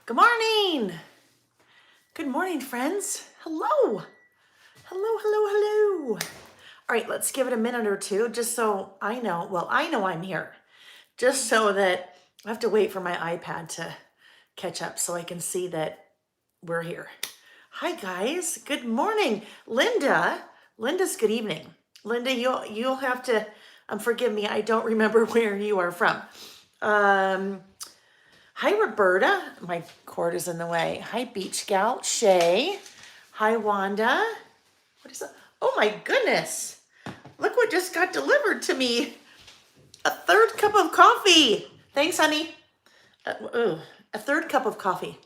Good morning. Good morning, friends. Hello. Hello, hello, hello. All right, let's give it a minute or two just so I know. Well, I know I'm here. Just so that I have to wait for my iPad to catch up so I can see that we're here. Hi, guys. Good morning. Linda's good evening. Linda, you'll have to forgive me. I don't remember where you are from. Hi, Roberta. My cord is in the way. Hi, Beach Gal. Shay. Hi, Wanda. What is that? Oh, my goodness. Look what just got delivered to me. A third cup of coffee. Thanks, honey. A third cup of coffee.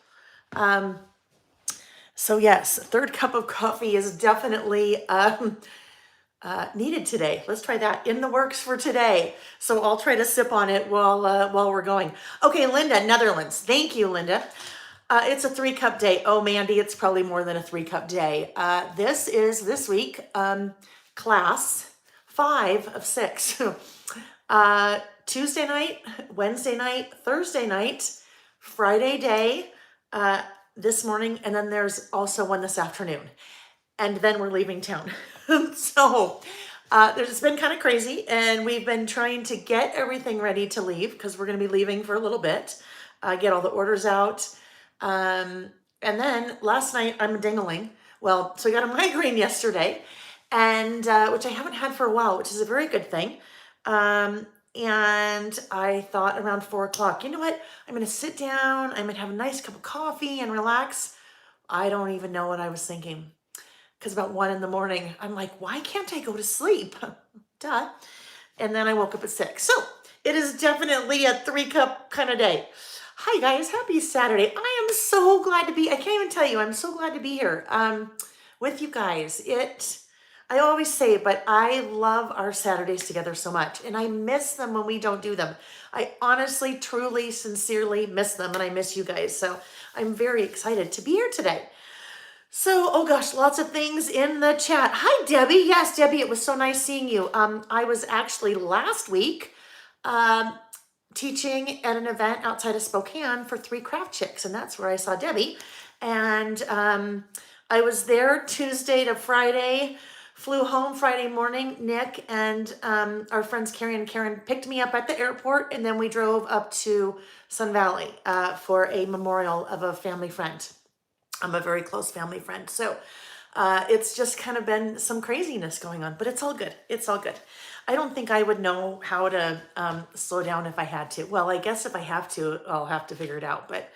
So yes, a third cup of coffee is definitely needed today. Let's try that. In the works for today. So I'll try to sip on it while we're going. Okay, Linda, Netherlands. Thank you, Linda. It's a 3-cup day. Oh, Mandy, it's probably more than a 3-cup day. This is this week class 5 of 6. Tuesday night, Wednesday night, Thursday night, Friday day, this morning, and then there's also one this afternoon. And then we're leaving town. So it's been kind of crazy, and we've been trying to get everything ready to leave because we're going to be leaving for a little bit, get all the orders out. And then last night I'm dingling. Well, so I got a migraine yesterday, and which I haven't had for a while, which is a very good thing. And I thought around 4 o'clock, you know what? I'm going to sit down. I'm going to have a nice cup of coffee and relax. I don't even know what I was thinking. Because about 1 in the morning, I'm like, why can't I go to sleep? Duh. And then I woke up at 6. So it is definitely a 3-cup kind of day. Hi guys, happy Saturday. I am so glad to be, I can't even tell you, I'm so glad to be here with you guys. I always say it, but I love our Saturdays together so much, and I miss them when we don't do them. I honestly, truly, sincerely miss them, and I miss you guys. So I'm very excited to be here today. So, oh gosh, lots of things in the chat. Hi, Debbie. Yes, Debbie, it was so nice seeing you. I was actually last week teaching at an event outside of Spokane for 3 craft chicks, and that's where I saw Debbie. And I was there Tuesday to Friday, flew home Friday morning. Nick and our friends Carrie and Karen picked me up at the airport, and then we drove up to Sun Valley for a memorial of a family friend. I'm a very close family friend. So it's just kind of been some craziness going on, but it's all good. It's all good. I don't think I would know how to slow down if I had to. Well, I guess if I have to, I'll have to figure it out. But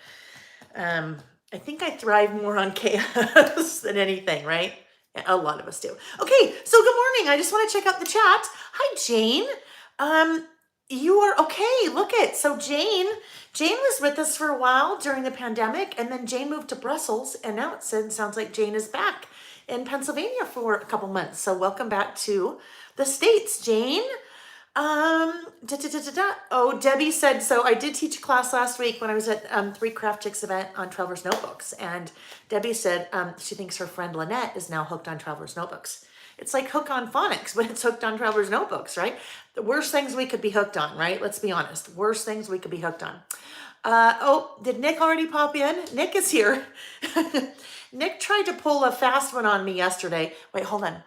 I think I thrive more on chaos than anything, right? A lot of us do. Okay, so good morning. I just want to check out the chat. Hi, Jane. You are okay. Look it. So Jane was with us for a while during the pandemic, and then Jane moved to Brussels, and now it sounds like Jane is back in Pennsylvania for a couple months. So welcome back to the States, Jane. Oh, Debbie said, so I did teach a class last week when I was at 3 Craft Chicks event on Traveler's Notebooks, and Debbie said she thinks her friend Lynette is now hooked on Traveler's Notebooks. It's like hook on phonics, but it's hooked on Traveler's Notebooks, right? The worst things we could be hooked on, right? Let's be honest. Worst things we could be hooked on. Oh, did Nick already pop in? Nick is here. Nick tried to pull a fast one on me yesterday. Wait, hold on.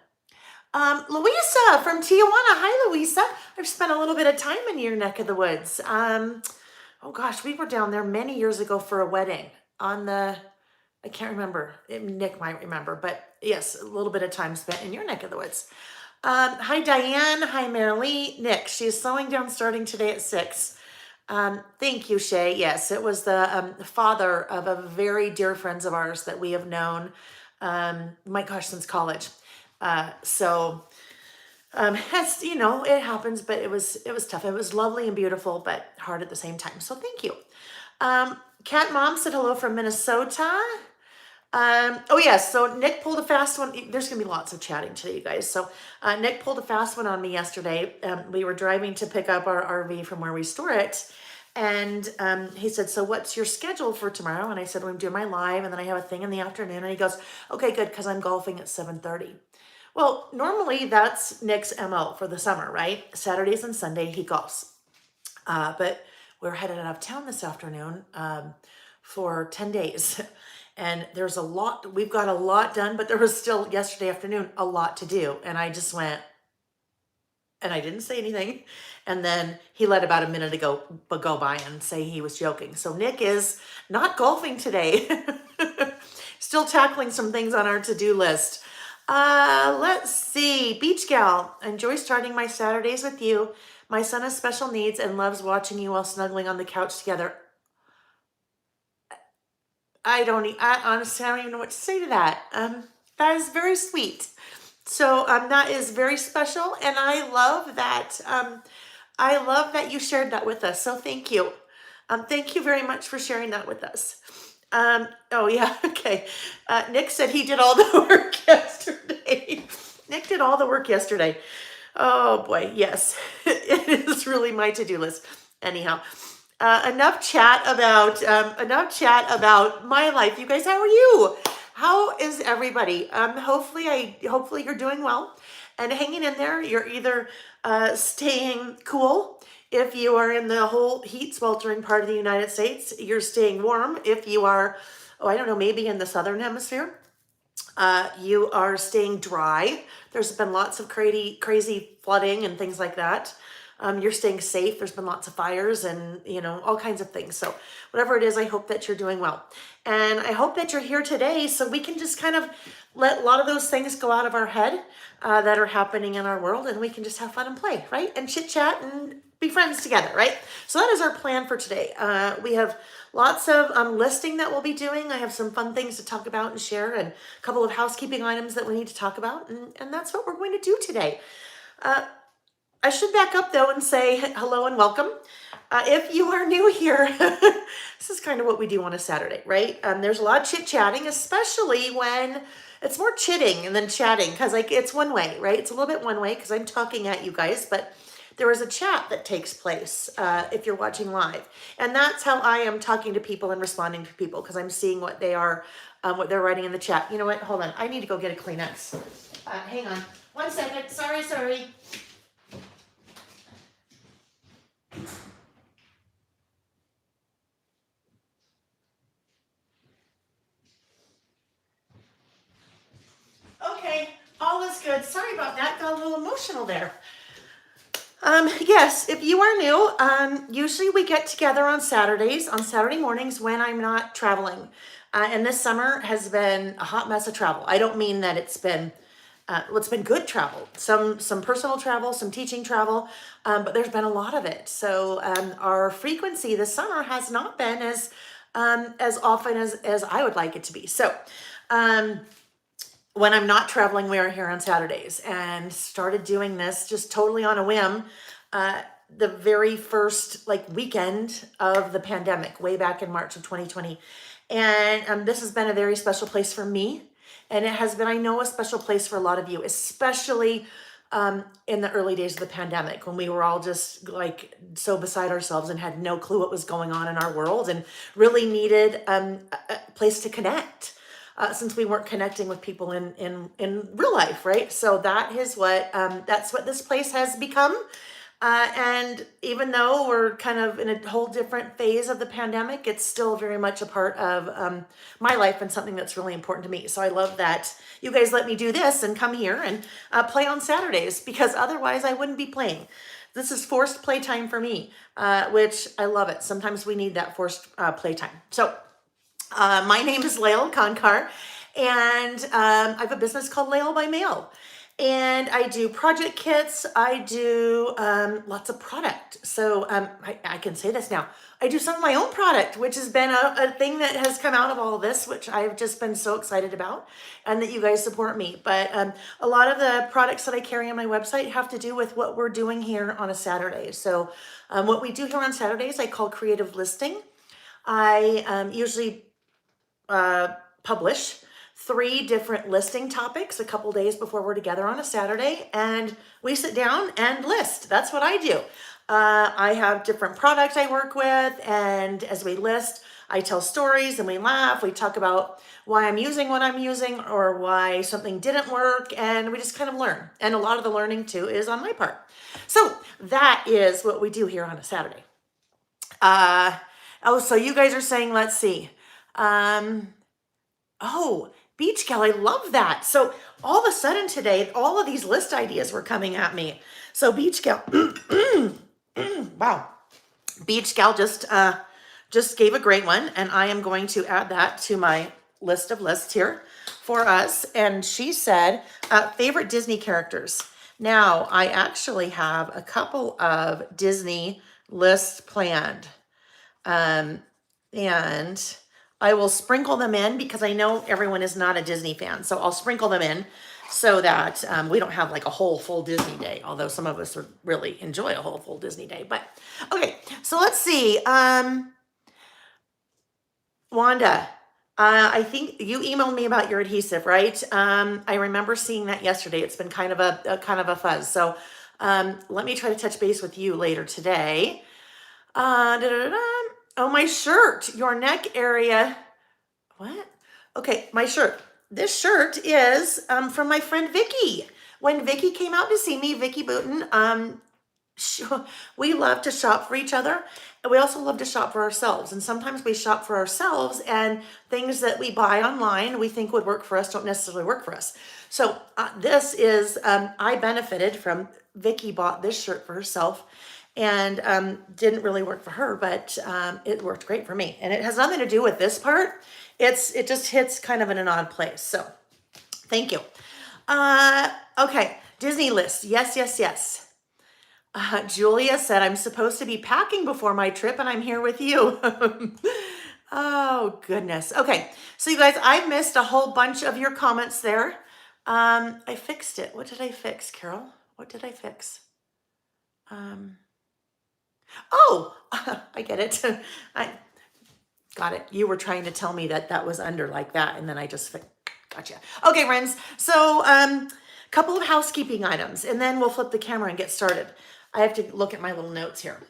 Louisa from Tijuana. Hi, Louisa. I've spent a little bit of time in your neck of the woods. Oh gosh, we were down there many years ago for a wedding on the, I can't remember. Nick might remember, but yes, a little bit of time spent in your neck of the woods. Hi, Diane. Hi, Marilee. Nick, she is slowing down starting today at 6. Thank you, Shay. Yes, it was the father of a very dear friends of ours that we have known, my gosh, since college. So as you know, it happens, but it was tough. It was lovely and beautiful, but hard at the same time. So thank you. Cat Mom said hello from Minnesota. Oh yes, so Nick pulled a fast one. There's gonna be lots of chatting today, you guys. So Nick pulled a fast one on me yesterday. We were driving to pick up our RV from where we store it. And he said, so what's your schedule for tomorrow? And I said, well, I'm doing my live, and then I have a thing in the afternoon. And he goes, okay, good, because I'm golfing at 7:30. Well, normally that's Nick's MO for the summer, right? Saturdays and Sunday he golfs. But we're headed out of town this afternoon for 10 days. And there's a lot, we've got a lot done, but there was still yesterday afternoon a lot to do. And I just went, and I didn't say anything. And then he let about a minute ago go by and say he was joking. So Nick is not golfing today. Still tackling some things on our to-do list. Let's see. Beach Gal. Enjoy starting my Saturdays with you. My son has special needs and loves watching you while snuggling on the couch together. Honestly, I don't even know what to say to that. That is very sweet. So that is very special, and I love that. I love that you shared that with us. So thank you. Thank you very much for sharing that with us. Oh yeah, okay. Nick said he did all the work yesterday. Nick did all the work yesterday. Oh boy, yes, it is really my to-do list. Anyhow, enough chat about my life. You guys, how are you? How is everybody? Hopefully you're doing well and hanging in there. You're either staying cool if you are in the whole heat sweltering part of the United States. You're staying warm if you are, oh, I don't know, maybe in the southern hemisphere. You are staying dry. There's been lots of crazy flooding and things like that. You're staying safe. There's been lots of fires and, all kinds of things. So whatever it is, I hope that you're doing well. And I hope that you're here today so we can just kind of let a lot of those things go out of our head that are happening in our world, and we can just have fun and play, right? And chit chat and be friends together, right? So that is our plan for today. We have lots of listing that we'll be doing. I have some fun things to talk about and share, and a couple of housekeeping items that we need to talk about. And that's what we're going to do today. I should back up though and say hello and welcome. If you are new here, this is kind of what we do on a Saturday, right? There's a lot of chit-chatting, especially when it's more chitting than chatting, because it's one way, right? It's a little bit one way because I'm talking at you guys, but there is a chat that takes place if you're watching live. And that's how I am talking to people and responding to people, because I'm seeing what they are, what they're writing in the chat. You know what? Hold on. I need to go get a Kleenex. Hang on. 1 second. Sorry. Okay, all is good. Sorry about that. Got a little emotional there. Yes, if you are new, usually we get together on Saturday mornings when I'm not traveling. And this summer has been a hot mess of travel. I don't mean that it's been good travel, some personal travel, some teaching travel, but there's been a lot of it. So our frequency this summer has not been as often as I would like it to be. So when I'm not traveling, we are here on Saturdays, and started doing this just totally on a whim. The very first weekend of the pandemic, way back in March of 2020. And this has been a very special place for me. And it has been, I know, a special place for a lot of you, especially in the early days of the pandemic, when we were all just so beside ourselves and had no clue what was going on in our world, and really needed a place to connect. Since we weren't connecting with people in real life, right? So that's what this place has become. And even though we're kind of in a whole different phase of the pandemic, it's still very much a part of my life and something that's really important to me. So I love that you guys let me do this and come here and play on Saturdays, because otherwise I wouldn't be playing. This is forced playtime for me, which I love it. Sometimes we need that forced playtime. So my name is Layle Konkar, and I have a business called Layle by Mail. And I do project kits. I do lots of product. So I can say this now. I do some of my own product, which has been a thing that has come out of all of this, which I've just been so excited about, and that you guys support me. But a lot of the products that I carry on my website have to do with what we're doing here on a Saturday. So what we do here on Saturdays, I call creative listing. I usually publish 3 different listing topics a couple days before we're together on a Saturday, and we sit down and list. That's what I do. I have different products I work with, and as we list, I tell stories and we laugh. We talk about why I'm using what I'm using, or why something didn't work, and we just kind of learn. And a lot of the learning too is on my part. So that is what we do here on a Saturday. Oh, so you guys are saying, let's see. Oh, beach gal, I love that. So all of a sudden today, all of these list ideas were coming at me. So beach gal, wow. Beach gal just gave a great one, and I am going to add that to my list of lists here for us. And she said, favorite Disney characters. Now, I actually have a couple of Disney lists planned. And I will sprinkle them in because I know everyone is not a Disney fan. So I'll sprinkle them in so that we don't have like a whole full Disney day, although some of us would really enjoy a whole full Disney day. But okay, so let's see. Wanda, I think you emailed me about your adhesive, right? I remember seeing that yesterday. It's been kind of a fuzz. So let me try to touch base with you later today. Oh, my shirt, your neck area. What? Okay, my shirt. This shirt is from my friend Vicky. When Vicky came out to see me, Vicky Booten, we love to shop for each other, and we also love to shop for ourselves. And sometimes we shop for ourselves, and things that we buy online we think would work for us don't necessarily work for us. So this is, I benefited from Vicky bought this shirt for herself, and didn't really work for her, but it worked great for me. And it has nothing to do with this part. It just hits kind of in an odd place. So thank you. Okay, Disney list. Yes, yes, yes. Julia said, I'm supposed to be packing before my trip, and I'm here with you. Oh, goodness. Okay, so you guys, I missed a whole bunch of your comments there. I fixed it. What did I fix, Carol? What did I fix? Oh, I get it. I got it. You were trying to tell me that that was under like that, and then I just gotcha. Okay, friends. So, couple of housekeeping items, and then we'll flip the camera and get started. I have to look at my little notes here.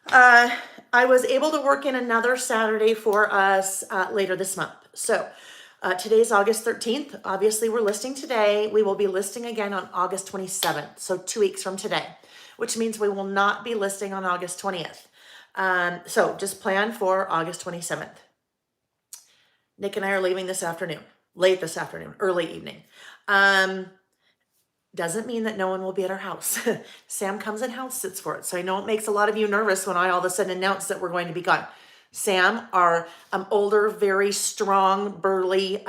I was able to work in another Saturday for us later this month. So, today's August 13th. Obviously, we're listing today. We will be listing again on August 27th, so 2 weeks from today, which means we will not be listing on August 20th. So just plan for August 27th. Nick and I are leaving this afternoon, late this afternoon, early evening. Doesn't mean that no one will be at our house. Sam comes and house sits for it. So I know it makes a lot of you nervous when I all of a sudden announce that we're going to be gone. Sam, our older, very strong, burly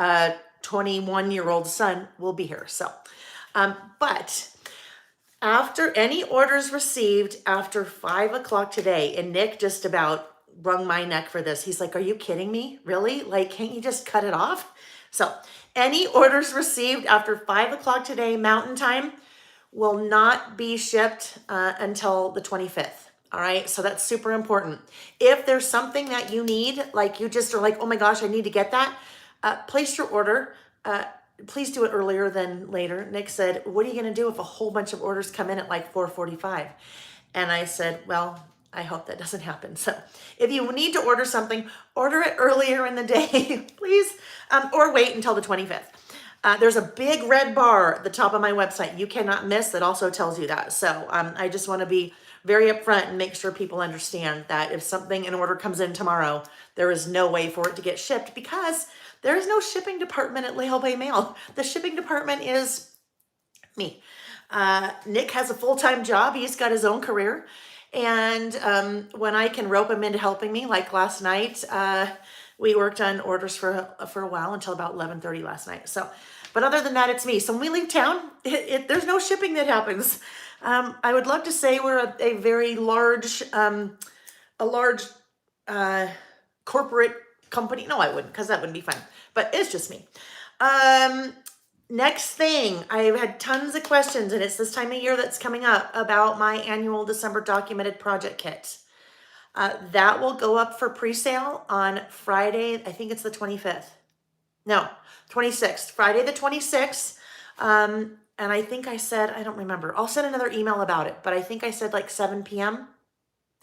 21-year-old son will be here. So, but after any orders received after 5 o'clock today, and Nick just about wrung my neck for this. He's like, are you kidding me? Really? Like, can't you just cut it off? So any orders received after 5 o'clock today, Mountain Time, will not be shipped until the 25th. All right. So that's super important. If there's something that you need, like you just are like, oh my gosh, I need to get that, place your order. Please do it earlier than later. Nick said, what are you going to do if a whole bunch of orders come in at like 4:45? And I said, well, I hope that doesn't happen. So if you need to order something, order it earlier in the day, please, or wait until the 25th. There's a big red bar at the top of my website you cannot miss that also tells you that. So I just want to be very upfront and make sure people understand that if something, an order comes in tomorrow, there is no way for it to get shipped because there is no shipping department at Layle Bay Mail. The shipping department is me. Nick has a full-time job. He's got his own career. And when I can rope him into helping me, like last night, we worked on orders for a while until about 11:30 last night. So, but other than that, it's me. So when we leave town, there's no shipping that happens. I would love to say we're a very large, corporate company. No, I wouldn't, because that wouldn't be fun. But it's just me. Next thing, I've had tons of questions, and it's this time of year that's coming up about my annual December documented project kit. That will go up for pre-sale on Friday. I think it's the 25th. No, 26th. Friday the 26th. And I think I said, I don't remember. I'll send another email about it, but I think I said like 7 p.m.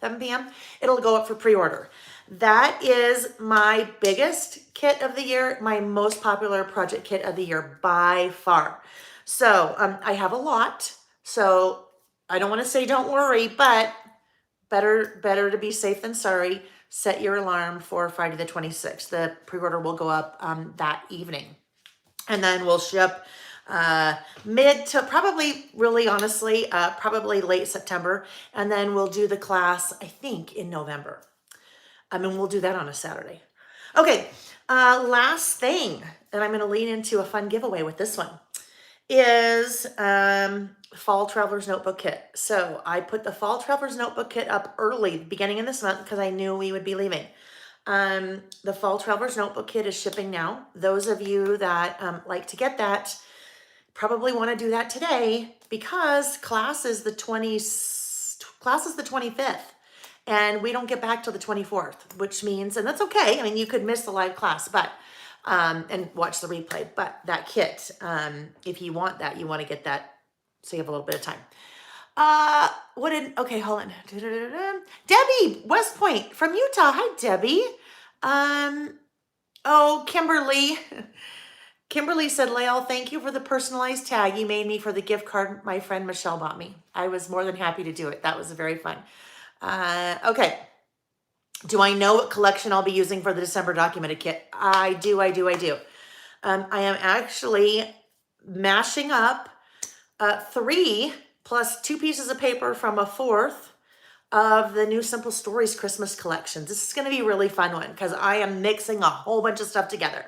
7 p.m. It'll go up for pre-order. That is my biggest kit of the year, my most popular project kit of the year by far. So I have a lot. So I don't want to say don't worry, but better to be safe than sorry. Set your alarm for Friday the 26th. The pre-order will go up that evening. And then we'll ship mid to probably, really honestly, probably late September. And then we'll do the class, I think, in November. We'll do that on a Saturday. Okay, last thing, and I'm going to lean into a fun giveaway with this one, is Fall Traveler's Notebook Kit. So I put the Fall Traveler's Notebook Kit up early, beginning of this month, because I knew we would be leaving. The Fall Traveler's Notebook Kit is shipping now. Those of you that like to get that probably want to do that today, because class is the 25th. And we don't get back till the 24th, which means, and that's okay. I mean, you could miss the live class, but, and watch the replay, but that kit, if you want that, you want to get that, so you have a little bit of time. Okay, hold on. Debbie, West Point from Utah. Hi, Debbie. Kimberly. Kimberly said, Layle, thank you for the personalized tag you made me for the gift card my friend Michelle bought me. I was more than happy to do it. That was very fun. Okay. Do I know what collection I'll be using for the December documented kit? I do. I am actually mashing up 3 plus 2 pieces of paper from a 4th of the new Simple Stories Christmas collections. This is going to be a really fun one because I am mixing a whole bunch of stuff together.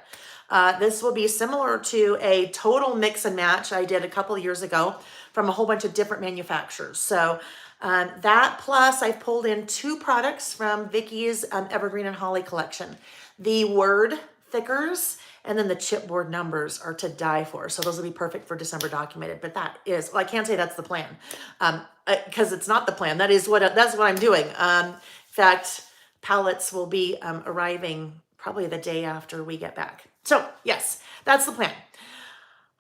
This will be similar to a total mix and match I did a couple of years ago from a whole bunch of different manufacturers. So that plus I've pulled in 2 products from Vicky's Evergreen and Holly collection. The word thickers and then the chipboard numbers are to die for. So those will be perfect for December documented, but that is, well, I can't say that's the plan because it's not the plan. That's what I'm doing. In fact, pallets will be arriving probably the day after we get back. So yes, that's the plan.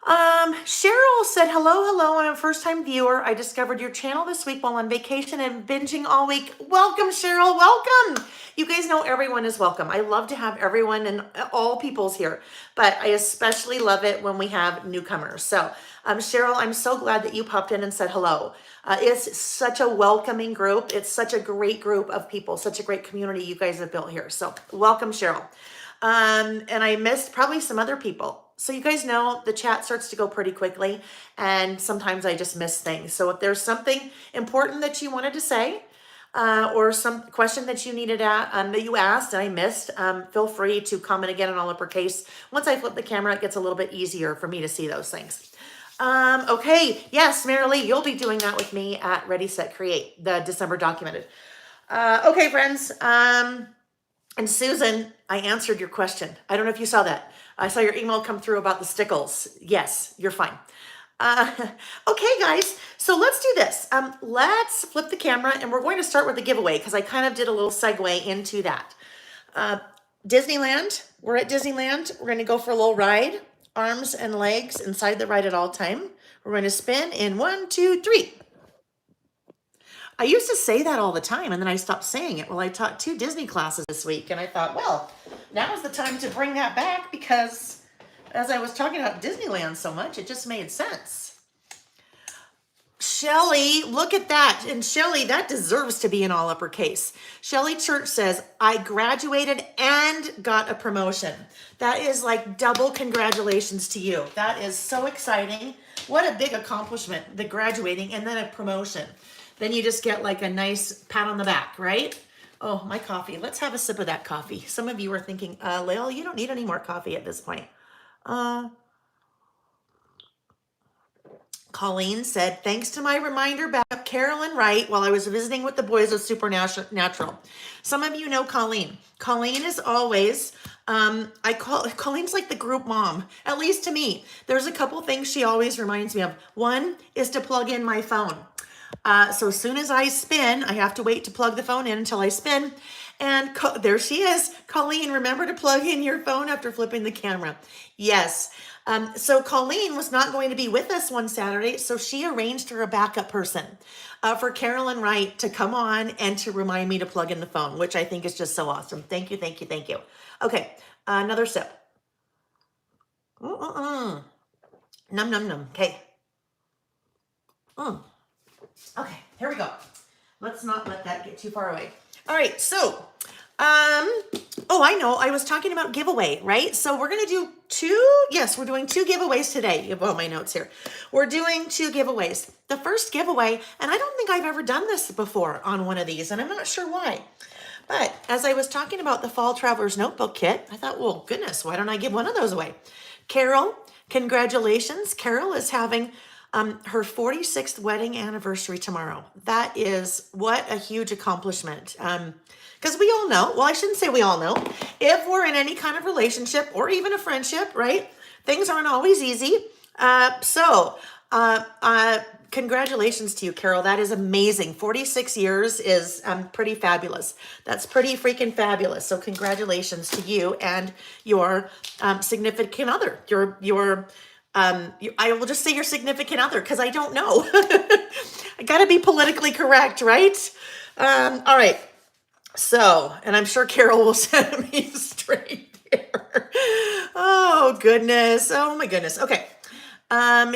Cheryl said, hello, I'm a first-time viewer. I discovered your channel this week while on vacation and binging all week. Welcome, Cheryl, welcome. You guys know everyone is welcome. I love to have everyone and all peoples here, but I especially love it when we have newcomers. So, Cheryl, I'm so glad that you popped in and said hello. It's such a welcoming group. It's such a great group of people, such a great community you guys have built here. So welcome, Cheryl. And I missed probably some other people. So you guys know the chat starts to go pretty quickly and sometimes I just miss things. So if there's something important that you wanted to say or some question that you needed that you asked and I missed, feel free to comment again in all uppercase. Once I flip the camera, it gets a little bit easier for me to see those things. Okay, yes, Marilee, you'll be doing that with me at Ready, Set, Create, the December documented. Okay, friends. And Susan, I answered your question. I don't know if you saw that. I saw your email come through about the stickles. Yes, you're fine. Okay, guys, so let's do this. Let's flip the camera and we're going to start with the giveaway because I kind of did a little segue into that. Disneyland, we're at Disneyland. We're going to go for a little ride, arms and legs inside the ride at all time. We're going to spin in 1, 2, 3. I used to say that all the time, and then I stopped saying it. Well, I taught 2 Disney classes this week, and I thought, well, now is the time to bring that back because as I was talking about Disneyland so much, it just made sense. Shelly, look at that. And Shelly, that deserves to be in all uppercase. Shelly Church says, I graduated and got a promotion. That is like double congratulations to you. That is so exciting. What a big accomplishment, the graduating and then a promotion. Then you just get like a nice pat on the back, right? Oh, my coffee. Let's have a sip of that coffee. Some of you are thinking, Layle, you don't need any more coffee at this point. Colleen said, thanks to my reminder about Carolyn Wright while I was visiting with the boys of Supernatural. Some of you know Colleen. Colleen is always, Colleen's like the group mom, at least to me. There's a couple things she always reminds me of. One is to plug in my phone. So as soon as I spin, I have to wait to plug the phone in until I spin. And there she is. Colleen, remember to plug in your phone after flipping the camera. Yes. So Colleen was not going to be with us one Saturday, so she arranged her a backup person for Carolyn Wright to come on and to remind me to plug in the phone, which I think is just so awesome. Thank you, thank you, thank you. Okay, another sip. Num, num, num. Okay. Okay, here we go. Let's not let that get too far away. All right, so, oh, I know, I was talking about giveaway, right? So we're gonna do we're doing 2 giveaways today. You have all my notes here. We're doing 2 giveaways. The first giveaway, and I don't think I've ever done this before on one of these, and I'm not sure why. But as I was talking about the Fall Traveler's Notebook Kit, I thought, well, goodness, why don't I give one of those away? Carol, congratulations. Carol is having her 46th wedding anniversary tomorrow. That is what a huge accomplishment. Because we all know, well, I shouldn't say we all know, if we're in any kind of relationship or even a friendship, right? Things aren't always easy. Congratulations to you, Carol. That is amazing. 46 years is pretty fabulous. That's pretty freaking fabulous. So congratulations to you and your significant other. I will just say your significant other because I don't know. I got to be politically correct, right? All right. So, and I'm sure Carol will set me straight here. Oh, goodness. Oh, my goodness. Okay.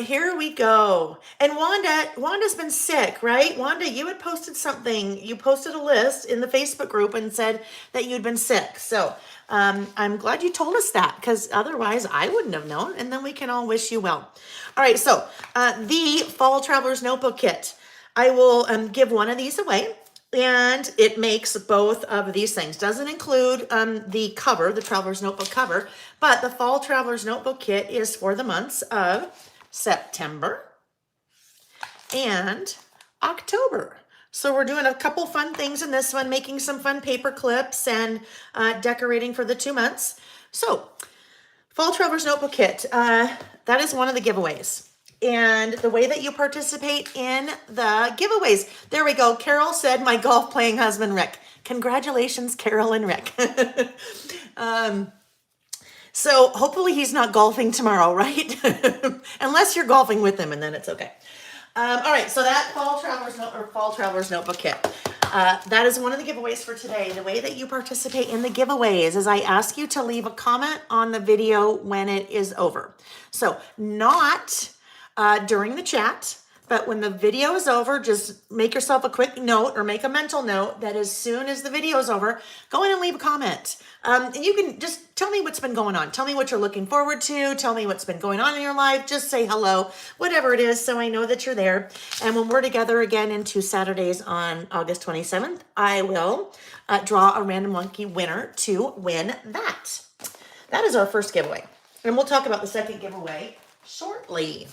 Here we go. And Wanda's been sick, right? Wanda, you had posted something. You posted a list in the Facebook group and said that you'd been sick. So, I'm glad you told us that because otherwise I wouldn't have known. And then we can all wish you well. All right. So, the Fall Traveler's Notebook Kit. I will give one of these away. And it makes both of these things. Doesn't include the cover, the Traveler's Notebook cover, but the Fall Traveler's Notebook Kit is for the months of September and October. So we're doing a couple fun things in this one, making some fun paper clips and decorating for the 2 months. So Fall Traveler's Notebook Kit, that is one of the giveaways. And the way that you participate in the giveaways. There we go. Carol said, my golf playing husband, Rick. Congratulations, Carol and Rick. So hopefully he's not golfing tomorrow, right? Unless you're golfing with him and then it's okay. All right. So that Fall Traveler's Notebook Kit. That is one of the giveaways for today. The way that you participate in the giveaways is I ask you to leave a comment on the video when it is over. So not during the chat, but when the video is over, just make yourself a quick note or make a mental note that as soon as the video is over, go in and leave a comment. And you can just tell me what's been going on. Tell me what you're looking forward to. Tell me what's been going on in your life. Just say hello, whatever it is, so I know that you're there. And when we're together again in 2 Saturdays on August 27th, I will draw a random monkey winner to win that. That is our first giveaway. And we'll talk about the second giveaway shortly.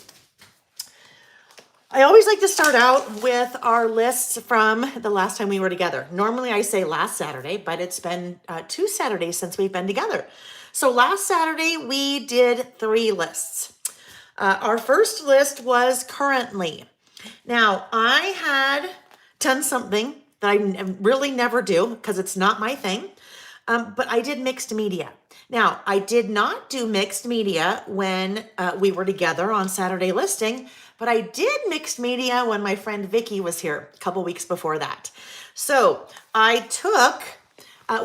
I always like to start out with our lists from the last time we were together. Normally I say last Saturday, but it's been 2 Saturdays since we've been together. So last Saturday we did 3 lists. Our first list was currently. Now I had done something that I really never do because it's not my thing, but I did mixed media. Now I did not do mixed media when we were together on Saturday listing, but I did mixed media when my friend Vicky was here a couple weeks before that. So I took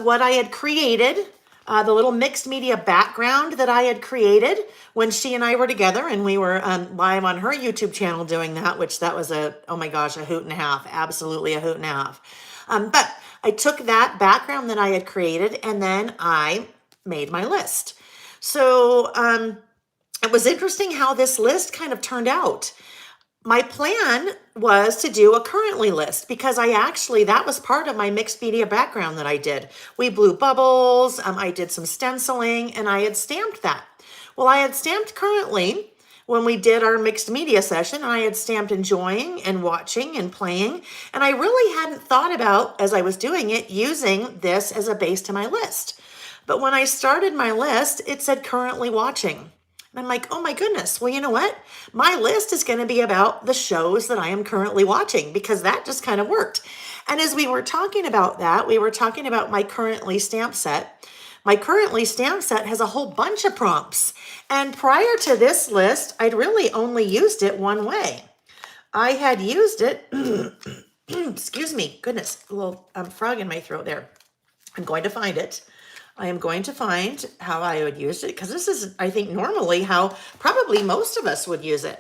what I had created, the little mixed media background that I had created when she and I were together, and we were live on her YouTube channel doing that, which that was oh my gosh, a hoot and a half, absolutely a hoot and a half. But I took that background that I had created and then I made my list. So it was interesting how this list kind of turned out. My plan was to do a currently list because that was part of my mixed media background that I did. We blew bubbles, I did some stenciling, and I had stamped that. Well, I had stamped currently when we did our mixed media session, and I had stamped enjoying and watching and playing, and I really hadn't thought about, as I was doing it, using this as a base to my list. But when I started my list, it said currently watching. And I'm like, oh my goodness, well, you know what? My list is going to be about the shows that I am currently watching because that just kind of worked. And as we were talking about that, we were talking about my currently stamp set. My currently stamp set has a whole bunch of prompts. And prior to this list, I'd really only used it one way. I had used it, excuse me, goodness, a little frog in my throat there. I'm going to find it. I am going to find how I would use it because this is, I think, normally how probably most of us would use it.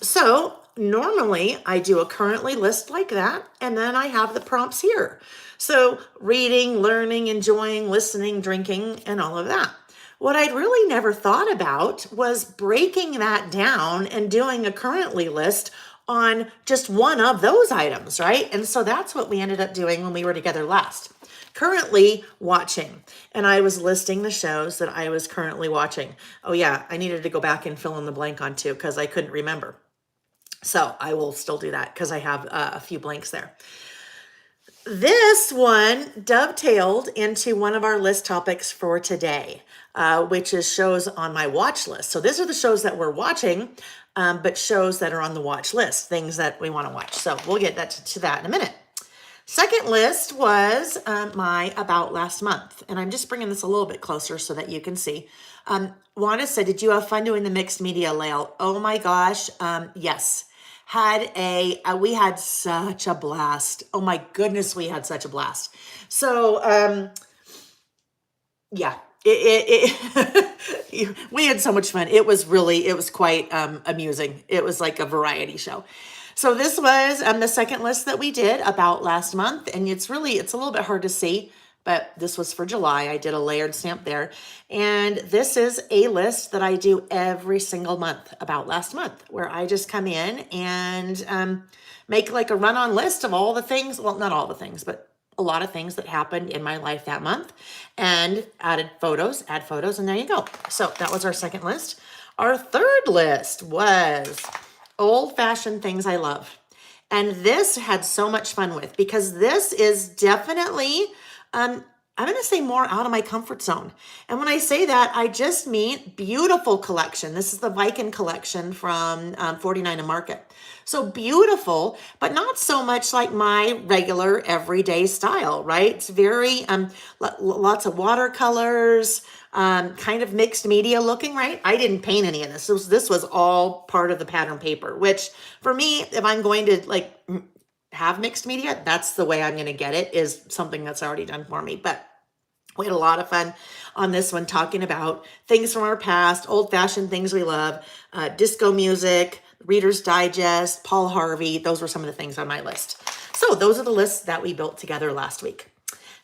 So normally I do a currently list like that, and then I have the prompts here. So reading, learning, enjoying, listening, drinking, and all of that. What I'd really never thought about was breaking that down and doing a currently list on just one of those items, right? And so that's what we ended up doing when we were together last. Currently watching, and I was listing the shows that I was currently watching. Oh yeah, I needed to go back and fill in the blank on two because I couldn't remember. So I will still do that because I have a few blanks there. This one dovetailed into one of our list topics for today, which is shows on my watch list. So these are the shows that we're watching, but shows that are on the watch list, things that we want to watch. So we'll get to that in a minute. Second list was my about last month. And I'm just bringing this a little bit closer so that you can see. Wanda said, did you have fun doing the mixed media, Layle? Oh my gosh, yes. We had such a blast. Oh my goodness, we had such a blast. So, yeah, we had so much fun. It was quite amusing. It was like a variety show. So this was the second list that we did about last month, and it's a little bit hard to see, but this was for July. I did a layered stamp there, and this is a list that I do every single month about last month, where I just come in and make like a run-on list of all the things, well, not all the things, but a lot of things that happened in my life that month, and add photos, and there you go. So that was our second list. Our third list was old-fashioned things I love. And this had so much fun with, because this is definitely, I'm going to say more out of my comfort zone. And when I say that, I just mean beautiful collection. This is the Viking collection from 49 and Market. So beautiful, but not so much like my regular everyday style, right? It's very, lots of watercolors, kind of mixed media looking, right? I didn't paint any of this. This was all part of the pattern paper, which for me, if I'm going to like have mixed media, that's the way I'm going to get it, is something that's already done for me. But we had a lot of fun on this one, talking about things from our past, old-fashioned things we love, disco music, Reader's Digest, Paul Harvey. Those were some of the things on my list. So those are the lists that we built together last week.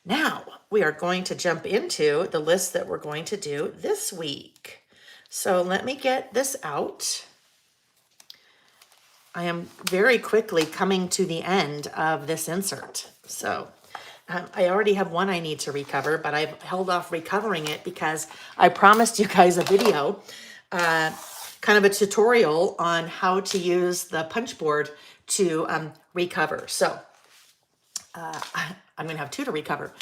Now we are going to jump into the list that we're going to do this week. So let me get this out. I am very quickly coming to the end of this insert. So I already have one I need to recover, but I've held off recovering it because I promised you guys a video, kind of a tutorial on how to use the punch board to recover. So I'm going to have two to recover.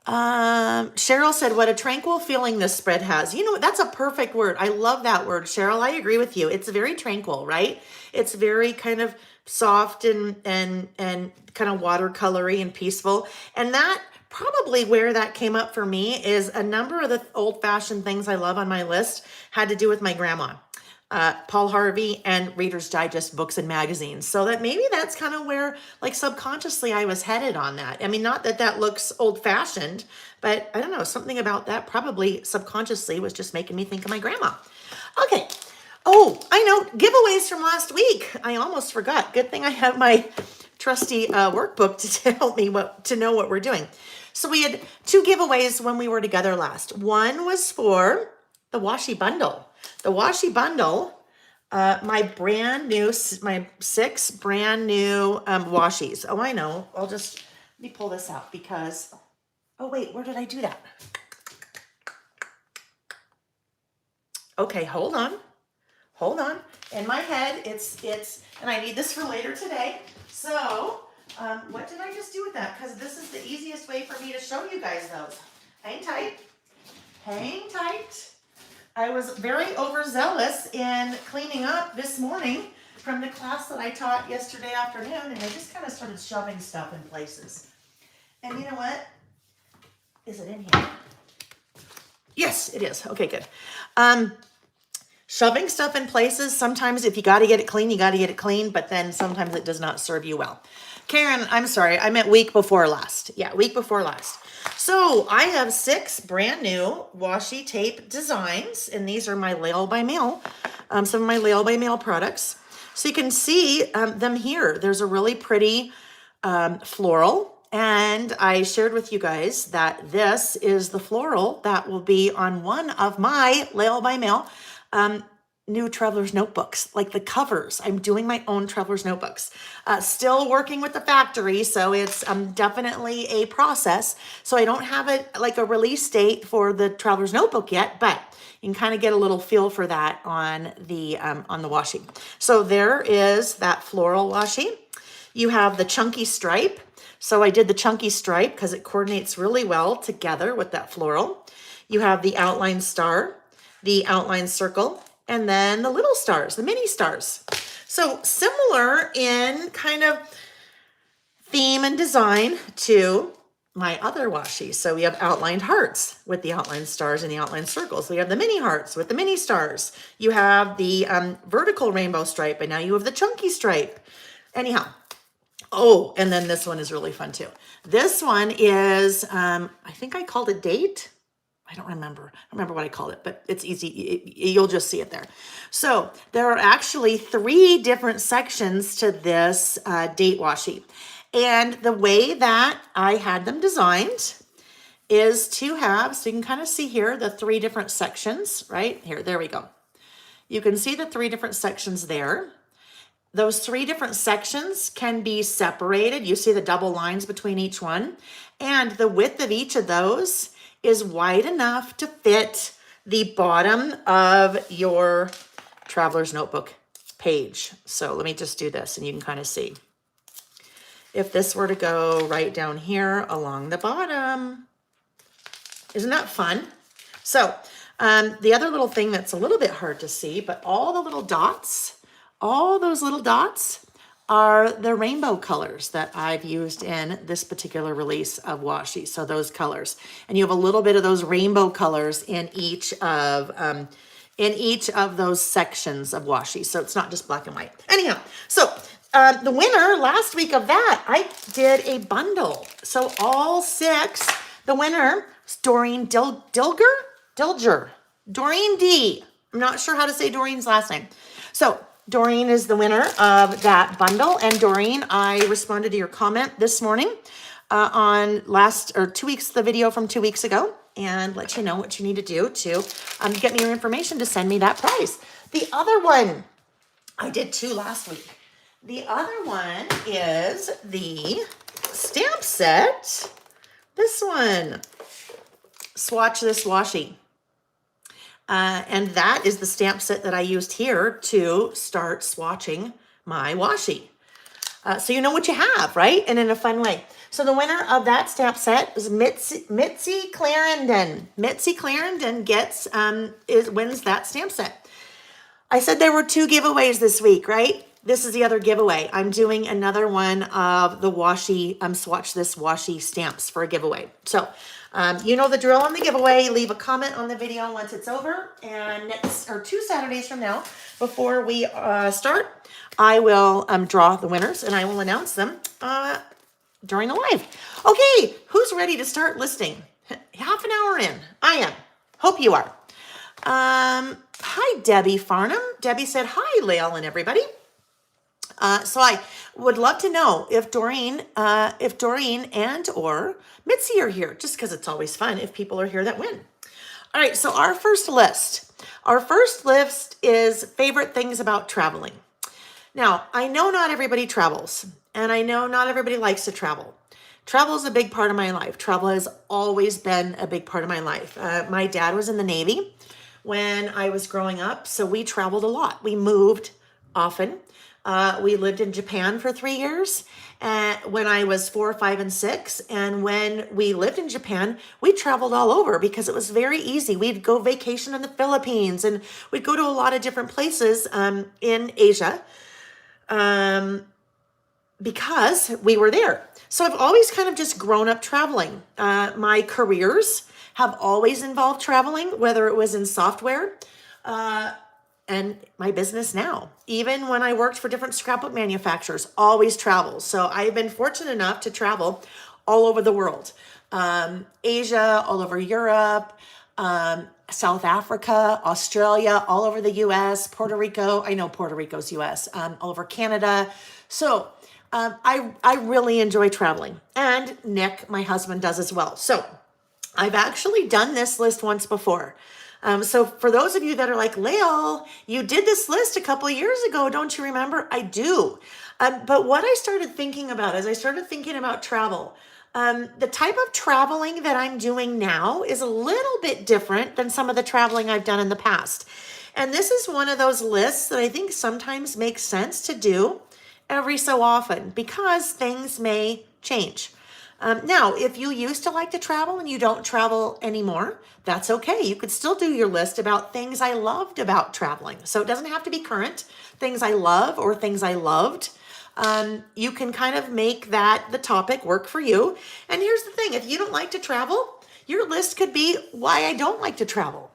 Cheryl said, what a tranquil feeling this spread has. You know, that's a perfect word. I love that word, Cheryl. I agree with you. It's very tranquil, right? It's very kind of soft and kind of watercolory and peaceful. And that probably where that came up for me is a number of the old-fashioned things I love on my list had to do with my grandma. Paul Harvey and Reader's Digest books and magazines. So that maybe that's kind of where, like, subconsciously I was headed on that. I mean, not that that looks old-fashioned, but I don't know, something about that probably subconsciously was just making me think of my grandma. Okay. Oh, I know, giveaways from last week. I almost forgot. Good thing I have my trusty workbook to help me to know what we're doing. So we had two giveaways when we were together last. One was for the Washi bundle. The Washi bundle, my 6 brand new Washis. Oh, I know. Let me pull this out because, oh wait, where did I do that? Okay, hold on. In my head, it's, and I need this for later today. So, what did I just do with that? Because this is the easiest way for me to show you guys those. Hang tight. I was very overzealous in cleaning up this morning from the class that I taught yesterday afternoon, and I just kind of started shoving stuff in places. And you know what? Is it in here? Yes, it is. Okay, good. Shoving stuff in places, sometimes if you got to get it clean, you got to get it clean, but then sometimes it does not serve you well. Karen, I'm sorry, I meant week before last. Yeah, week before last. So I have 6 brand new washi tape designs, and these are my Layle by Mail, some of my Layle by Mail products. So you can see them here. There's a really pretty floral. And I shared with you guys that this is the floral that will be on one of my Layle by Mail new traveler's notebooks, like the covers. I'm doing my own traveler's notebooks. Still working with the factory, so it's definitely a process. So I don't have it like a release date for the traveler's notebook yet, but you can kind of get a little feel for that on the washi. So there is that floral washi. You have the chunky stripe. So I did the chunky stripe because it coordinates really well together with that floral. You have the outline star, the outline circle, and then the little stars, the mini stars. So similar in kind of theme and design to my other washi. So we have outlined hearts with the outlined stars and the outlined circles. We have the mini hearts with the mini stars. You have the vertical rainbow stripe, and now you have the chunky stripe. Anyhow, oh, and then this one is really fun too. This one is, I think I called it date. I don't remember what I called it, but it's easy. You'll just see it there. So there are actually 3 different sections to this date washi. And the way that I had them designed is to have, so you can kind of see here, the 3 different sections, right? Here, there we go. You can see the 3 different sections there. Those 3 different sections can be separated. You see the double lines between each one. And the width of each of those is wide enough to fit the bottom of your traveler's notebook page. So let me just do this and you can kind of see. If this were to go right down here along the bottom, isn't that fun? So the other little thing that's a little bit hard to see, but all the little dots, all those little dots are the rainbow colors that I've used in this particular release of washi. So those colors, and you have a little bit of those rainbow colors in each of those sections of washi. So it's not just black and white. Anyhow, so the winner last week of that, I did a bundle. So all 6, the winner is Doreen Dilger, Doreen D. I'm not sure how to say Doreen's last name. So Doreen is the winner of that bundle. And Doreen, I responded to your comment this morning on 2 weeks, the video from 2 weeks ago, and let you know what you need to do to get me your information to send me that prize. The other one, I did 2 last week. The other one is the stamp set. This one, Swatch This Washi. And that is the stamp set that I used here to start swatching my washi. So you know what you have, right? And in a fun way. So the winner of that stamp set is Mitzi Clarendon. Mitzi Clarendon wins that stamp set. I said there were 2 giveaways this week, right? This is the other giveaway. I'm doing another one of the washi, Swatch This Washi stamps for a giveaway. So you know the drill on the giveaway. Leave a comment on the video once it's over. And 2 Saturdays from now, before we start, I will draw the winners and I will announce them during the live. Okay, who's ready to start listing? Half an hour in. I am. Hope you are. Hi, Debbie Farnham. Debbie said, hi, Layle and everybody. So I would love to know if Doreen and or Mitzi are here, just because it's always fun if people are here that win. All right, so our first list is favorite things about traveling. Now, I know not everybody travels, and I know not everybody likes to travel. Travel is a big part of my life. Travel has always been a big part of my life. My dad was in the Navy when I was growing up, so we traveled a lot. We moved often. We lived in Japan for 3 years when I was 4, 5, and 6. And when we lived in Japan, we traveled all over because it was very easy. We'd go vacation in the Philippines and we'd go to a lot of different places in Asia because we were there. So I've always kind of just grown up traveling. My careers have always involved traveling, whether it was in software, and my business now. Even when I worked for different scrapbook manufacturers, always travel. So I've been fortunate enough to travel all over the world. Asia, all over Europe, South Africa, Australia, all over the US, Puerto Rico. I know Puerto Rico's US, all over Canada. So I really enjoy traveling. And Nick, my husband, does as well. So I've actually done this list once before. So for those of you that are like, Layle, you did this list a couple of years ago, don't you remember? I do. But what I started thinking about as I started thinking about travel, the type of traveling that I'm doing now is a little bit different than some of the traveling I've done in the past. And this is one of those lists that I think sometimes makes sense to do every so often because things may change. Now, if you used to like to travel and you don't travel anymore, that's okay. You could still do your list about things I loved about traveling. So it doesn't have to be current, things I love or things I loved. You can kind of make that the topic work for you. And here's the thing, if you don't like to travel, your list could be why I don't like to travel.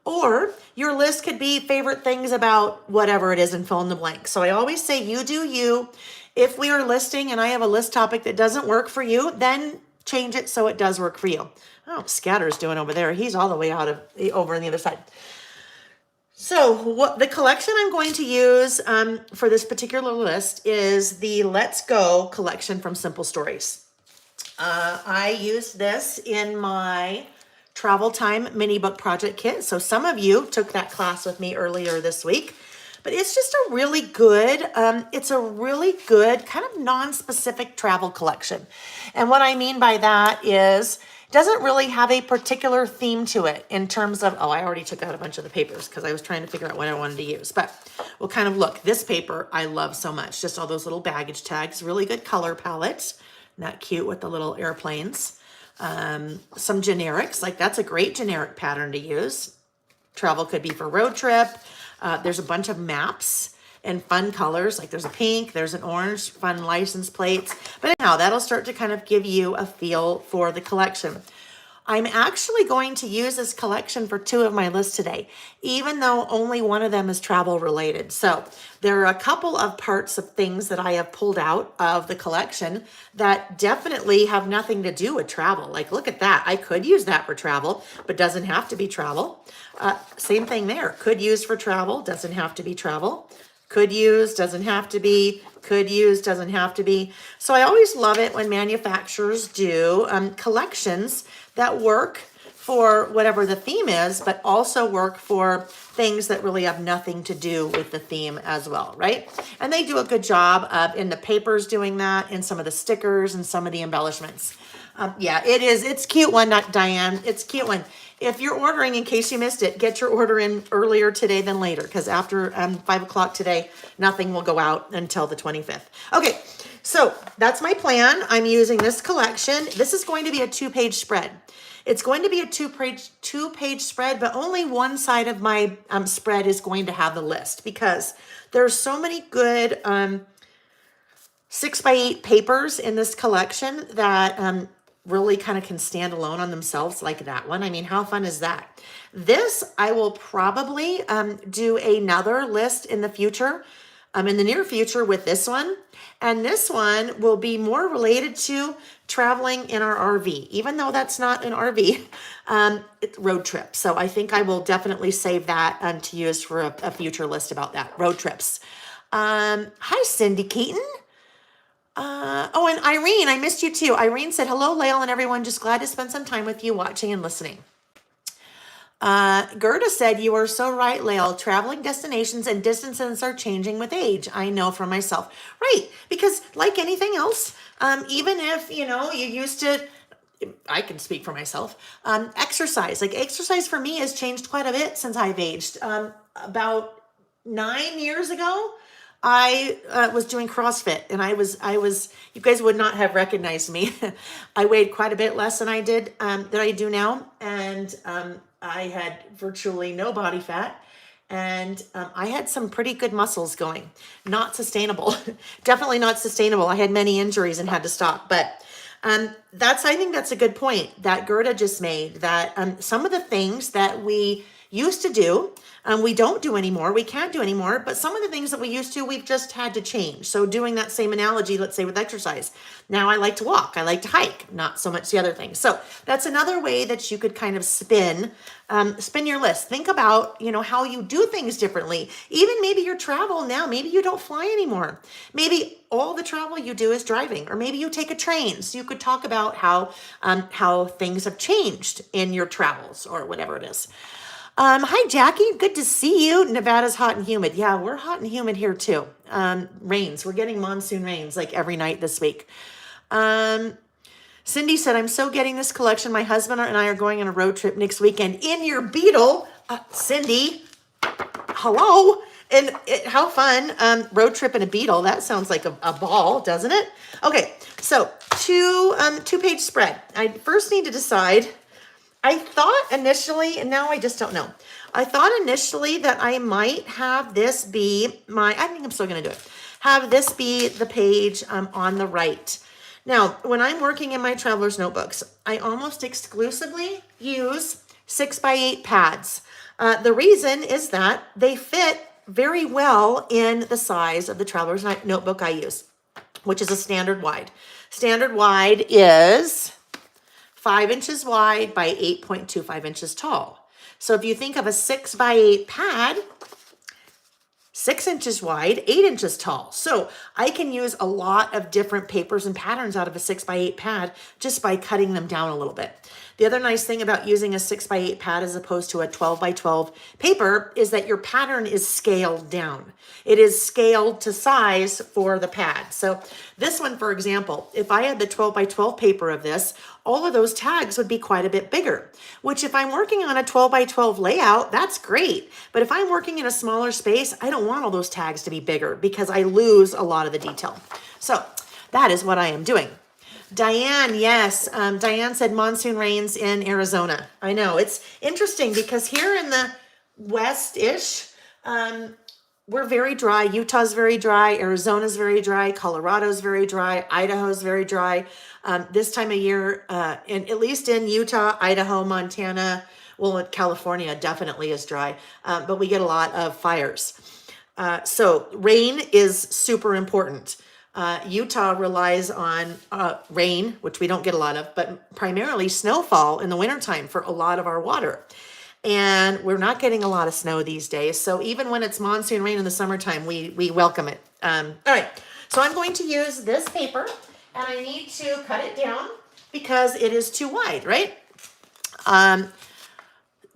Or your list could be favorite things about whatever it is and fill in the blank. So I always say you do you. If we are listing and I have a list topic that doesn't work for you, then change it so it does work for you. Oh, Scatter's doing over there. He's all the way over on the other side. So what the collection I'm going to use for this particular list is the Let's Go collection from Simple Stories. I used this in my Travel Time mini book project kit. So some of you took that class with me earlier this week. But it's just a really good, it's a really good kind of non-specific travel collection. And what I mean by that is it doesn't really have a particular theme to it in terms of, I already took out a bunch of the papers because I was trying to figure out what I wanted to use. But we'll kind of look. This paper I love so much. Just all those little baggage tags, really good color palette. Isn't that cute with the little airplanes? Some generics, like that's a great generic pattern to use. Travel could be for road trip. There's a bunch of maps and fun colors, like there's a pink, there's an orange, fun license plates. But anyhow, that'll start to kind of give you a feel for the collection. I'm actually going to use this collection for 2 of my lists today, even though only one of them is travel related. So there are a couple of parts of things that I have pulled out of the collection that definitely have nothing to do with travel. Like, look at that. I could use that for travel, but doesn't have to be travel. Same thing there. Could use for travel, doesn't have to be travel. Could use, doesn't have to be. Could use, doesn't have to be. So I always love it when manufacturers do collections that work for whatever the theme is, but also work for things that really have nothing to do with the theme as well, right? And they do a good job in the papers doing that, in some of the stickers and some of the embellishments. Yeah, it is. It's cute one, not Diane. It's cute one. If you're ordering, in case you missed it, get your order in earlier today than later, because after 5 o'clock today, nothing will go out until the 25th. Okay, so that's my plan. I'm using this collection. This is going to be a 2-page spread. It's going to be a two-page spread, but only one side of my spread is going to have the list because there's so many good 6x8 papers in this collection that really kind of can stand alone on themselves, like that one. I mean, how fun is that? This, I will probably do another list in the future, in the near future with this one. And this one will be more related to traveling in our RV, even though that's not an RV, it's road trip. So I think I will definitely save that to use for a future list about that, road trips. Hi, Cindy Keaton. Oh, and Irene, I missed you too. Irene said, hello, Layle and everyone. Just glad to spend some time with you watching and listening. Gerda said, you are so right, Layle. Traveling destinations and distances are changing with age. I know for myself. Right, because like anything else, even if, you used to, I can speak for myself, exercise. Like exercise for me has changed quite a bit since I've aged. About 9 years ago, I was doing CrossFit and I was, you guys would not have recognized me. I weighed quite a bit less than I did, that I do now. And, I had virtually no body fat and, I had some pretty good muscles going, not sustainable, definitely not sustainable. I had many injuries and had to stop, but, I think that's a good point that Gerda just made, that, some of the things that we used to do. We don't do anymore. We can't do anymore. But some of the things that we used to, we've just had to change. So doing that same analogy, let's say with exercise. Now I like to walk. I like to hike. Not so much the other things. So that's another way that you could kind of spin your list. Think about, how you do things differently. Even maybe your travel now, maybe you don't fly anymore. Maybe all the travel you do is driving, or maybe you take a train. So you could talk about how things have changed in your travels or whatever it is. Hi, Jackie. Good to see you. Nevada's hot and humid. Yeah, we're hot and humid here too. Rains. We're getting monsoon rains like every night this week. Cindy said, I'm so getting this collection. My husband and I are going on a road trip next weekend in your Beetle. Cindy, hello. And how fun. Road trip in a Beetle. That sounds like a ball, doesn't it? Okay, so two-page spread. I first need to decide. I thought initially, and now I just don't know. I thought initially that I might have this be I think I'm still going to do it. Have this be the page on the right. Now, when I'm working in my traveler's notebooks, I almost exclusively use 6x8 pads. The reason is that they fit very well in the size of the traveler's notebook I use, which is a standard wide. Standard wide is 5 inches wide by 8.25 inches tall. So if you think of a 6x8 pad, 6 inches wide, 8 inches tall. So I can use a lot of different papers and patterns out of a 6x8 pad just by cutting them down a little bit. The other nice thing about using a 6x8 pad as opposed to a 12x12 paper is that your pattern is scaled down. It is scaled to size for the pad. So this one, for example, if I had the 12x12 paper of this, all of those tags would be quite a bit bigger, which if I'm working on a 12x12 layout, that's great. But if I'm working in a smaller space, I don't want all those tags to be bigger because I lose a lot of the detail. So that is what I am doing. Diane, yes. Diane said monsoon rains in Arizona. I know. It's interesting because here in the west-ish, we're very dry. Utah's very dry. Arizona's very dry. Colorado's very dry. Idaho's very dry. This time of year, and at least in Utah, Idaho, Montana, well, California definitely is dry, but we get a lot of fires. So rain is super important. Utah relies on rain, which we don't get a lot of, but primarily snowfall in the wintertime for a lot of our water. And we're not getting a lot of snow these days. So even when it's monsoon rain in the summertime, we welcome it. All right, so I'm going to use this paper and I need to cut it down because it is too wide, right?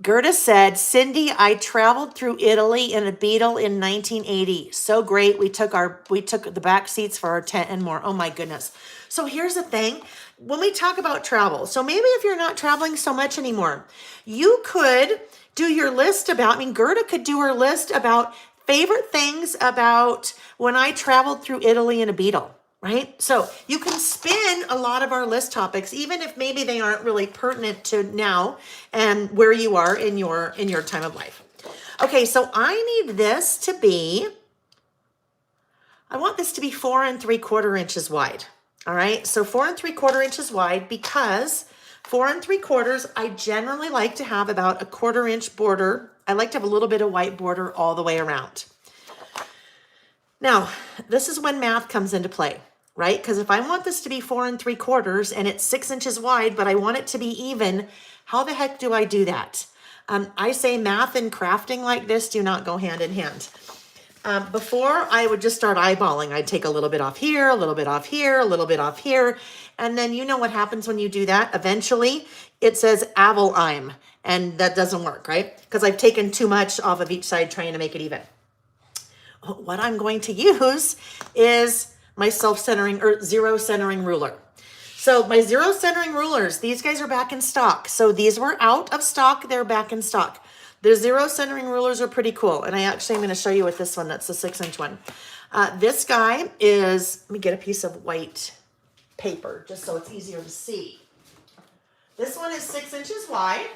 Gerda said, Cindy, I traveled through Italy in a Beetle in 1980. So great. We took the back seats for our tent and more. Oh my goodness. So here's the thing. When we talk about travel, so maybe if you're not traveling so much anymore, you could do your list about, Gerda could do her list about favorite things about when I traveled through Italy in a Beetle. Right? So you can spin a lot of our list topics, even if maybe they aren't really pertinent to now and where you are in your time of life. Okay, so I need this to be, I want this to be 4 3/4 inches wide. All right, so 4 3/4 inches wide because 4 3/4, I generally like to have about a 1/4 inch border. I like to have a little bit of white border all the way around. Now, this is when math comes into play, right? Because if I want this to be 4 3/4 and it's 6 inches wide, but I want it to be even, how the heck do I do that? I say math and crafting like this do not go hand in hand. Before, I would just start eyeballing. I'd take a little bit off here, a little bit off here, a little bit off here. And then you know what happens when you do that? Eventually, it says Avelim, and that doesn't work, right? Because I've taken too much off of each side trying to make it even. What I'm going to use is my self-centering or zero centering ruler. So my zero centering rulers, these guys are back in stock. So these were out of stock, they're back in stock. The zero centering rulers are pretty cool. And I actually am going to show you with this one, that's the 6-inch one. This guy is, let me get a piece of white paper just so it's easier to see. This one is 6 inches wide.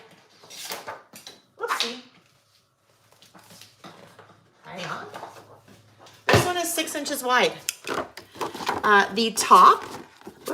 Whoopsie. Hang on. This one is 6 inches wide. The top,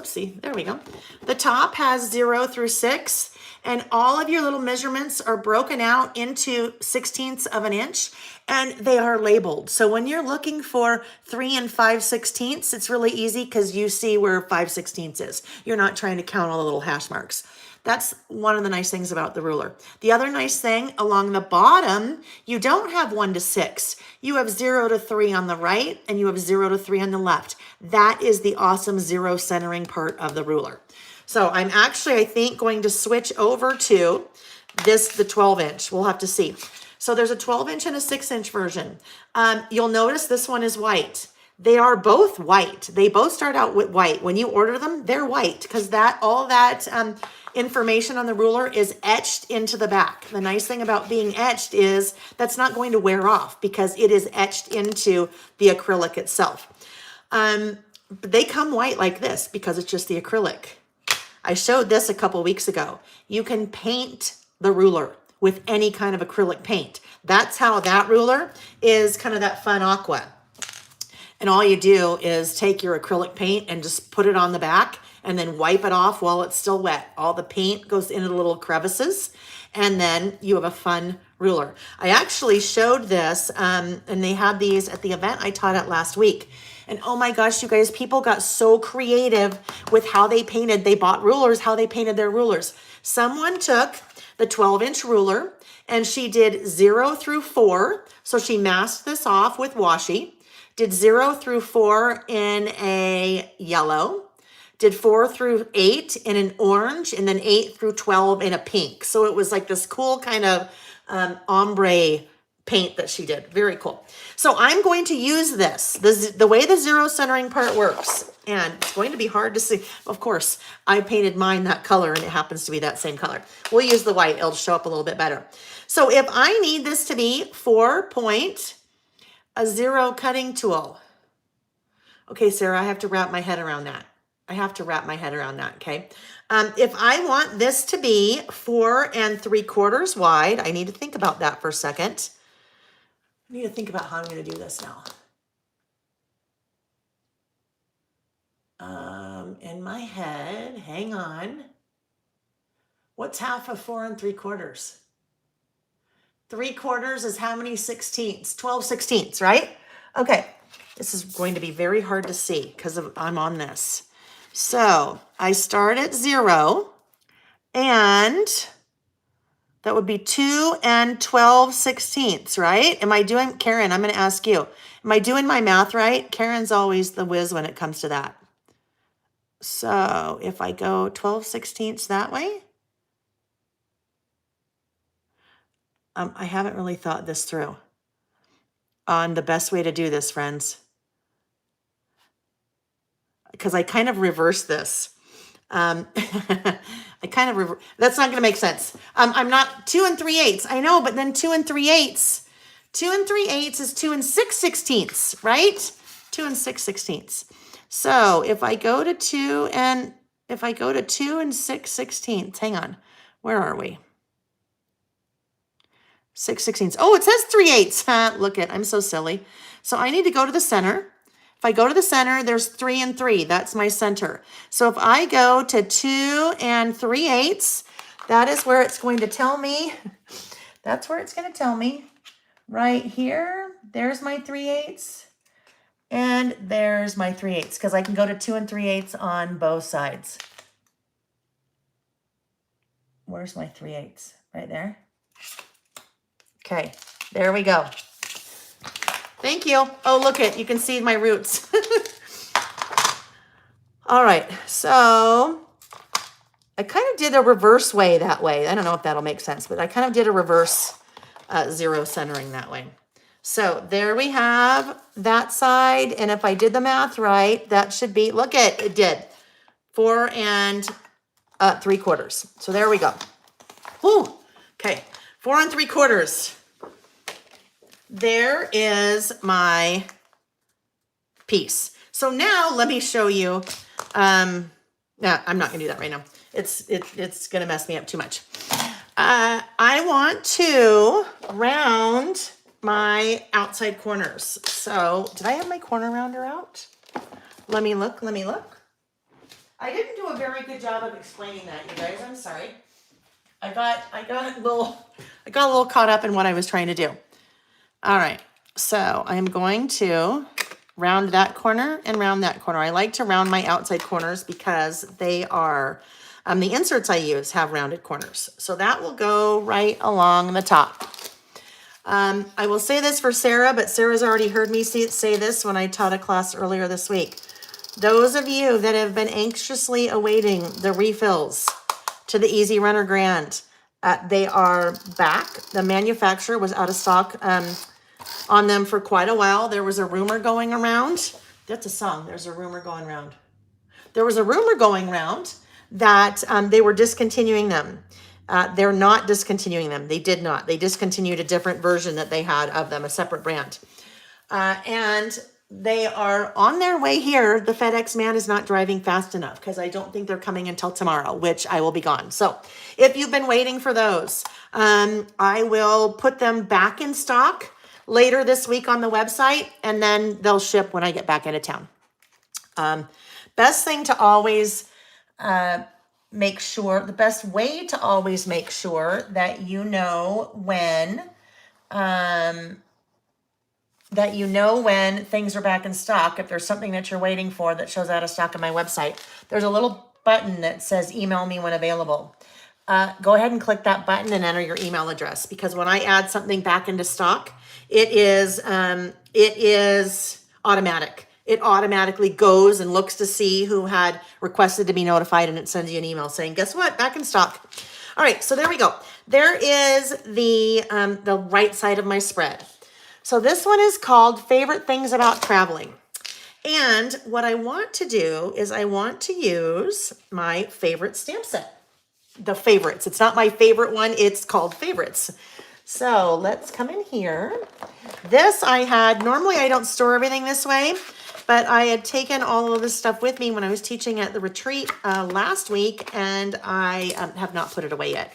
whoopsie, there we go. The top has 0 through 6, and all of your little measurements are broken out into 1/16 of an inch, and they are labeled. So when you're looking for 3 and 5/16, it's really easy because you see where 5/16 is. You're not trying to count all the little hash marks. That's one of the nice things about the ruler. The other nice thing, along the bottom, you don't have 1 to 6. You have 0 to 3 on the right, and you have 0 to 3 on the left. That is the awesome zero centering part of the ruler. So I'm actually, I think, going to switch over to the 12 inch. We'll have to see. So there's a 12 inch and a 6 inch version. You'll notice this one is white. They are both white. They both start out with white. When you order them, they're white because all that information on the ruler is etched into the back. The nice thing about being etched is that's not going to wear off because it is etched into the acrylic itself. But they come white like this because it's just the acrylic. I showed this a couple weeks ago. You can paint the ruler with any kind of acrylic paint. That's how that ruler is kind of that fun aqua. And all you do is take your acrylic paint and just put it on the back and then wipe it off while it's still wet. All the paint goes into the little crevices, and then you have a fun ruler. I actually showed this, and they had these at the event I taught at last week. And oh my gosh, you guys, people got so creative with how they painted. They bought rulers, how they painted their rulers. Someone took the 12-inch ruler and she did 0 through 4. So she masked this off with washi, did 0 through 4 in a yellow, did 4 through 8 in an orange, and then 8 through 12 in a pink. So it was like this cool kind of ombre paint that she did. Very cool. So I'm going to use this, the way the zero centering part works, and it's going to be hard to see. Of course, I painted mine that color, and it happens to be that same color. We'll use the white. It'll show up a little bit better. So if I need this to be 4-point, a 0 cutting tool. Okay, Sarah, I have to wrap my head around that. Okay. If I want this to be 4 3/4 wide, I need to think about that for a second. I need to think about how I'm going to do this now. In my head, hang on. What's half of 4 3/4? 3/4 is how many 16ths? 12/16, right? Okay. This is going to be very hard to see because I'm on this. So I start at 0, and that would be 2 12/16, right? Am I doing, Karen, I'm going to ask you, am I doing my math right? Karen's always the whiz when it comes to that. So if I go 12/16 that way, I haven't really thought this through on the best way to do this, friends, because I kind of reversed this. That's not going to make sense. I'm not 2 3/8. I know, but then 2 3/8. 2 3/8 is 2 6/16, right? 2 6/16. So if I go to 2 6/16, hang on, where are we? 6/16. Oh, it says 3/8. Look it, I'm so silly. So I need to go to the center. If I go to the center, there's 3 and 3. That's my center. So if I go to 2 3/8, that is where it's going to tell me. That's where it's going to tell me. Right here, there's my 3/8. And there's my 3/8, because I can go to 2 3/8 on both sides. Where's my 3/8? Right there. Okay, there we go. Thank you. Oh, look it, you can see my roots. All right, so I kind of did a reverse way that way. I don't know if that'll make sense, but I kind of did a reverse zero centering that way. So there we have that side. And if I did the math right, that should be, look at it did 4 3/4. So there we go. Whew. Okay, 4 3/4. There is my piece. So now let me show you. No, I'm not gonna do that right now. It's gonna mess me up too much. I want to round my outside corners. So did I have my corner rounder out? Let me look. I I didn't do a very good job of explaining that, you guys. I'm sorry. I got a little caught up in what I was trying to do. All right, so I am going to round that corner and round that corner. I like to round my outside corners because they are, the inserts I use have rounded corners. So that will go right along the top. I will say this for Sarah, but Sarah's already heard me say this when I taught a class earlier this week. Those of you that have been anxiously awaiting the refills to the Easy Runner Grand, they are back. The manufacturer was out of stock on them for quite a while. There was a rumor going around. That's a song. There's a rumor going around. There was a rumor going around that they were discontinuing them. They're not discontinuing them. They did not. They discontinued a different version that they had of them, a separate brand. And they are on their way here. The FedEx man is not driving fast enough because I don't think they're coming until tomorrow, which I will be gone. So if you've been waiting for those, I will put them back in stock later this week on the website, and then they'll ship when I get back into town. Best thing to always make sure, the best way to always make sure that you know when things are back in stock. If there's something that you're waiting for that shows out of stock on my website, there's a little button that says email me when available. Go ahead and click that button and enter your email address, because when I add something back into stock, it is automatic. It automatically goes and looks to see who had requested to be notified, and it sends you an email saying, guess what? Back in stock. All right, so there we go. There is the right side of my spread. So this one is called Favorite Things About Traveling. And what I want to do is I want to use my favorite stamp set. The favorites. It's not my favorite one. It's called favorites. So let's come in here. This I had, normally I don't store everything this way, but I had taken all of this stuff with me when I was teaching at the retreat last week, and I have not put it away yet.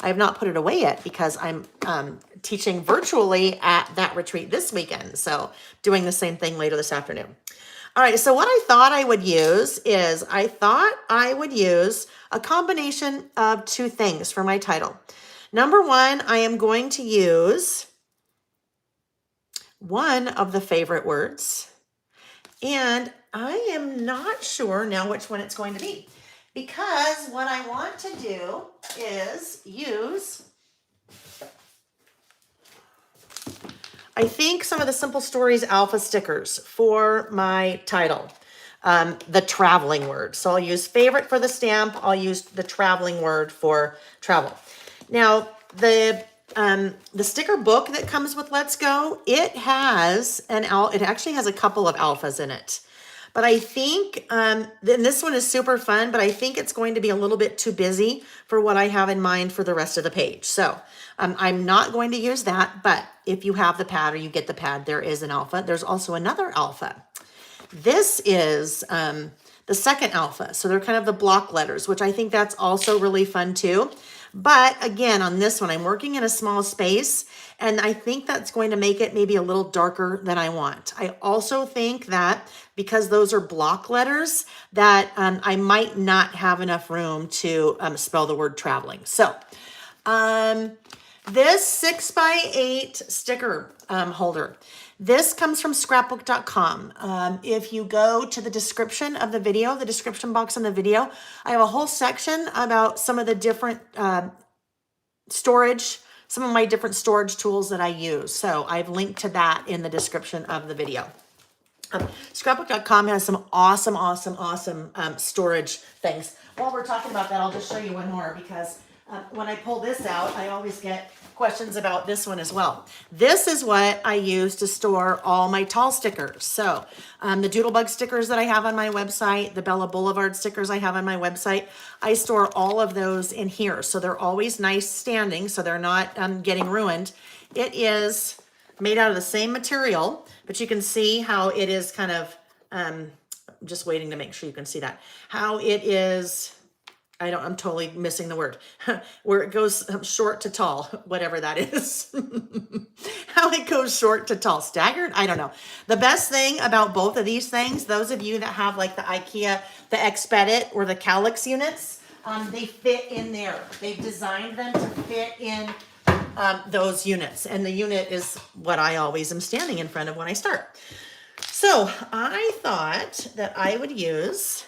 I have not put it away yet because I'm teaching virtually at that retreat this weekend. So doing the same thing later this afternoon. All right, so what I thought I would use is I thought I would use a combination of two things for my title. Number one, I am going to use one of the favorite words, and I am not sure now which one it's going to be, because what I want to do is use, I think, some of the Simple Stories alpha stickers for my title, the traveling word. So I'll use favorite for the stamp. I'll use the traveling word for travel. Now, the sticker book that comes with Let's Go, it actually has a couple of alphas in it. But I think, and this one is super fun, but I think it's going to be a little bit too busy for what I have in mind for the rest of the page. So I'm not going to use that, but if you have the pad or you get the pad, there is an alpha. There's also another alpha. This is the second alpha. So they're kind of the block letters, which I think that's also really fun too. But again, on this one, I'm working in a small space, and I think that's going to make it maybe a little darker than I want. I also think that because those are block letters, that I might not have enough room to spell the word traveling. So this 6x8 sticker holder, this comes from scrapbook.com. If you go to the description of the video, the description box on the video, I have a whole section about some of the different storage, some of my different storage tools that I use. So I've linked to that in the description of the video. Scrapbook.com has some awesome storage things. While we're talking about that, I'll just show you one more, because when I pull this out, I always get questions about this one as well. This is what I use to store all my tall stickers. So the Doodlebug stickers that I have on my website, the Bella Boulevard stickers I have on my website, I store all of those in here. So they're always nice standing, so they're not getting ruined. It is made out of the same material, but you can see how it is kind of, just waiting to make sure you can see that, how it is I'm totally missing the word, where it goes short to tall, whatever that is. How it goes short to tall, staggered? I don't know. The best thing about both of these things, those of you that have like the Ikea, the Expedit or the Kallyx units, they fit in there. They've designed them to fit in those units. And the unit is what I always am standing in front of when I start. So I thought that I would use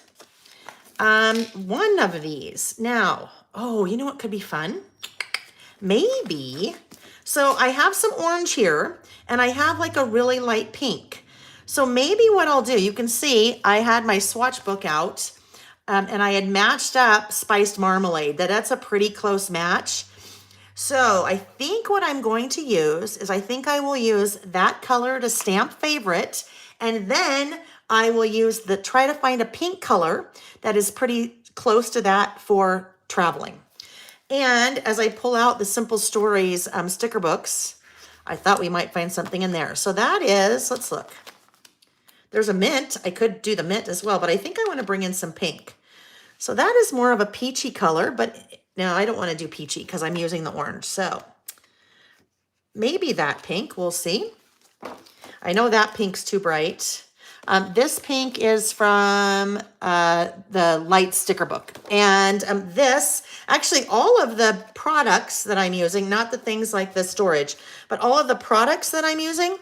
one of these. Now, oh, you know what could be fun? Maybe. So I have some orange here and I have like a really light pink. So maybe what I'll do, you can see I had my swatch book out and I had matched up spiced marmalade. That's a pretty close match. So I think what I'm going to use is I think I will use that color to stamp favorite, and then I will use try to find a pink color that is pretty close to that for traveling. And as I pull out the Simple Stories sticker books, I thought we might find something in there. So that is, let's look. There's a mint. I could do the mint as well, but I think I want to bring in some pink. So that is more of a peachy color, but no, I don't want to do peachy because I'm using the orange. So maybe that pink, we'll see. I know that pink's too bright. This pink is from the light sticker book. And actually all of the products that I'm using, not the things like the storage, but all of the products that I'm using,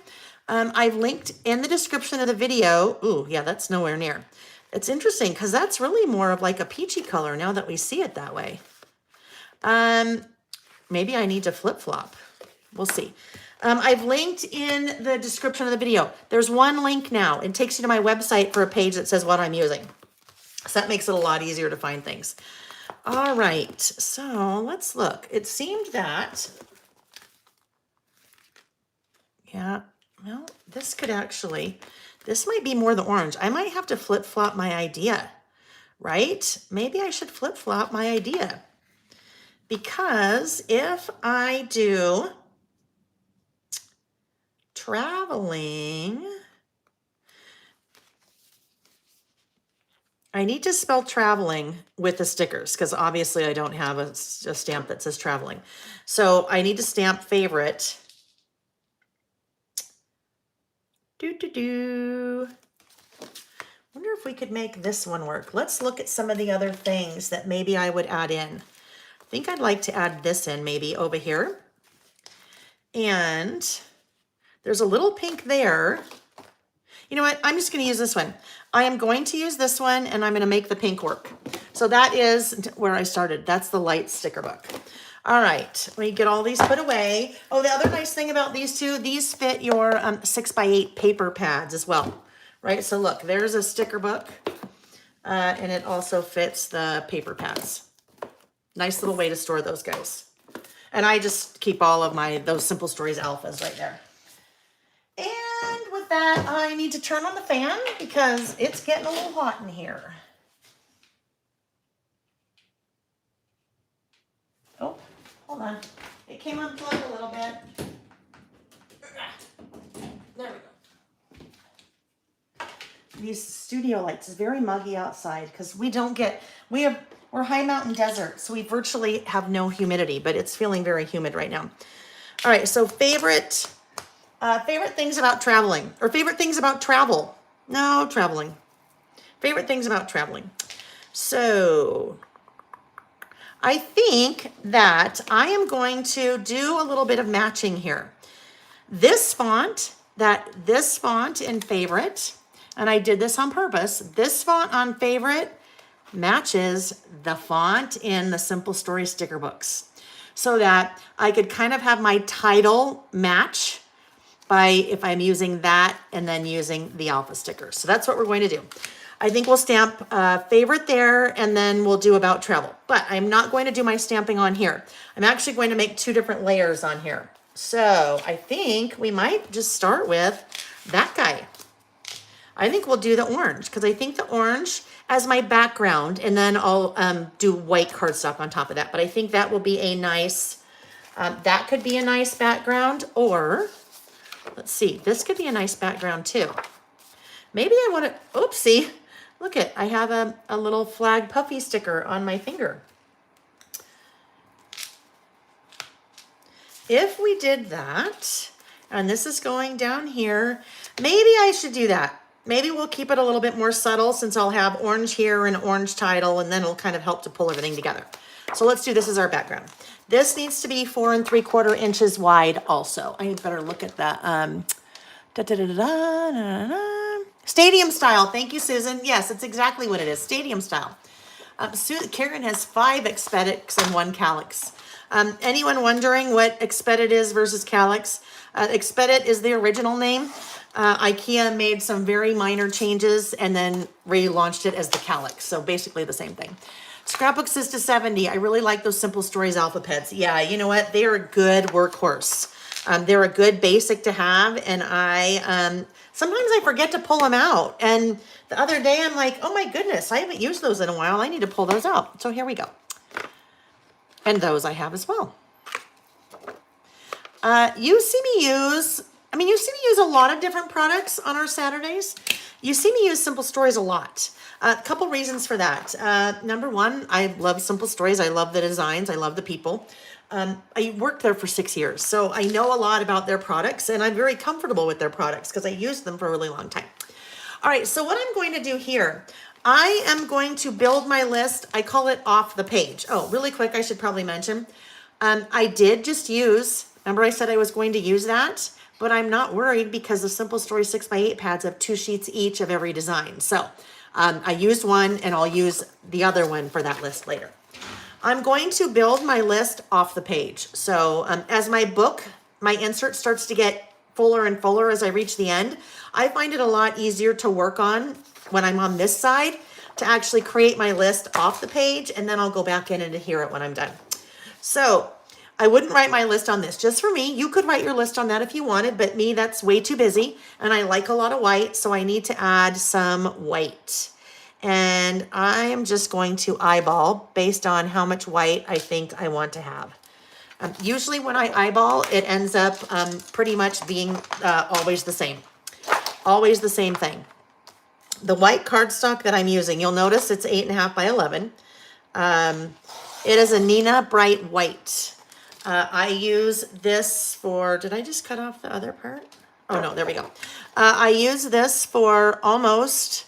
I've linked in the description of the video. Ooh, yeah, that's nowhere near. It's interesting because that's really more of like a peachy color now that we see it that way. Maybe I need to flip-flop. We'll see. I've linked in the description of the video. There's one link now. It takes you to my website for a page that says what I'm using. So that makes it a lot easier to find things. All right, so let's look. It seemed that, yeah, well, this might be more the orange. I might have to flip-flop my idea, right? Maybe I should flip-flop my idea. Because if I do traveling, I need to spell traveling with the stickers because obviously I don't have a stamp that says traveling. So I need to stamp favorite. Wonder if we could make this one work. Let's look at some of the other things that maybe I would add in. I think I'd like to add this in maybe over here. And there's a little pink there. You know what? I'm just going to use this one. I am going to use this one and I'm going to make the pink work. So that is where I started. That's the light sticker book. All right. Let me get all these put away. Oh, the other nice thing about these two, these fit your 6x8 paper pads as well, right? So look, there's a sticker book and it also fits the paper pads. Nice little way to store those guys. And I just keep all of those Simple Stories alphas right there. And with that, I need to turn on the fan because it's getting a little hot in here. Oh, hold on. It came unplugged a little bit. There we go. These studio lights is very muggy outside because we're high mountain desert, so we virtually have no humidity, but it's feeling very humid right now. All right, so favorite things about traveling, or favorite things about travel. No, traveling. Favorite things about traveling. So I think that I am going to do a little bit of matching here. This font in favorite, and I did this on purpose, this font on favorite matches the font in the Simple Story sticker books so that I could kind of have my title match by if I'm using that and then using the alpha stickers. So that's what we're going to do. I think we'll stamp favorite there and then we'll do about travel. But I'm not going to do my stamping on here. I'm actually going to make 2 different layers on here. So I think we might just start with that guy. I think we'll do the orange because I think the orange as my background, and then I'll do white cardstock on top of that. But I think that will be a nice, that could be a nice background, or let's see, this could be a nice background too. Maybe I want to, oopsie, Look it, I have a little flag puffy sticker on my finger. If we did that, and this is going down here, maybe I should do that. Maybe we'll keep it a little bit more subtle since I'll have orange here and orange title, and then it'll kind of help to pull everything together. So let's do this as our background. This needs to be 4 3/4 inches wide also. I better look at that. Stadium style. Thank you, Susan. Yes, it's exactly what it is. Stadium style. Karen has 5 Expedits and 1 Kallyx. Anyone wondering what Expedit is versus Kallyx? Expedit is the original name. Ikea made some very minor changes and then relaunched it as the Kallyx. So basically the same thing. Scrapbook says to 70. I really like those Simple Stories alpha peds. Yeah, you know what? They are a good workhorse. They're a good basic to have. And sometimes I forget to pull them out. And the other day I'm like, oh my goodness, I haven't used those in a while. I need to pull those out. So here we go. And those I have as well. You see me use a lot of different products on our Saturdays. You see me use Simple Stories a lot. A couple reasons for that. Number one, I love Simple Stories. I love the designs. I love the people. I worked there for 6 years, so I know a lot about their products, and I'm very comfortable with their products because I used them for a really long time. All right, so what I'm going to do here, I am going to build my list. I call it off the page. Oh, really quick, I should probably mention, I did just use, remember I said I was going to use that, but I'm not worried because the Simple Story 6x8 pads have 2 sheets each of every design. So I used one and I'll use the other one for that list later. I'm going to build my list off the page. So as my insert starts to get fuller and fuller as I reach the end, I find it a lot easier to work on when I'm on this side to actually create my list off the page, and then I'll go back in and adhere it when I'm done. So I wouldn't write my list on this just for me. You could write your list on that if you wanted, but me, that's way too busy. And I like a lot of white, so I need to add some white. And I am just going to eyeball based on how much white I think I want to have. Usually when I eyeball, it ends up pretty much being always the same. Always the same thing. The white cardstock that I'm using, you'll notice it's 8.5 by 11. It is a Nina Bright White. I use this for, did I just cut off the other part? Oh no, there we go. I use this for almost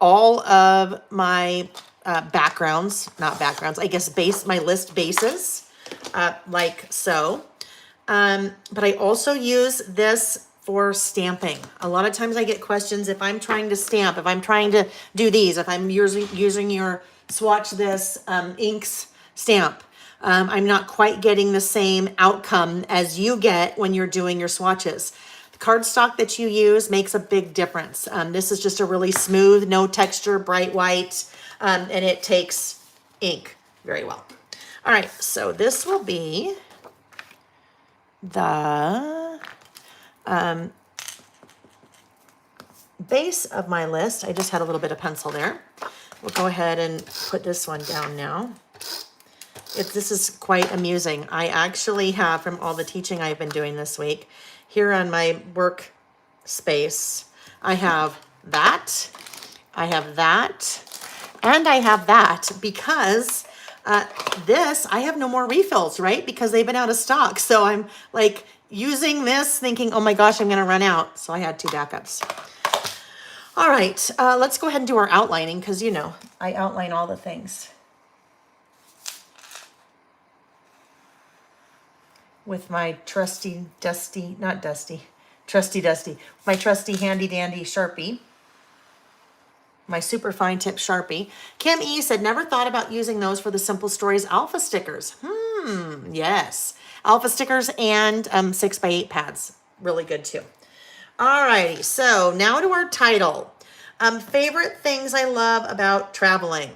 all of my backgrounds, not backgrounds, I guess my list bases, like so. But I also use this for stamping. A lot of times I get questions if I'm trying to stamp, if I'm trying to do these, if I'm using your Swatch This inks stamp. I'm not quite getting the same outcome as you get when you're doing your swatches. The cardstock that you use makes a big difference. This is just a really smooth, no texture, bright white, and it takes ink very well. All right, so this will be the base of my list. I just had a little bit of pencil there. We'll go ahead and put this one down now. This is quite amusing. I actually have, from all the teaching I've been doing this week, here on my work space, I have that, I have that, and I have that because this, I have no more refills, right? Because they've been out of stock. So I'm like using this thinking, oh my gosh, I'm gonna run out. So I had 2 backups. All right, let's go ahead and do our outlining because you know, I outline all the things. With my trusty dusty, my trusty handy dandy Sharpie, my super fine tip Sharpie. Kim E said, never thought about using those for the Simple Stories alpha stickers. Yes. Alpha stickers and 6x8 pads. Really good too. Alrighty, so now to our title. Favorite things I love about traveling.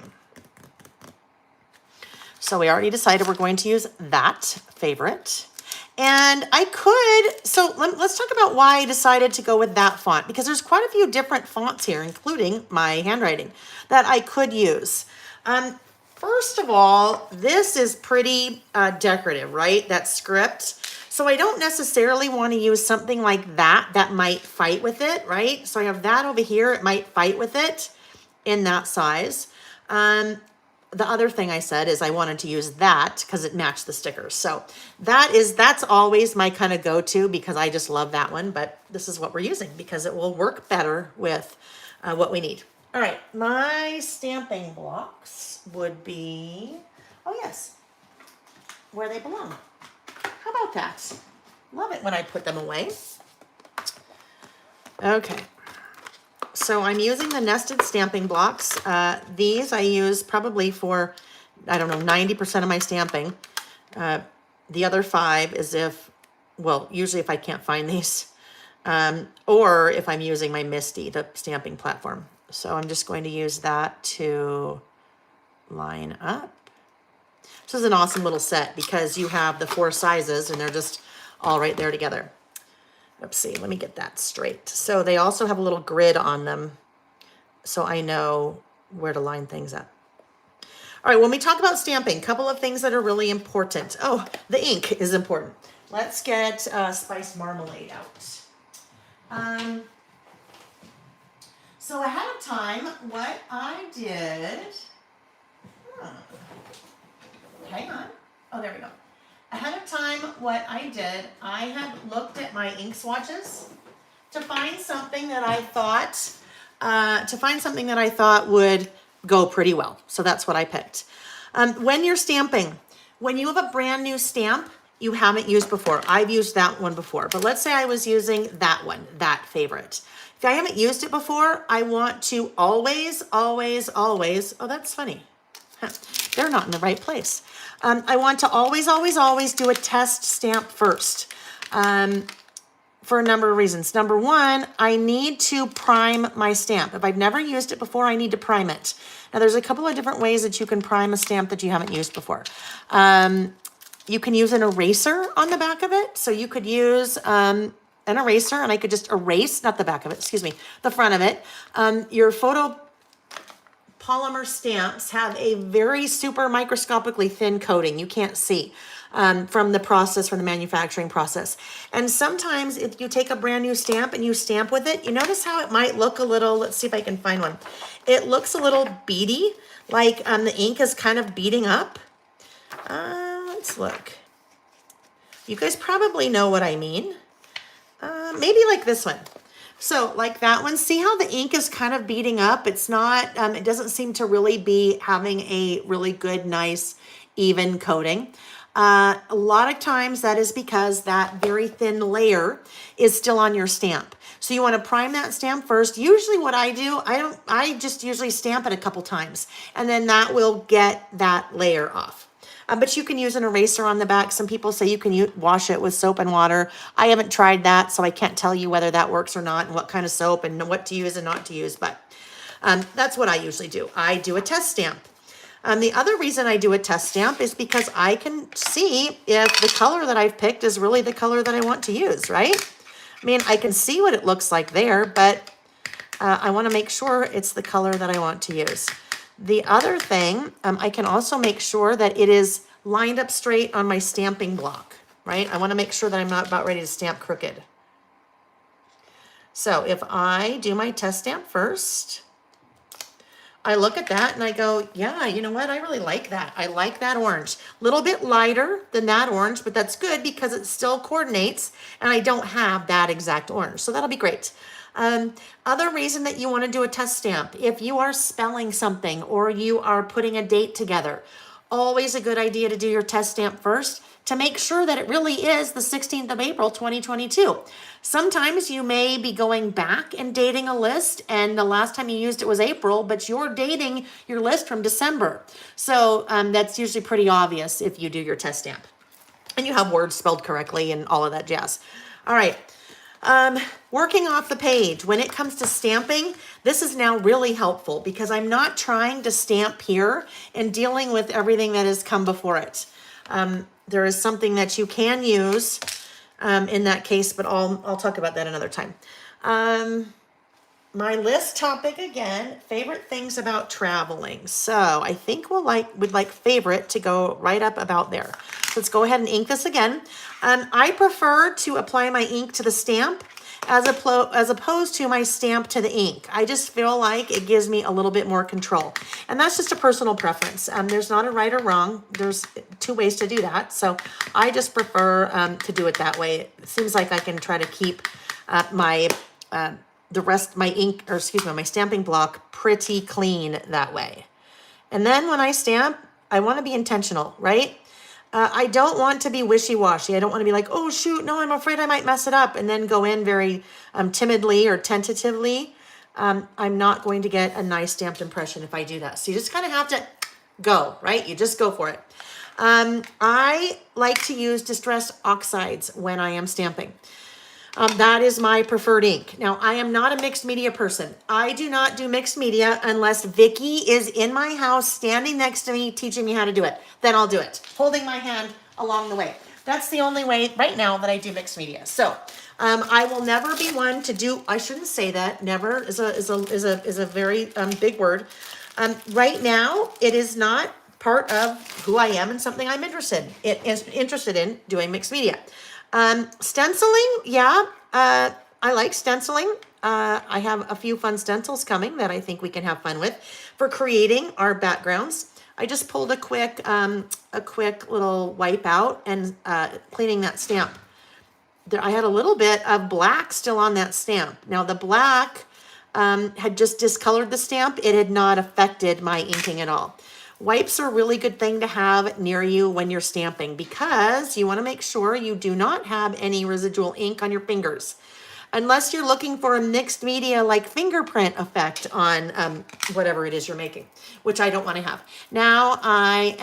So we already decided we're going to use that favorite. And I could, so let's talk about why I decided to go with that font, because there's quite a few different fonts here, including my handwriting, that I could use. First of all, this is pretty decorative, right? That script. So I don't necessarily want to use something like that that might fight with it, right? So I have that over here, it might fight with it. in that size. The other thing I said is I wanted to use that because it matched the stickers. So that's always my kind of go-to because I just love that one, but this is what we're using because it will work better with what we need. All right, my stamping blocks would be, oh yes, where they belong. How about that? Love it when I put them away. Okay. So I'm using the nested stamping blocks. These I use probably for, I don't know, 90% of my stamping. The other 5 is usually if I can't find these, or if I'm using my Misty, the stamping platform. So I'm just going to use that to line up. This is an awesome little set because you have the 4 sizes and they're just all right there together. Let's see, let me get that straight. So they also have a little grid on them so I know where to line things up. All right, when we talk about stamping, a couple of things that are really important. Oh, the ink is important. Let's get spiced marmalade out. So ahead of time, what I did, hang on. Oh, there we go. Ahead of time, what I did, I had looked at my ink swatches to find something that I thought would go pretty well. So that's what I picked. When you're stamping, when you have a brand new stamp you haven't used before, I've used that one before, but let's say I was using that one, that favorite. If I haven't used it before, I want to always, oh, that's funny. They're not in the right place. I want to always do a test stamp first for a number of reasons. Number one, I need to prime my stamp. If I've never used it before, I need to prime it. Now, there's a couple of different ways that you can prime a stamp that you haven't used before. You can use an eraser on the back of it. So you could use an eraser and I could just erase, not the back of it, excuse me, the front of it. Your polymer stamps have a very super microscopically thin coating. You can't see from the manufacturing process. And sometimes if you take a brand new stamp and you stamp with it, you notice how it might look a little, let's see if I can find one. It looks a little beady, like the ink is kind of beading up. Let's look. You guys probably know what I mean. Maybe like this one. So like that one, see how the ink is kind of beading up? It's not, it doesn't seem to really be having a really good, nice, even coating. A lot of times that is because that very thin layer is still on your stamp. So you want to prime that stamp first. Usually what I do, I just usually stamp it a couple times and then that will get that layer off. But you can use an eraser on the back. Some people say you can wash it with soap and water. I haven't tried that, so I can't tell you whether that works or not and what kind of soap and what to use and not to use, but that's what I usually do. I do a test stamp. The other reason I do a test stamp is because I can see if the color that I've picked is really the color that I want to use, right? I mean, I can see what it looks like there, but I want to make sure it's the color that I want to use. The other thing, I can also make sure that it is lined up straight on my stamping block, right? I want to make sure that I'm not about ready to stamp crooked. So if I do my test stamp first, I look at that and I go, yeah, you know what? I really like that. I like that orange. A little bit lighter than that orange, but that's good because it still coordinates and I don't have that exact orange. So that'll be great. Other reason that you want to do a test stamp, if you are spelling something or you are putting a date together, always a good idea to do your test stamp first to make sure that it really is the 16th of April, 2022. Sometimes you may be going back and dating a list and the last time you used it was April, but you're dating your list from December. So that's usually pretty obvious if you do your test stamp and you have words spelled correctly and all of that jazz. All right. Working off the page, when it comes to stamping, this is now really helpful because I'm not trying to stamp here and dealing with everything that has come before it. There is something that you can use in that case, but I'll talk about that another time. My list topic again, favorite things about traveling. So I think we'd like favorite to go right up about there. Let's go ahead and ink this again. I prefer to apply my ink to the stamp as opposed to my stamp to the ink. I just feel like it gives me a little bit more control. And that's just a personal preference. There's not a right or wrong. There's two ways to do that. So I just prefer to do it that way. It seems like I can try to keep my my stamping block pretty clean that way. And then when I stamp, I want to be intentional, right? I don't want to be wishy-washy. I don't want to be like, oh shoot, no, I'm afraid I might mess it up, and then go in very timidly or tentatively. I'm not going to get a nice stamped impression if I do that. So you just kind of have to go, right? You just go for it. I like to use distressed oxides when I am stamping. That is my preferred ink. Now, I am not a mixed media person. I do not do mixed media unless Vicky is in my house standing next to me teaching me how to do it. Then I'll do it, holding my hand along the way. That's the only way right now that I do mixed media. So I will never be one to do, I shouldn't say that, never is a very big word. Right now, it is not part of who I am and something I'm interested in doing mixed media. Stenciling, yeah, I like stenciling. I have a few fun stencils coming that I think we can have fun with for creating our backgrounds. I just pulled a quick little wipe out and cleaning that stamp. I had a little bit of black still on that stamp. Now the black had just discolored the stamp. It had not affected my inking at all. Wipes are a really good thing to have near you when you're stamping because you want to make sure you do not have any residual ink on your fingers. Unless you're looking for a mixed media like fingerprint effect on whatever it is you're making, which I don't want to have. Now I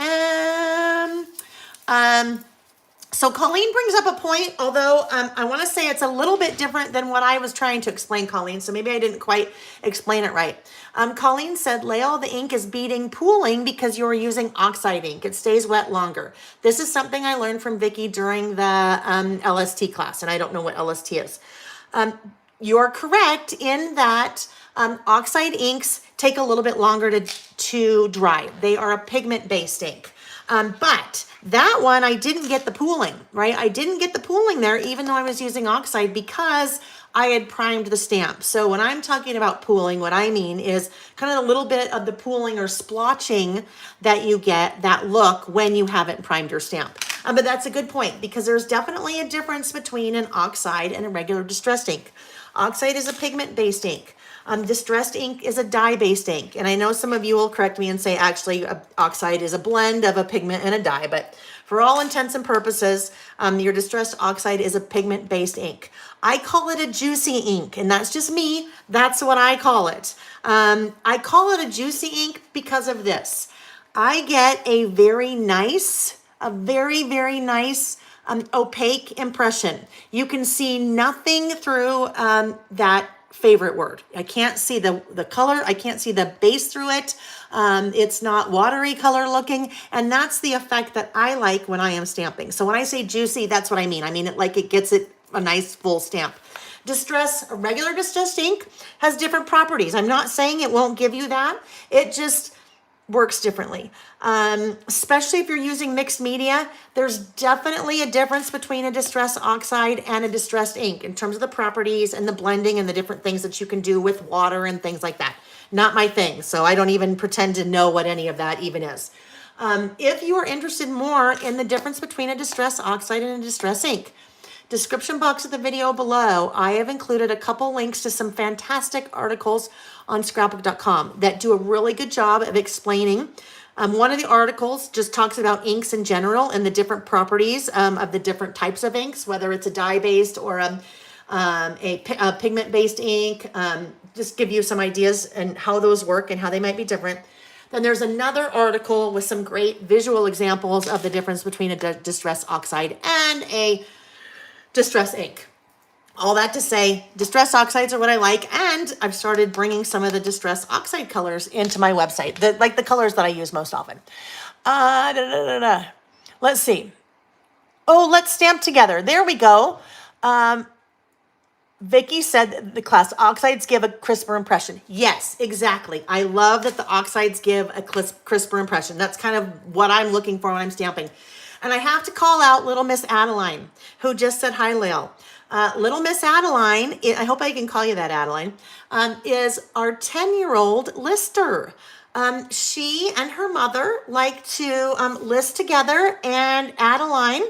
am... So Colleen brings up a point, although I want to say it's a little bit different than what I was trying to explain, Colleen, so maybe I didn't quite explain it right. Colleen said, Layle, the ink is beating pooling because you're using Oxide ink. It stays wet longer. This is something I learned from Vicky during the LST class, and I don't know what LST is. You're correct in that Oxide inks take a little bit longer to dry. They are a pigment-based ink. But that one, I didn't get the pooling, right? I didn't get the pooling there, even though I was using Oxide because I had primed the stamp. So when I'm talking about pooling, what I mean is kind of a little bit of the pooling or splotching that you get, that look when you haven't primed your stamp. But that's a good point because there's definitely a difference between an Oxide and a regular distressed ink. Oxide is a pigment-based ink. Distressed ink is a dye-based ink. And I know some of you will correct me and say, actually, Oxide is a blend of a pigment and a dye. But for all intents and purposes, your distressed Oxide is a pigment-based ink. I call it a juicy ink, and that's just me. That's what I call it. I call it a juicy ink because of this. I get a very, very nice opaque impression. You can see nothing through that favorite word. I can't see the color. I can't see the base through it. It's not watery color looking. And that's the effect that I like when I am stamping. So when I say juicy, that's what I mean. I mean it like it gets it a nice full stamp. Regular distressed ink has different properties. I'm not saying it won't give you that. It just works differently. Especially if you're using mixed media, there's definitely a difference between a distressed Oxide and a distressed ink in terms of the properties and the blending and the different things that you can do with water and things like that. Not my thing, so I don't even pretend to know what any of that even is. If you are interested more in the difference between a distressed Oxide and a distressed ink, description box of the video below, I have included a couple links to some fantastic articles on scrapbook.com that do a really good job of explaining. One of the articles just talks about inks in general and the different properties of the different types of inks, whether it's a dye-based or a pigment-based ink, just give you some ideas and how those work and how they might be different. Then there's another article with some great visual examples of the difference between a distressed Oxide and a distress ink. All that to say, distress oxides are what I like, and I've started bringing some of the distress oxide colors into my website, like the colors that I use most often. Let's see. Oh, let's stamp together. There we go. Vicky said the class oxides give a crisper impression. Yes, exactly. I love that the oxides give a crisper impression. That's kind of what I'm looking for when I'm stamping. And I have to call out little Miss Adeline, who just said, hi, Layle. Little Miss Adeline, I hope I can call you that, Adeline, is our 10-year-old lister. She and her mother like to list together, and Adeline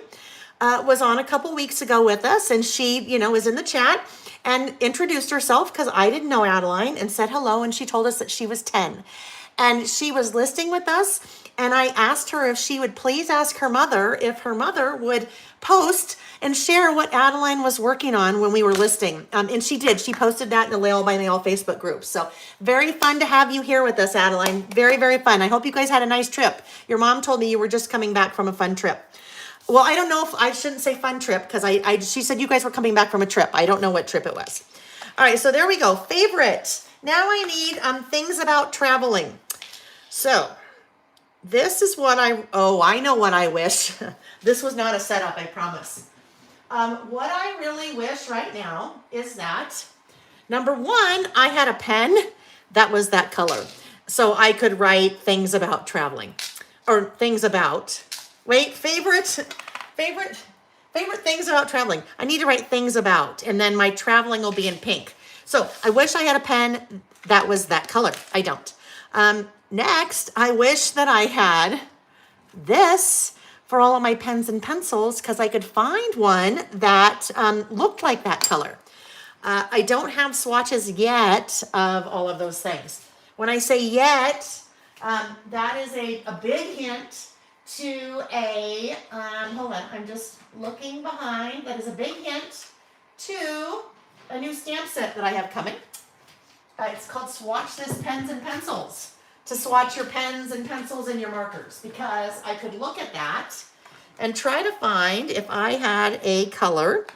was on a couple weeks ago with us, and she, was in the chat and introduced herself because I didn't know Adeline, and said hello, and she told us that she was 10. And she was listing with us, and I asked her if she would please ask her mother if her mother would post and share what Adeline was working on when we were listing. And she did. She posted that in the Layle by Layle Facebook group. So very fun to have you here with us, Adeline. Very, very fun. I hope you guys had a nice trip. Your mom told me you were just coming back from a fun trip. Well, I don't know if I shouldn't say fun trip because she said you guys were coming back from a trip. I don't know what trip it was. All right, so there we go. Favorite. Now I need things about traveling. So this is what I know what I wish. This was not a setup, I promise. What I really wish right now is that, number one, I had a pen that was that color. So I could write things about traveling, or things about, favorite things about traveling. I need to write things about, and then my traveling will be in pink. So I wish I had a pen that was that color. I don't. Next, I wish that I had this for all of my pens and pencils, because I could find one that looked like that color. I don't have swatches yet of all of those things. When I say yet, that is a big hint to a, hold on, I'm just looking behind. That is a big hint to a new stamp set that I have coming. It's called Swatch This Pens and Pencils. To swatch your pens and pencils and your markers, because I could look at that and try to find if I had a color.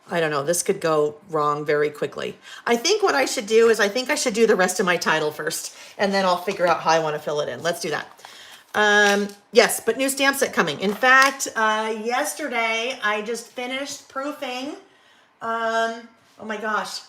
I don't know, this could go wrong very quickly. I think what I should do is I should do the rest of my title first, and then I'll figure out how I want to fill it in. Let's do that. Yes, but new stamp set coming. In fact, yesterday I just finished proofing. Oh my gosh.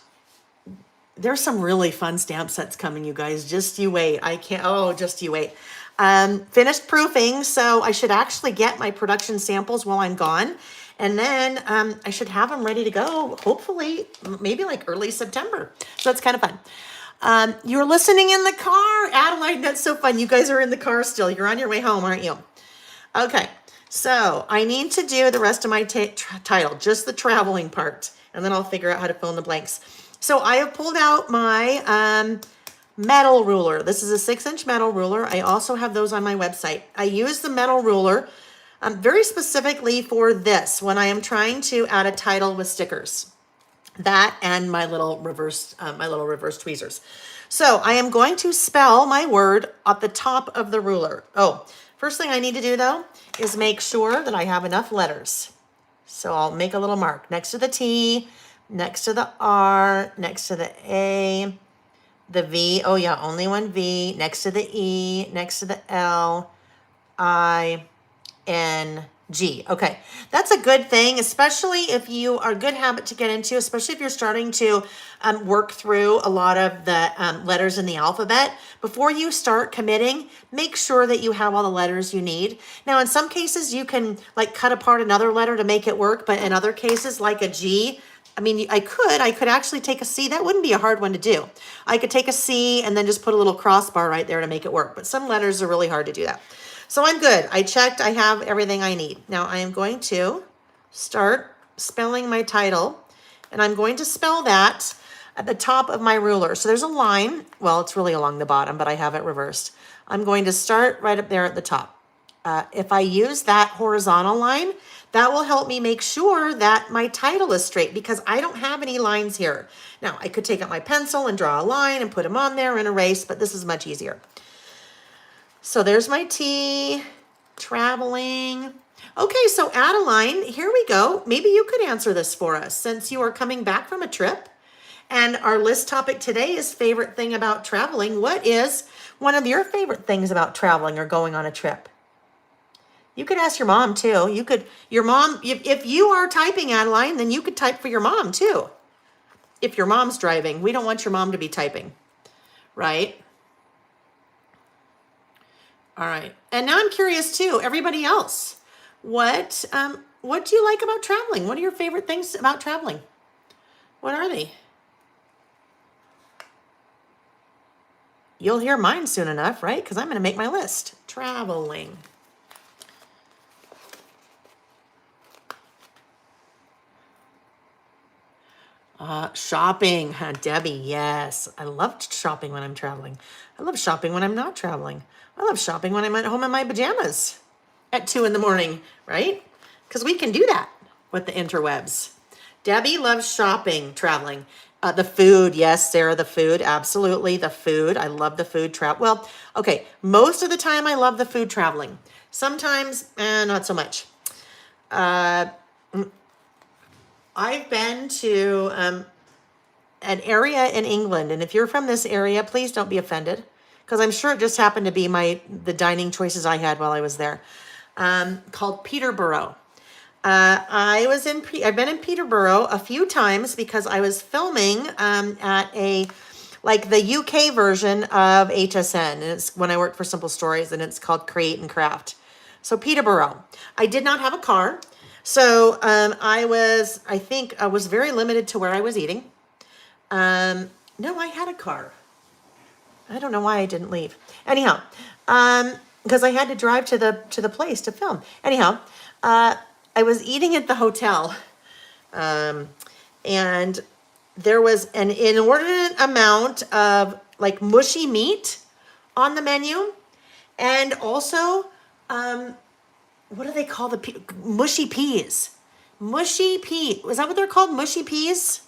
There's some really fun stamp sets coming, you guys. Just you wait. Just you wait. Finished proofing, so I should actually get my production samples while I'm gone. And then I should have them ready to go, hopefully, maybe like early September. So that's kind of fun. You're listening in the car. Adeline, that's so fun. You guys are in the car still. You're on your way home, aren't you? Okay, so I need to do the rest of my title, just the traveling part. And then I'll figure out how to fill in the blanks. So I have pulled out my metal ruler. This is a 6-inch metal ruler. I also have those on my website. I use the metal ruler very specifically for this when I am trying to add a title with stickers. That and my little reverse tweezers. So I am going to spell my word at the top of the ruler. Oh, first thing I need to do though is make sure that I have enough letters. So I'll make a little mark next to the T, next to the R, next to the A, the V. Oh yeah, only one V. Next to the E, next to the L, I, N, G. Okay, that's a good thing, especially if you are a good habit to get into, especially if you're starting to work through a lot of the letters in the alphabet. Before you start committing, make sure that you have all the letters you need. Now, in some cases, you can like cut apart another letter to make it work, but in other cases, like a G, I mean, I could actually take a C. That wouldn't be a hard one to do. I could take a C and then just put a little crossbar right there to make it work. But some letters are really hard to do that. So I'm good. I checked. I have everything I need. Now I am going to start spelling my title. And I'm going to spell that at the top of my ruler. So there's a line. Well, it's really along the bottom, but I have it reversed. I'm going to start right up there at the top. If I use that horizontal line, that will help me make sure that my title is straight because I don't have any lines here. Now, I could take out my pencil and draw a line and put them on there and erase, but this is much easier. So there's my T, traveling. Okay, so Adeline, here we go. Maybe you could answer this for us since you are coming back from a trip. And our list topic today is favorite thing about traveling. What is one of your favorite things about traveling or going on a trip? You could ask your mom too. Your mom, if you are typing, Adeline, then you could type for your mom too. If your mom's driving, we don't want your mom to be typing, right? All right. And now I'm curious too, everybody else, what what do you like about traveling? What are your favorite things about traveling? What are they? You'll hear mine soon enough, right? Because I'm going to make my list. Traveling. Shopping. Debbie, yes. I love shopping when I'm traveling. I love shopping when I'm not traveling. I love shopping when I'm at home in my pajamas at 2 in the morning, right? Because we can do that with the interwebs. Debbie loves shopping, traveling. The food, yes, Sarah, the food, absolutely, the food. I love the food travel. Well, okay, most of the time I love the food traveling. Sometimes, not so much. I've been to an area in England, and if you're from this area, please don't be offended, because I'm sure it just happened to be the dining choices I had while I was there, called Peterborough. I've been in Peterborough a few times because I was filming at the UK version of HSN. And it's when I worked for Simple Stories, and it's called Create and Craft. So Peterborough. I did not have a car. So I was very limited to where I was eating. No, I had a car. I don't know why I didn't leave. Anyhow, because I had to drive to the place to film. Anyhow, I was eating at the hotel, and there was an inordinate amount of like mushy meat on the menu, and also, what do they call mushy peas? Mushy pea. Is that what they're called? Mushy peas?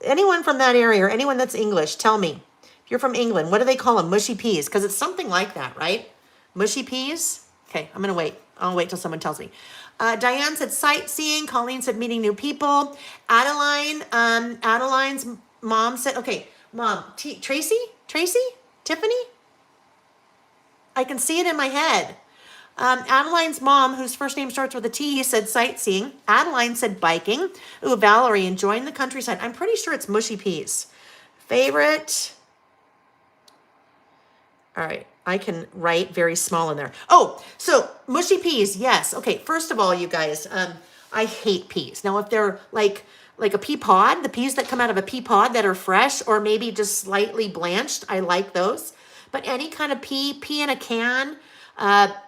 Anyone from that area or anyone that's English, tell me. If you're from England, what do they call them? Mushy peas? Because it's something like that, right? Mushy peas? Okay, I'm going to wait. I'll wait till someone tells me. Diane said sightseeing. Colleen said meeting new people. Adeline's mom said, okay, Mom, Tracy? Tiffany? I can see it in my head. Adeline's mom, whose first name starts with a T, said sightseeing. Adeline said biking. Ooh, Valerie, enjoying the countryside. I'm pretty sure it's mushy peas. Favorite. All right. I can write very small in there. Oh, so mushy peas. Yes. Okay. First of all, you guys, I hate peas. Now, if they're like a pea pod, the peas that come out of a pea pod that are fresh or maybe just slightly blanched, I like those. But any kind of pea in a can,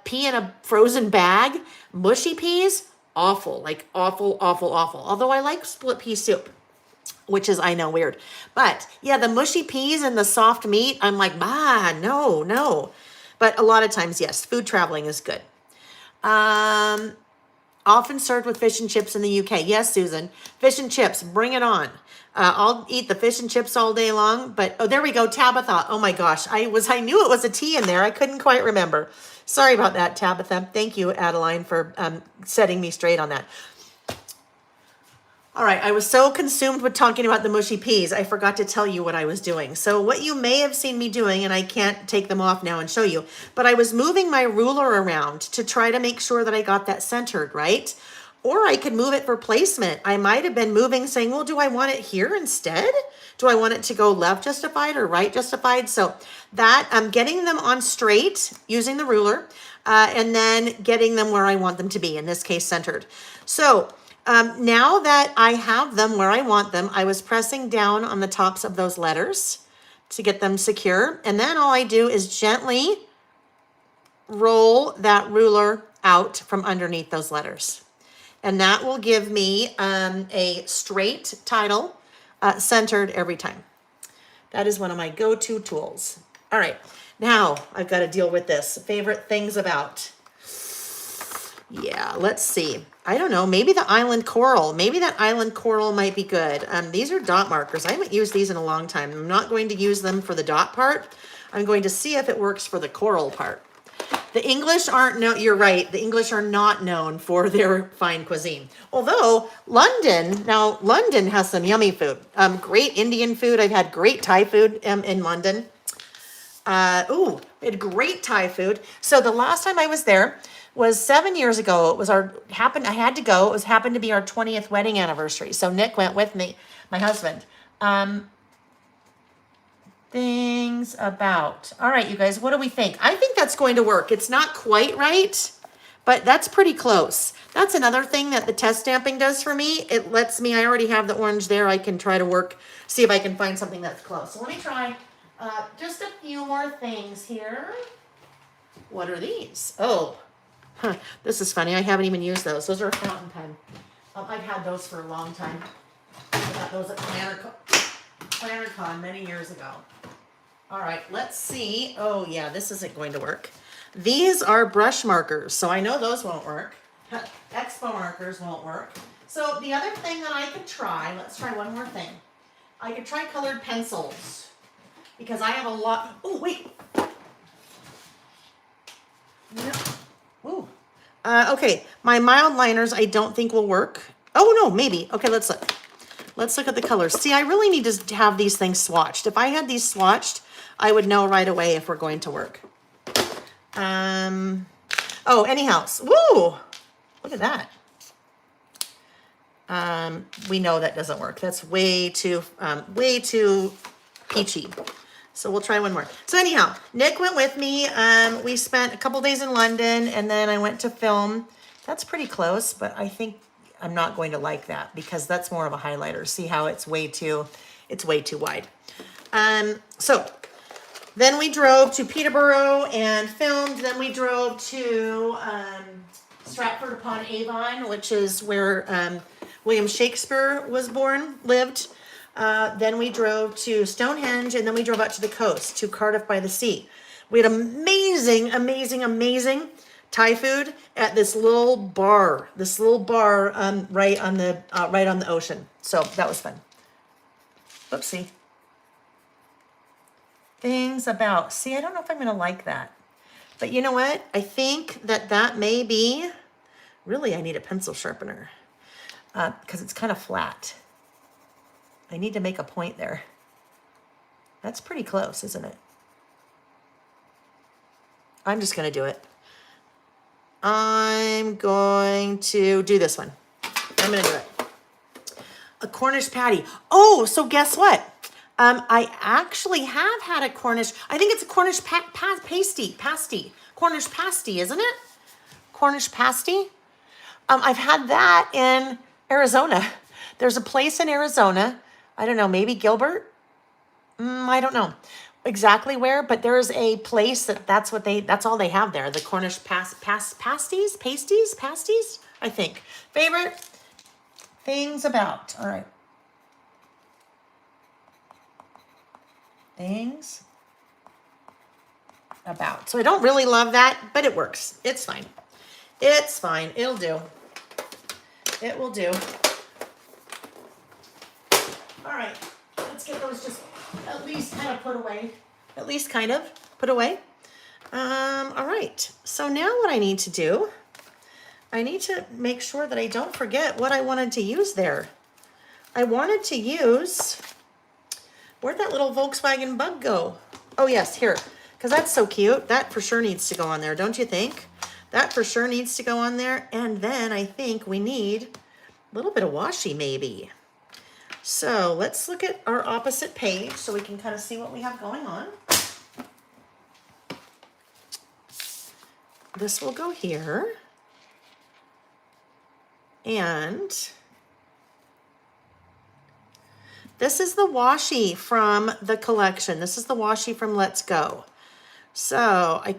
pea in a frozen bag, mushy peas, awful, like awful, awful, awful. Although I like split pea soup, which is, I know, weird. But yeah, the mushy peas and the soft meat, I'm like, no. But a lot of times, yes, food traveling is good. Often served with fish and chips in the UK. Yes, Susan, fish and chips, bring it on. I'll eat the fish and chips all day long, but, oh, there we go, Tabitha. Oh my gosh, I knew it was a T in there. I couldn't quite remember. Sorry about that, Tabitha. Thank you, Adeline, for setting me straight on that. All right, I was so consumed with talking about the mushy peas, I forgot to tell you what I was doing. So what you may have seen me doing, and I can't take them off now and show you, but I was moving my ruler around to try to make sure that I got that centered, right? Or I could move it for placement. I might have been moving saying, well, do I want it here instead? Do I want it to go left justified or right justified? So that I'm getting them on straight using the ruler, and then getting them where I want them to be, in this case, centered. So now that I have them where I want them, I was pressing down on the tops of those letters to get them secure. And then all I do is gently roll that ruler out from underneath those letters. And that will give me a straight title centered every time. That is one of my go-to tools. All right, now I've got to deal with this. Favorite things about. Yeah, let's see. I don't know, maybe the island coral. Maybe that island coral might be good. These are dot markers. I haven't used these in a long time. I'm not going to use them for the dot part. I'm going to see if it works for the coral part. The English you're right. The English are not known for their fine cuisine. Although London has some yummy food. Great Indian food. I've had great Thai food in London. We had great Thai food. So the last time I was there was 7 years ago. It was I had to go. It happened to be our 20th wedding anniversary. So Nick went with me, my husband. Things about. All right, you guys, what do we think? I think that's going to work. It's not quite right, but that's pretty close. That's another thing that the test stamping does for me. It lets me, I already have the orange there. I can try to work, see if I can find something that's close. So let me try just a few more things here. What are these? Oh, this is funny. I haven't even used those. Those are a fountain pen. I've had those for a long time. I got those at PlannerCon many years ago. All right, let's see. Oh yeah, this isn't going to work. These are brush markers, so I know those won't work. Expo markers won't work. So the other thing that I could try, let's try one more thing. I could try colored pencils because I have a lot. Oh, wait. No. Ooh. Okay, my mild liners I don't think will work. Oh no, maybe. Okay, let's look. Let's look at the colors. See, I really need to have these things swatched. If I had these swatched, I would know right away if we're going to work. Oh, anyhow, woo! Look at that. We know that doesn't work. That's way too peachy. So we'll try one more. So anyhow, Nick went with me. We spent a couple days in London, and then I went to film. That's pretty close, but I think I'm not going to like that because that's more of a highlighter. See how it's way too wide. So then we drove to Peterborough and filmed. Then we drove to Stratford upon Avon, which is where William Shakespeare lived. Then we drove to Stonehenge, and then we drove out to the coast to Cardiff by the Sea. We had amazing Thai food at this little bar right on the ocean. So that was fun. Oopsie. Things about, see, I don't know if I'm going to like that. But you know what? I think that may be, really I need a pencil sharpener because it's kind of flat. I need to make a point there. That's pretty close, isn't it? I'm just going to do it. I'm going to do this one. I'm going to do it. A Cornish patty. Oh, so guess what? I actually have had a Cornish, I think it's a Cornish pasty. Cornish pasty, isn't it? Cornish pasty. I've had that in Arizona. There's a place in Arizona. I don't know, maybe Gilbert? I don't know exactly where, but there's a place that's all they have there. The Cornish pasties, I think. Favorite things about, all right. Things about. So I don't really love that, but it works. It's fine. It's fine. It'll do. It will do. All right. Let's get those just at least kind of put away. All right. So now what I need to do, I need to make sure that I don't forget what I wanted to use there. I wanted to use, where'd that little Volkswagen bug go? Oh yes, here, because that's so cute. That for sure needs to go on there, don't you think? That for sure needs to go on there. And then I think we need a little bit of washi maybe. So let's look at our opposite page so we can kind of see what we have going on. This will go here. And this is the washi from the collection. This is the washi from Let's Go. So I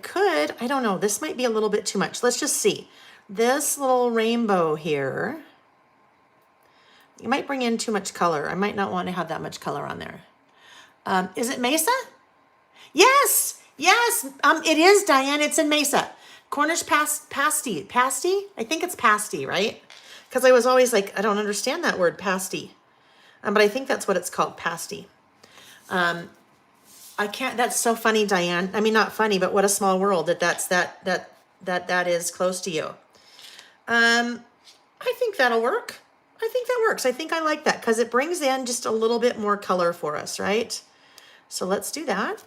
don't know, this might be a little bit too much. Let's just see. This little rainbow here, you might bring in too much color. I might not want to have that much color on there. Is it Mesa? Yes, it is, Diane. It's in Mesa. Cornish pasty. I think it's pasty, right? Because I was always like, I don't understand that word, pasty. But I think that's what it's called, pasty. I can't, that's so funny, Diane. I mean, not funny, but what a small world that is close to you. I think that'll work. I think that works. I think I like that because it brings in just a little bit more color for us, right? So let's do that.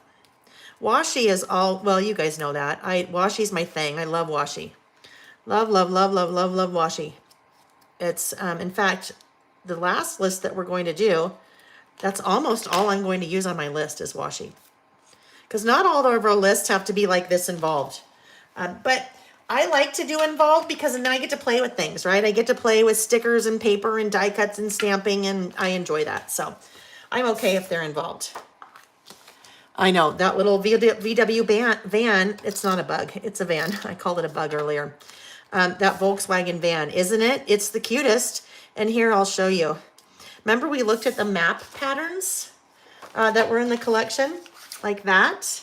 Washi is all, well, you guys know that. Washi's my thing. I love washi. Love washi. It's, in fact, the last list that we're going to do, that's almost all I'm going to use on my list is washi. Because not all of our lists have to be like this involved. But I like to do involved because then I get to play with things, right? I get to play with stickers and paper and die cuts and stamping, and I enjoy that. So I'm okay if they're involved. I know that little VW van, it's not a bug, it's a van. I called it a bug earlier. That Volkswagen van, isn't it? It's the cutest. And here, I'll show you. Remember we looked at the map patterns that were in the collection? Like that.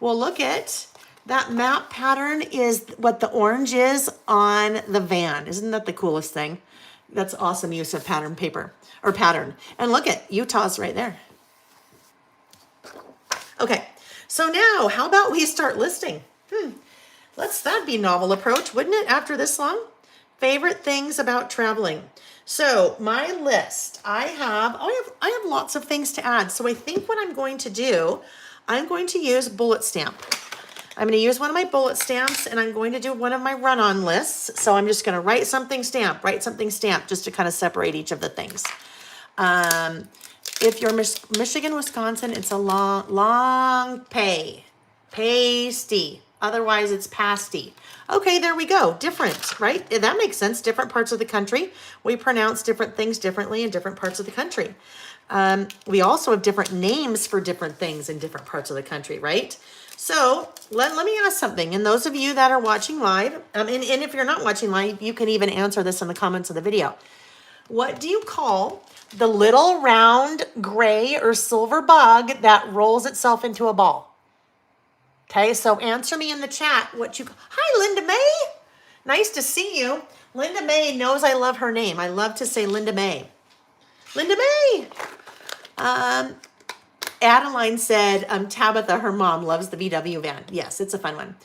Well, look at that map pattern is what the orange is on the van. Isn't that the coolest thing? That's awesome use of pattern paper, or pattern. And look at Utah's right there. Okay, so now how about we start listing? That'd be a novel approach, wouldn't it, after this long? Favorite things about traveling. So my list, I have lots of things to add. So I think what I'm going to do, I'm going to use bullet stamp. I'm going to use one of my bullet stamps, and I'm going to do one of my run-on lists. So I'm just going to write something stamp, just to kind of separate each of the things. If you're Michigan, Wisconsin, it's a long pasty. Otherwise, it's pasty. Okay, there we go. Different, right? That makes sense. Different parts of the country. We pronounce different things differently in different parts of the country. We also have different names for different things in different parts of the country, right? So let me ask something. And those of you that are watching live, and if you're not watching live, you can even answer this in the comments of the video. What do you call the little round gray or silver bug that rolls itself into a ball? Okay, so answer me in the chat what you... Hi, Linda May. Nice to see you. Linda May knows I love her name. I love to say Linda May. Linda May. Adeline said, Tabitha, her mom, loves the VW van. Yes, it's a fun one.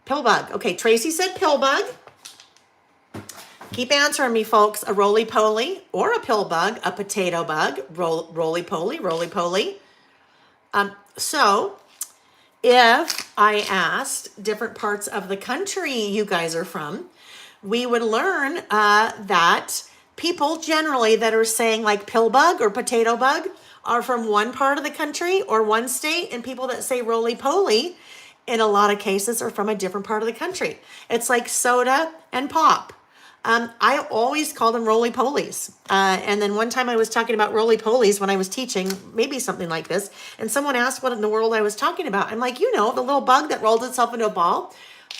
Pillbug. Okay, Tracy said pillbug. Keep answering me, folks. A roly-poly or a pillbug, a potato bug, roly-poly, roly-poly. So if I asked different parts of the country you guys are from, we would learn that people generally that are saying like pillbug or potato bug are from one part of the country or one state, and people that say roly-poly in a lot of cases are from a different part of the country. It's like soda and pop. I always call them roly-polies. And then one time I was talking about roly-polies when I was teaching, maybe something like this, and someone asked what in the world I was talking about. I'm like, the little bug that rolls itself into a ball.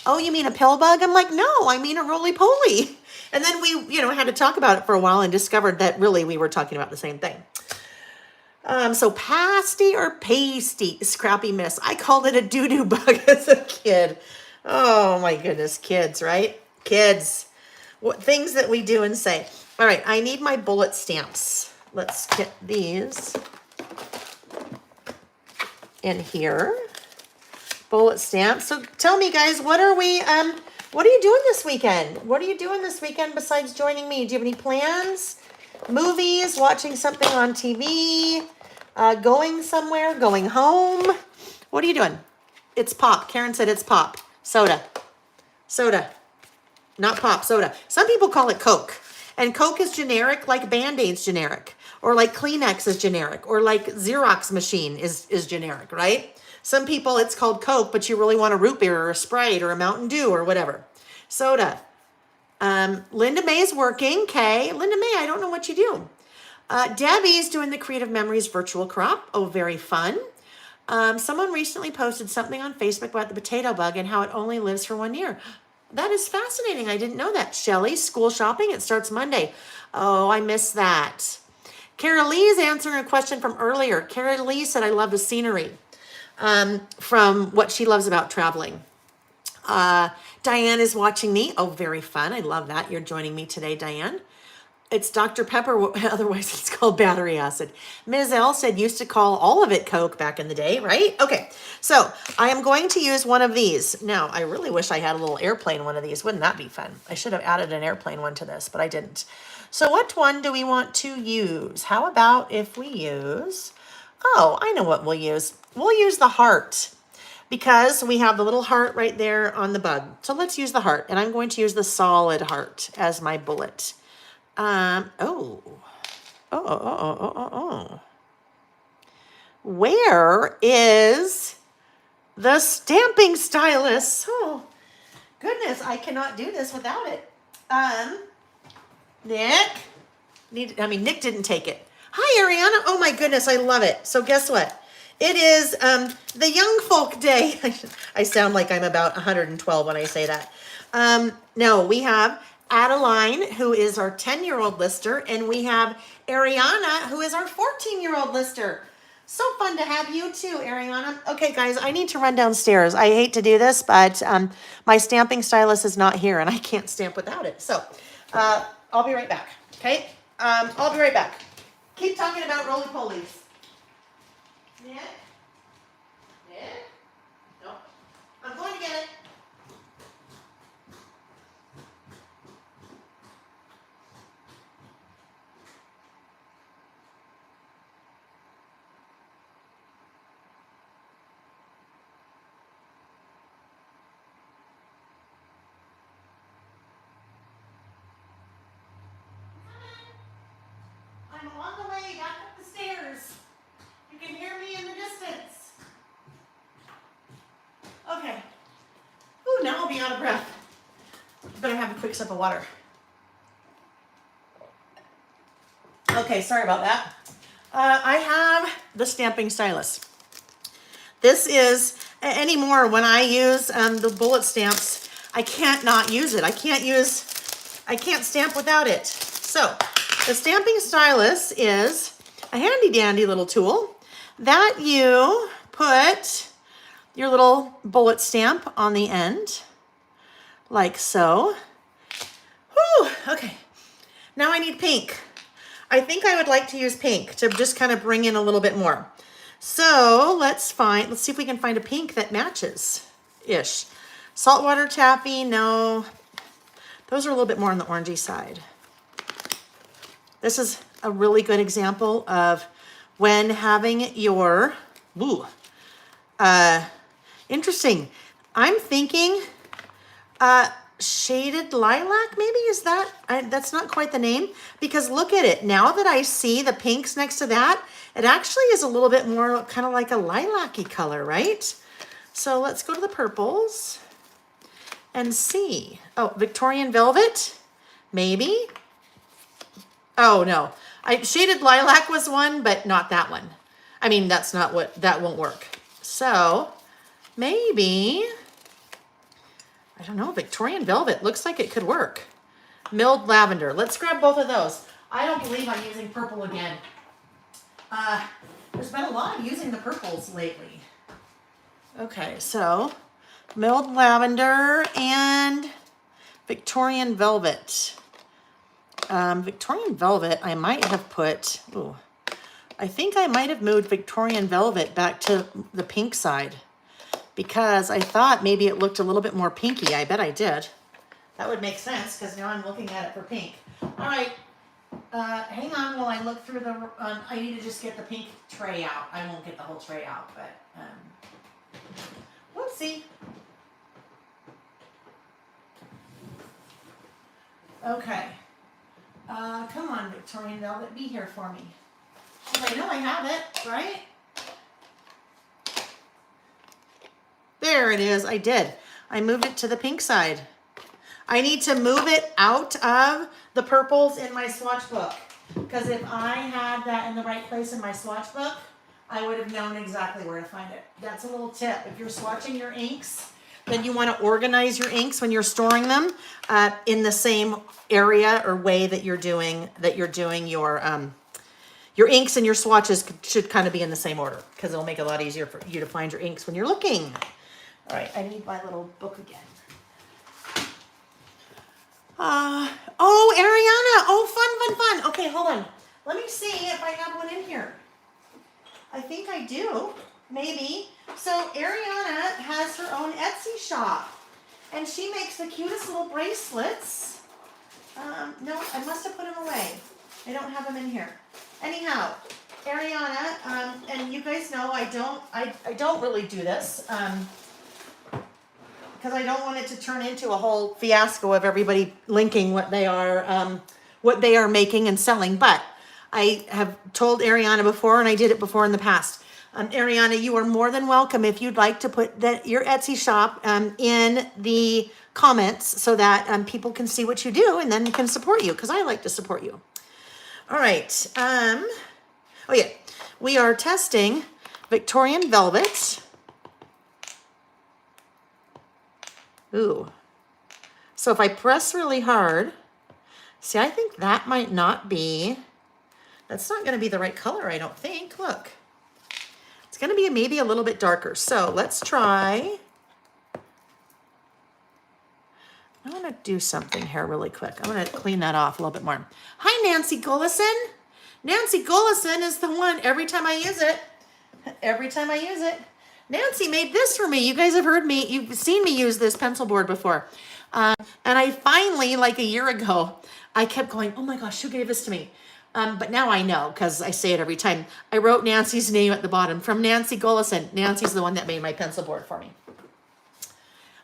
Oh, you mean a pill bug? I'm like, no, I mean a roly-poly. And then we, had to talk about it for a while and discovered that really we were talking about the same thing. So pasty or pasty, Scrappy Miss. I called it a doo-doo bug as a kid. Oh my goodness, kids, right? Kids. What things that we do and say. All right, I need my bullet stamps. Let's get these in here. Bullet stamps. So tell me, guys, what are you doing this weekend? What are you doing this weekend besides joining me? Do you have any plans? Movies, watching something on TV, going somewhere, going home? What are you doing? It's pop. Karen said it's pop. Soda. Not pop, soda. Some people call it Coke. And Coke is generic, like Band-Aid's generic. Or like Kleenex is generic. Or like Xerox machine is generic, right? Some people, it's called Coke, but you really want a root beer or a Sprite or a Mountain Dew or whatever. Soda. Linda May's working. Okay. Linda May, I don't know what you do. Debbie's doing the Creative Memories virtual crop. Oh, very fun. Someone recently posted something on Facebook about the potato bug and how it only lives for 1 year. That is fascinating. I didn't know that. Shelly, school shopping, it starts Monday. Oh, I missed that. Carol Lee is answering a question from earlier. Carol Lee said, I love the scenery from what she loves about traveling. Diane is watching me. Oh, very fun. I love that. You're joining me today, Diane. It's Dr. Pepper, otherwise it's called battery acid. Ms. L said used to call all of it Coke back in the day, right? Okay, so I am going to use one of these. Now, I really wish I had a little airplane one of these. Wouldn't that be fun? I should have added an airplane one to this, but I didn't. So what one do we want to use? How about if we use, oh, I know what we'll use. We'll use the heart because we have the little heart right there on the bug. So let's use the heart, and I'm going to use the solid heart as my bullet. Where is the stamping stylus. Oh, goodness, I cannot do this without it. Nick, Nick didn't take it. Hi, Ariana. Oh my goodness, I love it. So guess what? It is the Young Folk Day. I sound like I'm about 112 when I say that. No, we have Adeline, who is our 10-year-old lister, and we have Ariana, who is our 14-year-old lister. So fun to have you too, Ariana. Okay, guys, I need to run downstairs. I hate to do this, but my stamping stylus is not here, and I can't stamp without it. So I'll be right back, okay? I'll be right back. Keep talking about roly-polies. Nick? Nick? No. I'm going to get it. I'm on the way back up the stairs. You can hear me in the distance. Okay. Ooh, now I'll be out of breath. Better have a quick sip of water. Okay, sorry about that. I have the stamping stylus. This is, anymore when I use the bullet stamps, I can't not use it. I can't stamp without it. So, the stamping stylus is a handy dandy little tool that you put your little bullet stamp on the end, like so. Whew, okay, now I need pink. I think I would like to use pink to just kind of bring in a little bit more. So let's see if we can find a pink that matches-ish. Saltwater taffy, no. Those are a little bit more on the orangey side. This is a really good example of when having your, interesting. I'm thinking shaded lilac, maybe, is that? That's not quite the name, because look at it. Now that I see the pinks next to that, it actually is a little bit more kind of like a lilac-y color, right? So let's go to the purples and see. Oh, Victorian Velvet, maybe. Oh no, shaded lilac was one, but not that one. I mean, that won't work. So maybe, I don't know, Victorian Velvet looks like it could work. Milled lavender, let's grab both of those. I don't believe I'm using purple again. There's been a lot of using the purples lately. Okay, so milled lavender and Victorian Velvet. Victorian Velvet, I might have put, I think I might have moved Victorian Velvet back to the pink side because I thought maybe it looked a little bit more pinky. I bet I did. That would make sense because now I'm looking at it for pink. All right, hang on while I look through the, I need to just get the pink tray out. I won't get the whole tray out, but, whoopsie. Okay. Come on, Victorian Velvet, be here for me. I know I have it, right? There it is, I did. I moved it to the pink side. I need to move it out of the purples in my swatch book. Because if I had that in the right place in my swatch book, I would have known exactly where to find it. That's a little tip. If you're swatching your inks, then you want to organize your inks when you're storing them in the same area or way that you're doing your inks, and your swatches should kind of be in the same order because it'll make it a lot easier for you to find your inks when you're looking. All right, I need my little book again. Oh, Ariana. Oh, fun. Okay, hold on. Let me see if I have one in here. I think I do. Maybe. So Ariana has her own Etsy shop, and she makes the cutest little bracelets. No, I must have put them away. I don't have them in here. Anyhow, Ariana, and you guys know I don't really do this because I don't want it to turn into a whole fiasco of everybody linking what they are making and selling. But I have told Ariana before, and I did it before in the past. Ariana, you are more than welcome if you'd like to put your Etsy shop in the comments so that people can see what you do and then can support you, because I like to support you. All right. Oh yeah, we are testing Victorian velvet. Ooh. So if I press really hard, see, I think that might not be, that's not going to be the right color, I don't think. Look. It's going to be maybe a little bit darker. So let's try. I want to do something here really quick. I'm going to clean that off a little bit more. Hi, Nancy Gullison. Nancy Gullison is the one every time I use it. Every time I use it. Nancy made this for me. You guys have heard me, you've seen me use this pencil board before. And I finally, like a year ago, I kept going, oh my gosh, who gave this to me? But now I know, because I say it every time. I wrote Nancy's name at the bottom, from Nancy Gullison. Nancy's the one that made my pencil board for me.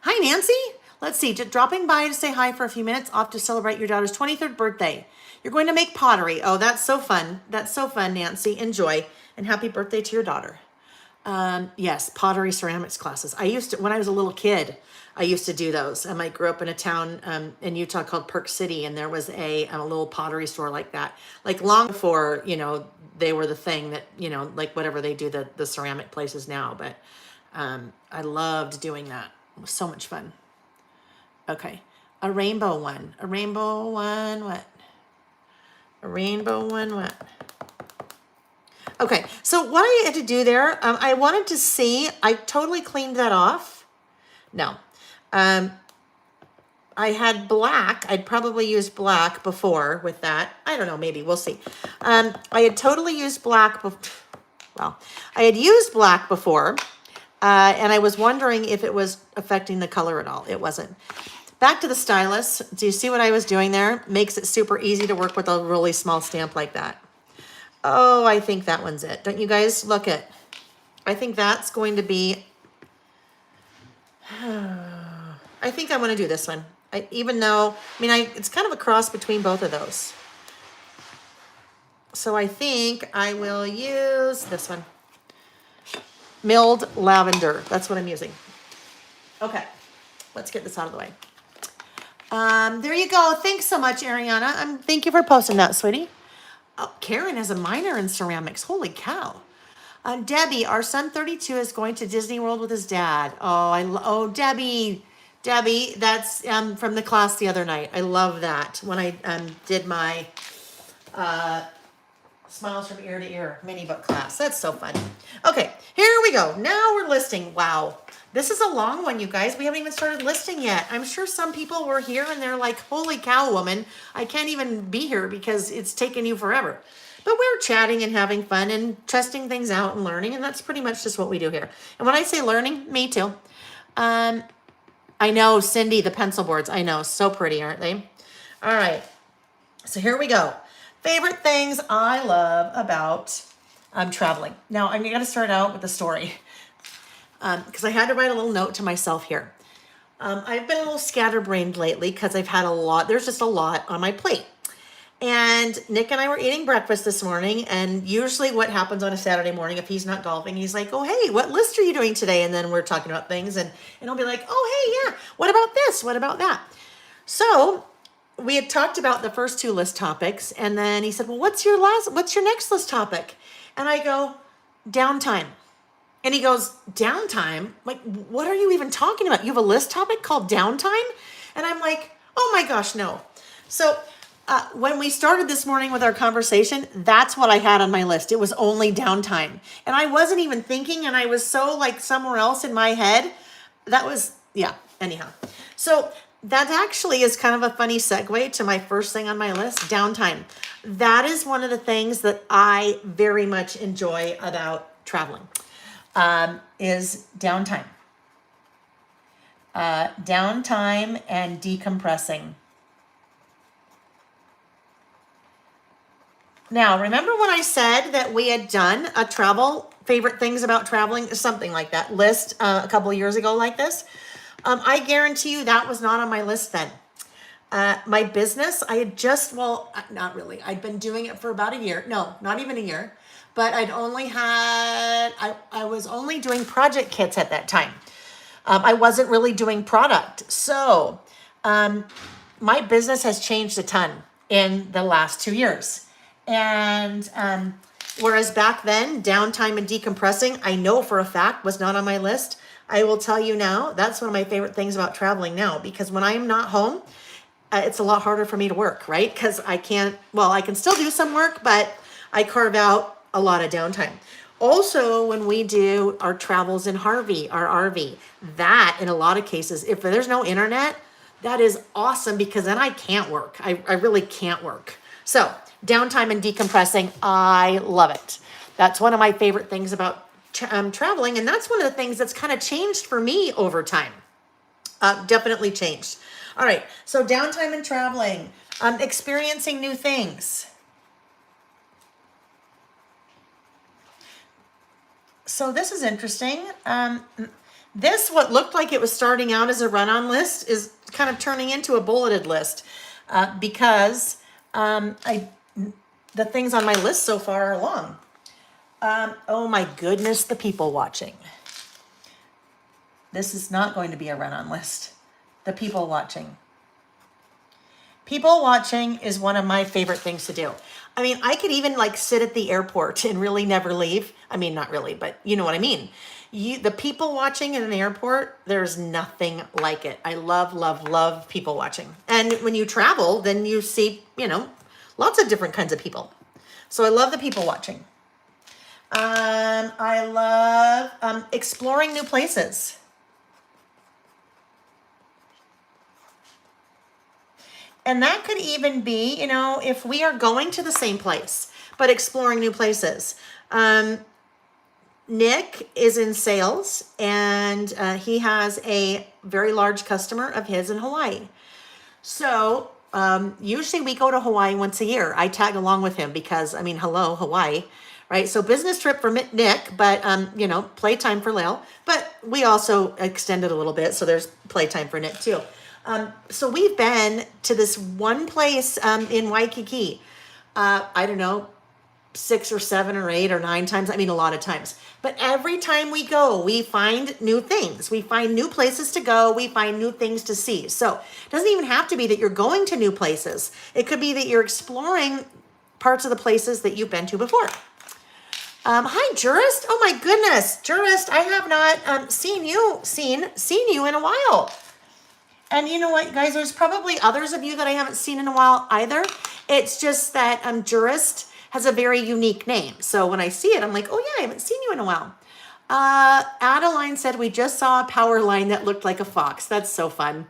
Hi, Nancy. Let's see, just dropping by to say hi for a few minutes, off to celebrate your daughter's 23rd birthday. You're going to make pottery. Oh, that's so fun. That's so fun, Nancy. Enjoy, and happy birthday to your daughter. Yes, pottery ceramics classes. I used to, when I was a little kid, I used to do those. I grew up in a town in Utah called Park City, and there was a little pottery store like that. Like long before, they were the thing that, like whatever they do, the ceramic places now. But I loved doing that. It was so much fun. Okay, a rainbow one. A rainbow one what? A rainbow one what? Okay, so what I had to do there, I wanted to see, I totally cleaned that off. No. I had black. I'd probably used black before with that. I don't know, maybe, we'll see. I had totally used black, I had used black before, and I was wondering if it was affecting the color at all. It wasn't. Back to the stylus. Do you see what I was doing there? Makes it super easy to work with a really small stamp like that. Oh, I think that one's it. Don't you guys look at? I think that's going to be, I think I want to do this one. Even though, it's kind of a cross between both of those. So I think I will use this one. Milled lavender. That's what I'm using. Okay, let's get this out of the way. There you go. Thanks so much, Ariana. Thank you for posting that, sweetie. Oh, Karen has a minor in ceramics. Holy cow. Debbie, our son 32 is going to Disney World with his dad. Oh, Debbie, that's from the class the other night. I love that. When I did my Smiles from Ear to Ear mini book class. That's so fun. Okay, here we go. Now we're listing. Wow. This is a long one, you guys. We haven't even started listing yet. I'm sure some people were here and they're like, holy cow, woman. I can't even be here because it's taken you forever. But we're chatting and having fun and testing things out and learning. And that's pretty much just what we do here. And when I say learning, me too. I know, Cindy, the pencil boards. I know, so pretty, aren't they? All right. So here we go. Favorite things I love about traveling. Now, I'm going to start out with a story. Because I had to write a little note to myself here. I've been a little scatterbrained lately because I've had a lot. There's just a lot on my plate. And Nick and I were eating breakfast this morning. And usually what happens on a Saturday morning, if he's not golfing, he's like, oh, hey, what list are you doing today? And then we're talking about things. And I'll be like, oh, hey, yeah, what about this? What about that? So we had talked about the first two list topics. And then he said, well, what's your next list topic? And I go, downtime. And he goes, downtime? Like, what are you even talking about? You have a list topic called downtime? And I'm like, oh my gosh, no. So when we started this morning with our conversation, that's what I had on my list. It was only downtime. And I wasn't even thinking, and I was so like somewhere else in my head. That was, yeah, anyhow. So that actually is kind of a funny segue to my first thing on my list, downtime. That is one of the things that I very much enjoy about traveling. Is downtime. Downtime and decompressing. Now, remember when I said that we had done a favorite things about traveling, something like that, list a couple of years ago like this? I guarantee you that was not on my list then. My business, I had not really. I'd been doing it for about a year. No, not even a year. but I was only doing project kits at that time. I wasn't really doing product. So my business has changed a ton in the last 2 years. And whereas back then, downtime and decompressing, I know for a fact was not on my list. I will tell you now, that's one of my favorite things about traveling now, because when I am not home, it's a lot harder for me to work, right? Because I can still do some work, but I carve out a lot of downtime. Also, when we do our travels in our RV, that in a lot of cases, if there's no internet, that is awesome, because then I can't work. I really can't work. So downtime and decompressing, I love it. That's one of my favorite things about traveling. And that's one of the things that's kind of changed for me over time. Definitely changed. All right, so downtime and traveling, experiencing new things. So this is interesting. This, what looked like it was starting out as a run-on list, is kind of turning into a bulleted list because the things on my list so far are long. Oh my goodness, the people watching. This is not going to be a run-on list. The people watching. People watching is one of my favorite things to do. I mean, I could even like sit at the airport and really never leave. I mean, not really, but you know what I mean. The people watching in an airport, there's nothing like it. I love, love, love people watching. And when you travel, then you see, lots of different kinds of people. So I love the people watching. I love exploring new places. And that could even be, if we are going to the same place, but exploring new places. Nick is in sales, and he has a very large customer of his in Hawaii. So usually we go to Hawaii once a year. I tag along with him because, hello, Hawaii, right? So business trip for Nick, but, playtime for Layle. But we also extended a little bit, so there's playtime for Nick too. So we've been to this one place in Waikiki, I don't know, 6 or 7 or 8 or 9 times. A lot of times. But every time we go, we find new things. We find new places to go. We find new things to see. So it doesn't even have to be that you're going to new places. It could be that you're exploring parts of the places that you've been to before. Hi, Jurist. Oh my goodness, Jurist, I have not seen you in a while. And you know what, guys, there's probably others of you that I haven't seen in a while either. It's just that Jurist has a very unique name. So when I see it, I'm like, oh yeah, I haven't seen you in a while. Adeline said, we just saw a power line that looked like a fox. That's so fun.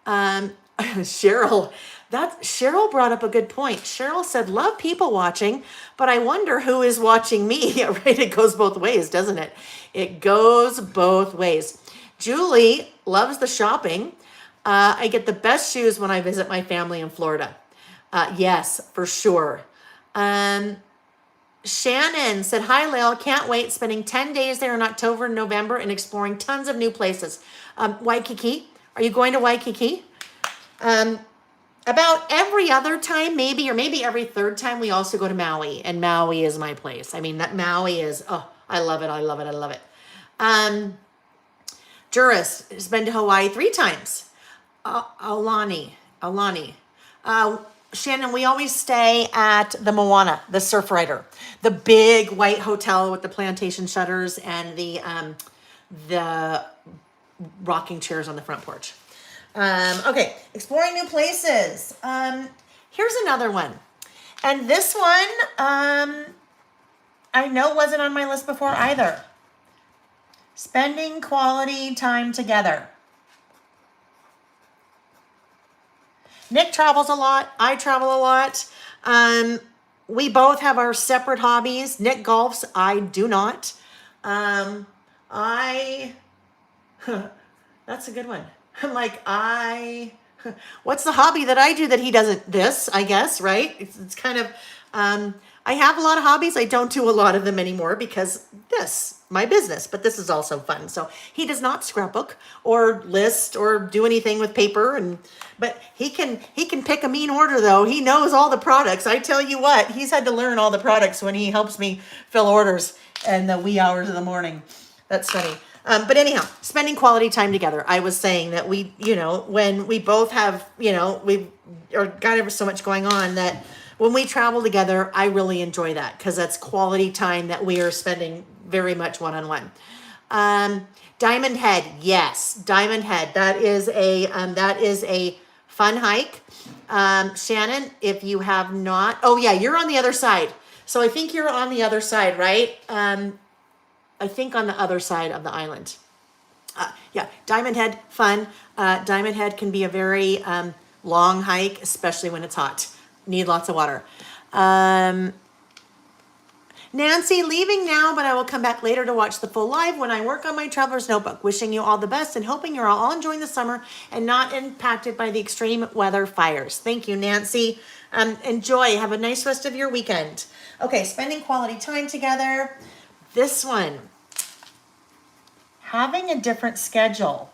Cheryl brought up a good point. Cheryl said, love people watching, but I wonder who is watching me. Right? It goes both ways, doesn't it? It goes both ways. Julie loves the shopping. I get the best shoes when I visit my family in Florida. Yes, for sure. Shannon said, hi, Layle. Can't wait. Spending 10 days there in October and November and exploring tons of new places. Waikiki. Are you going to Waikiki? About every other time, maybe every third time, we also go to Maui. And Maui is my place. That Maui is, I love it. I love it. I love it. Jurist has been to Hawaii 3 times. Alani. Shannon, we always stay at the Moana, the Surf Rider, the big white hotel with the plantation shutters and the rocking chairs on the front porch. Okay, exploring new places. Here's another one. And this one, I know wasn't on my list before either. Spending quality time together. Nick travels a lot. I travel a lot. We both have our separate hobbies. Nick golfs. I do not. That's a good one. I'm like, what's the hobby that I do that he doesn't? This, I guess, right? It's kind of, I have a lot of hobbies. I don't do a lot of them anymore because my business, but this is also fun. So he does not scrapbook or list or do anything with paper, but he can pick a mean order though. He knows all the products. I tell you what, he's had to learn all the products when he helps me fill orders in the wee hours of the morning. That's funny. But anyhow, spending quality time together. I was saying that we, when we both have, we've got ever so much going on, that when we travel together, I really enjoy that because that's quality time that we are spending very much one-on-one. Diamond Head, yes, Diamond Head. That is a fun hike. Shannon, if you have not, oh yeah, you're on the other side. So I think you're on the other side, right? I think on the other side of the island. Yeah, Diamond Head, fun. Diamond Head can be a very long hike, especially when it's hot. Need lots of water. Nancy, leaving now, but I will come back later to watch the full live when I work on my traveler's notebook. Wishing you all the best and hoping you're all enjoying the summer and not impacted by the extreme weather fires. Thank you, Nancy. Enjoy. Have a nice rest of your weekend. Okay, spending quality time together. This one. Having a different schedule.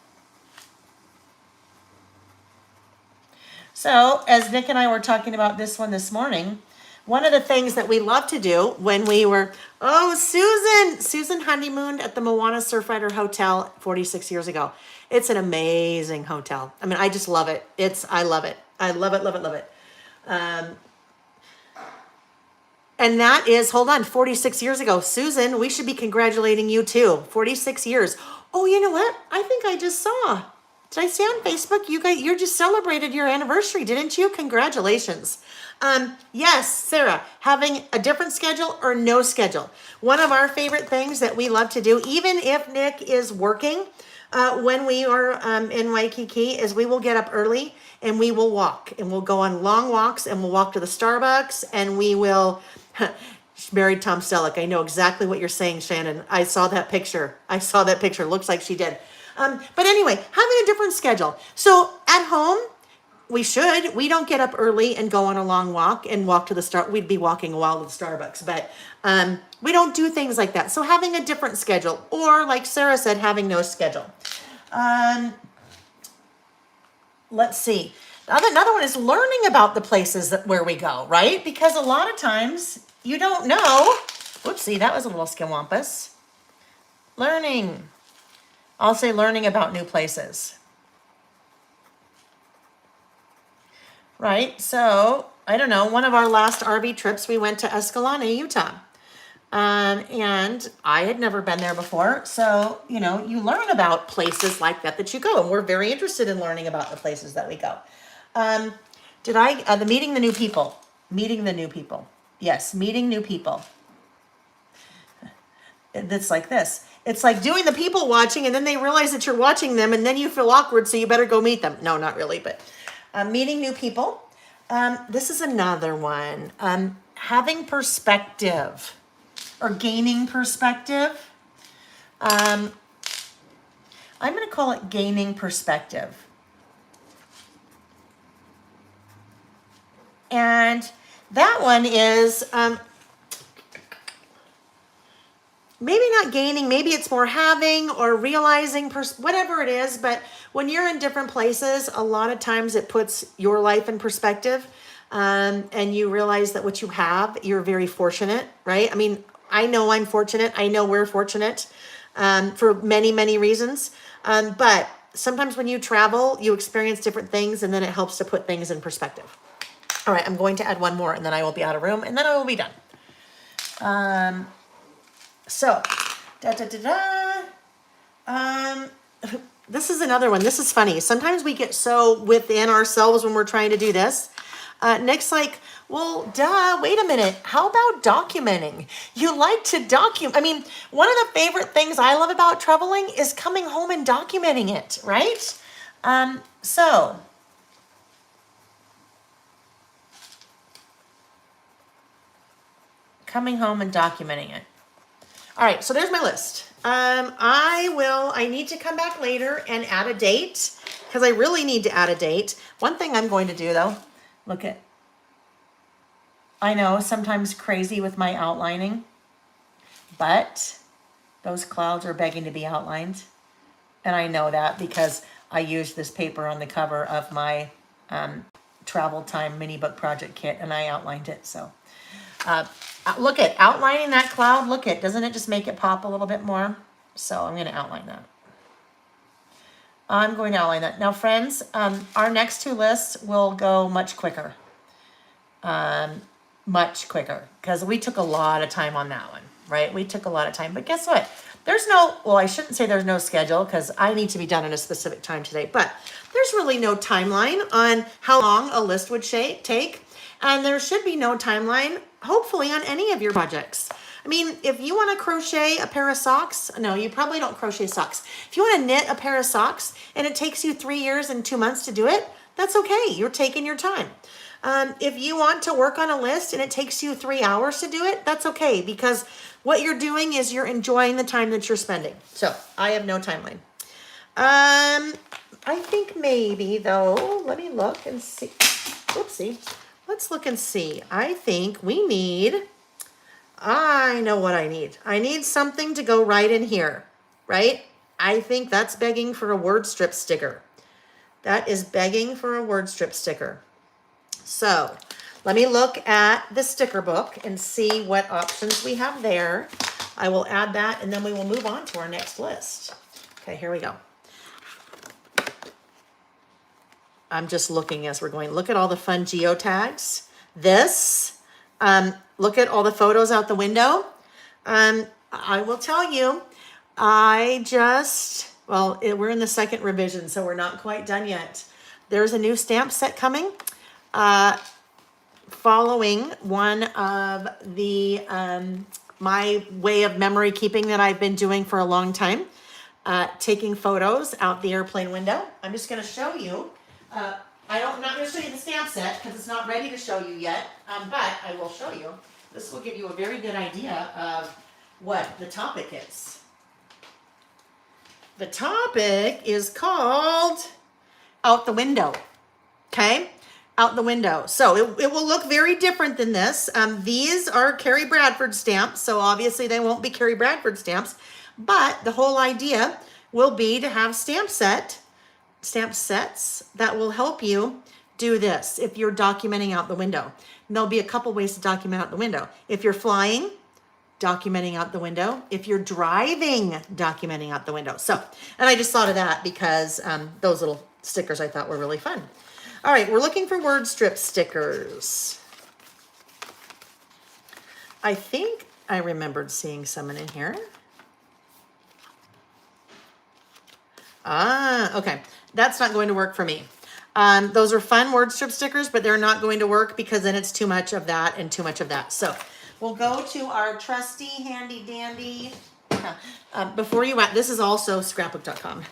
So, as Nick and I were talking about this one this morning, one of the things that we love to do when we were, Susan honeymooned at the Moana Surfrider Hotel 46 years ago. It's an amazing hotel. I mean, I just love it. I love it. I love it, love it, love it. And that is, hold on, 46 years ago. Susan, we should be congratulating you too. 46 years. Oh, you know what? I think I just saw. Did I see on Facebook? You just celebrated your anniversary, didn't you? Congratulations. Yes, Sarah, having a different schedule or no schedule. One of our favorite things that we love to do, even if Nick is working, when we are in Waikiki, is we will get up early and we will walk and we'll go on long walks and we'll walk to the Starbucks and we will, she married Tom Selleck. I know exactly what you're saying, Shannon. I saw that picture. Looks like she did. But anyway, having a different schedule. So at home, we don't get up early and go on a long walk and walk to the start. We'd be walking a while to the Starbucks, but we don't do things like that. So having a different schedule, or like Sarah said, having no schedule. Let's see. Another one is learning about the places where we go, right? Because a lot of times you don't know. Whoopsie, that was a little skimwampus. Learning. I'll say learning about new places. Right? So, I don't know, one of our last RV trips, we went to Escalante, Utah. And I had never been there before. So, you learn about places like that you go. And we're very interested in learning about the places that we go. Meeting the new people. Yes, meeting new people. It's like this. It's like doing the people watching and then they realize that you're watching them and then you feel awkward, so you better go meet them. No, not really, but meeting new people. This is another one. Having perspective or gaining perspective. I'm going to call it gaining perspective. And that one is maybe not gaining, maybe it's more having or realizing, whatever it is. But when you're in different places, a lot of times it puts your life in perspective, and you realize that what you have, you're very fortunate, right? I mean, I know I'm fortunate. I know we're fortunate for many, many reasons. But sometimes when you travel, you experience different things, and then it helps to put things in perspective. All right, I'm going to add one more, and then I will be out of room, and then I will be done. This is another one. This is funny. Sometimes we get so within ourselves when we're trying to do this. Nick's like, well, wait a minute. How about documenting? You like to document. I mean, one of the favorite things I love about traveling is coming home and documenting it, right? Coming home and documenting it. All right, so there's my list. I need to come back later and add a date because I really need to add a date. One thing I'm going to do though, I know, sometimes crazy with my outlining, but those clouds are begging to be outlined. And I know that because I used this paper on the cover of my Travel Time mini book project kit, and I outlined it. So look at outlining that cloud. Look at, doesn't it just make it pop a little bit more? So I'm going to outline that. I'm going to outline that. Now, friends, our next two lists will go much quicker. Much quicker, because we took a lot of time on that one, right? We took a lot of time, but guess what? There's no, well, I shouldn't say there's no schedule, because I need to be done at a specific time today, but there's really no timeline on how long a list would take, and there should be no timeline, hopefully, on any of your projects. I mean, if you want to crochet a pair of socks, no, you probably don't crochet socks. If you want to knit a pair of socks, and it takes you 3 years and 2 months to do it, that's okay. You're taking your time. If you want to work on a list and it takes you 3 hours to do it, that's okay, because what you're doing is you're enjoying the time that you're spending. So I have no timeline. I think maybe though, let me look and see. Oopsie. Let's look and see. I think we need, I know what I need. I need something to go right in here, right? I think that's begging for a word strip sticker. That is begging for a word strip sticker. So let me look at the sticker book and see what options we have there. I will add that and then we will move on to our next list. Okay, here we go. I'm just looking as we're going. Look at all the fun geotags. This, look at all the photos out the window. I will tell you, well, we're in the second revision, so we're not quite done yet. There's a new stamp set coming. Following one of the my way of memory keeping that I've been doing for a long time, taking photos out the airplane window. I'm just going to show you. I'm not going to show you the stamp set because it's not ready to show you yet, but I will show you. This will give you a very good idea of what the topic is. The topic is called Out the Window. Okay? Out the window. So it will look very different than this. These are Carrie Bradford stamps, so obviously they won't be Carrie Bradford stamps, but the whole idea will be to have stamp sets that will help you do this if you're documenting out the window. And there'll be a couple ways to document out the window. If you're flying, documenting out the window. If you're driving, documenting out the window. So, and I just thought of that because those little stickers I thought were really fun. All right, we're looking for word strip stickers. I think I remembered seeing some in here. Okay. That's not going to work for me. Those are fun word strip stickers, but they're not going to work because then it's too much of that and too much of that. So we'll go to our trusty handy dandy. Before you this is also scrapbook.com.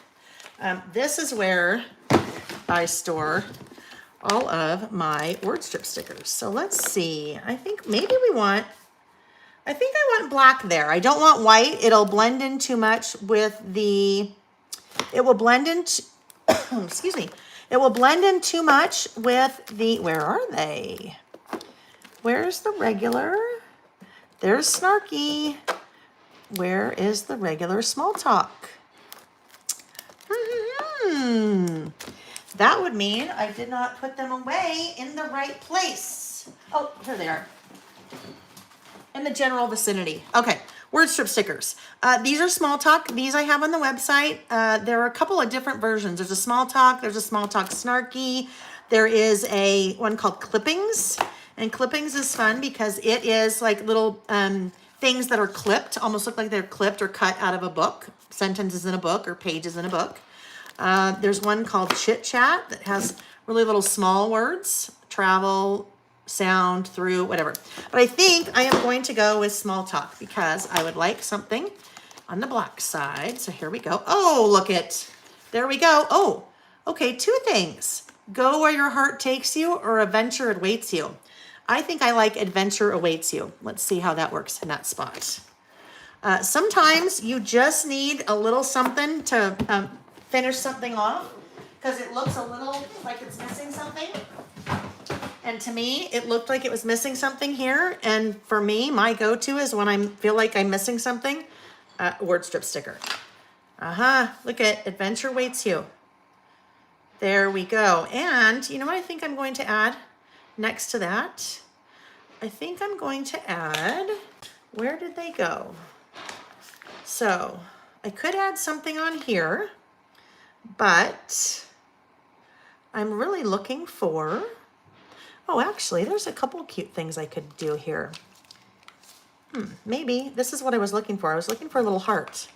This is where I store all of my word strip stickers. So let's see. I think maybe I want black there. I don't want white. It'll blend in too much with it will blend in, excuse me. It will blend in too much with where are they? Where's the regular? There's Snarky. Where is the regular small talk? That would mean I did not put them away in the right place. Oh, here they are. In the general vicinity. Okay, word strip stickers. These are small talk. These I have on the website. There are a couple of different versions. There's a small talk. There's a small talk snarky. There is one called clippings. And clippings is fun because it is like little things that are clipped, almost look like they're clipped or cut out of a book. Sentences in a book or pages in a book. There's one called Chit Chat that has really little small words, travel, sound, through, whatever. But I think I am going to go with small talk because I would like something on the black side. So here we go. Oh, look it. There we go. Oh, okay. Two things. Go where your heart takes you or adventure awaits you. I think I like adventure awaits you. Let's see how that works in that spot. Sometimes you just need a little something to finish something off because it looks a little like it's missing something. And to me, it looked like it was missing something here. And for me, my go-to is when I feel like I'm missing something, word strip sticker. Look at Adventure Waits You. There we go. And you know what I think I'm going to add next to that? I think I'm going to add, where did they go? So I could add something on here, but I'm really looking for, oh, actually, there's a couple cute things I could do here. Maybe this is what I was looking for. I was looking for a little heart.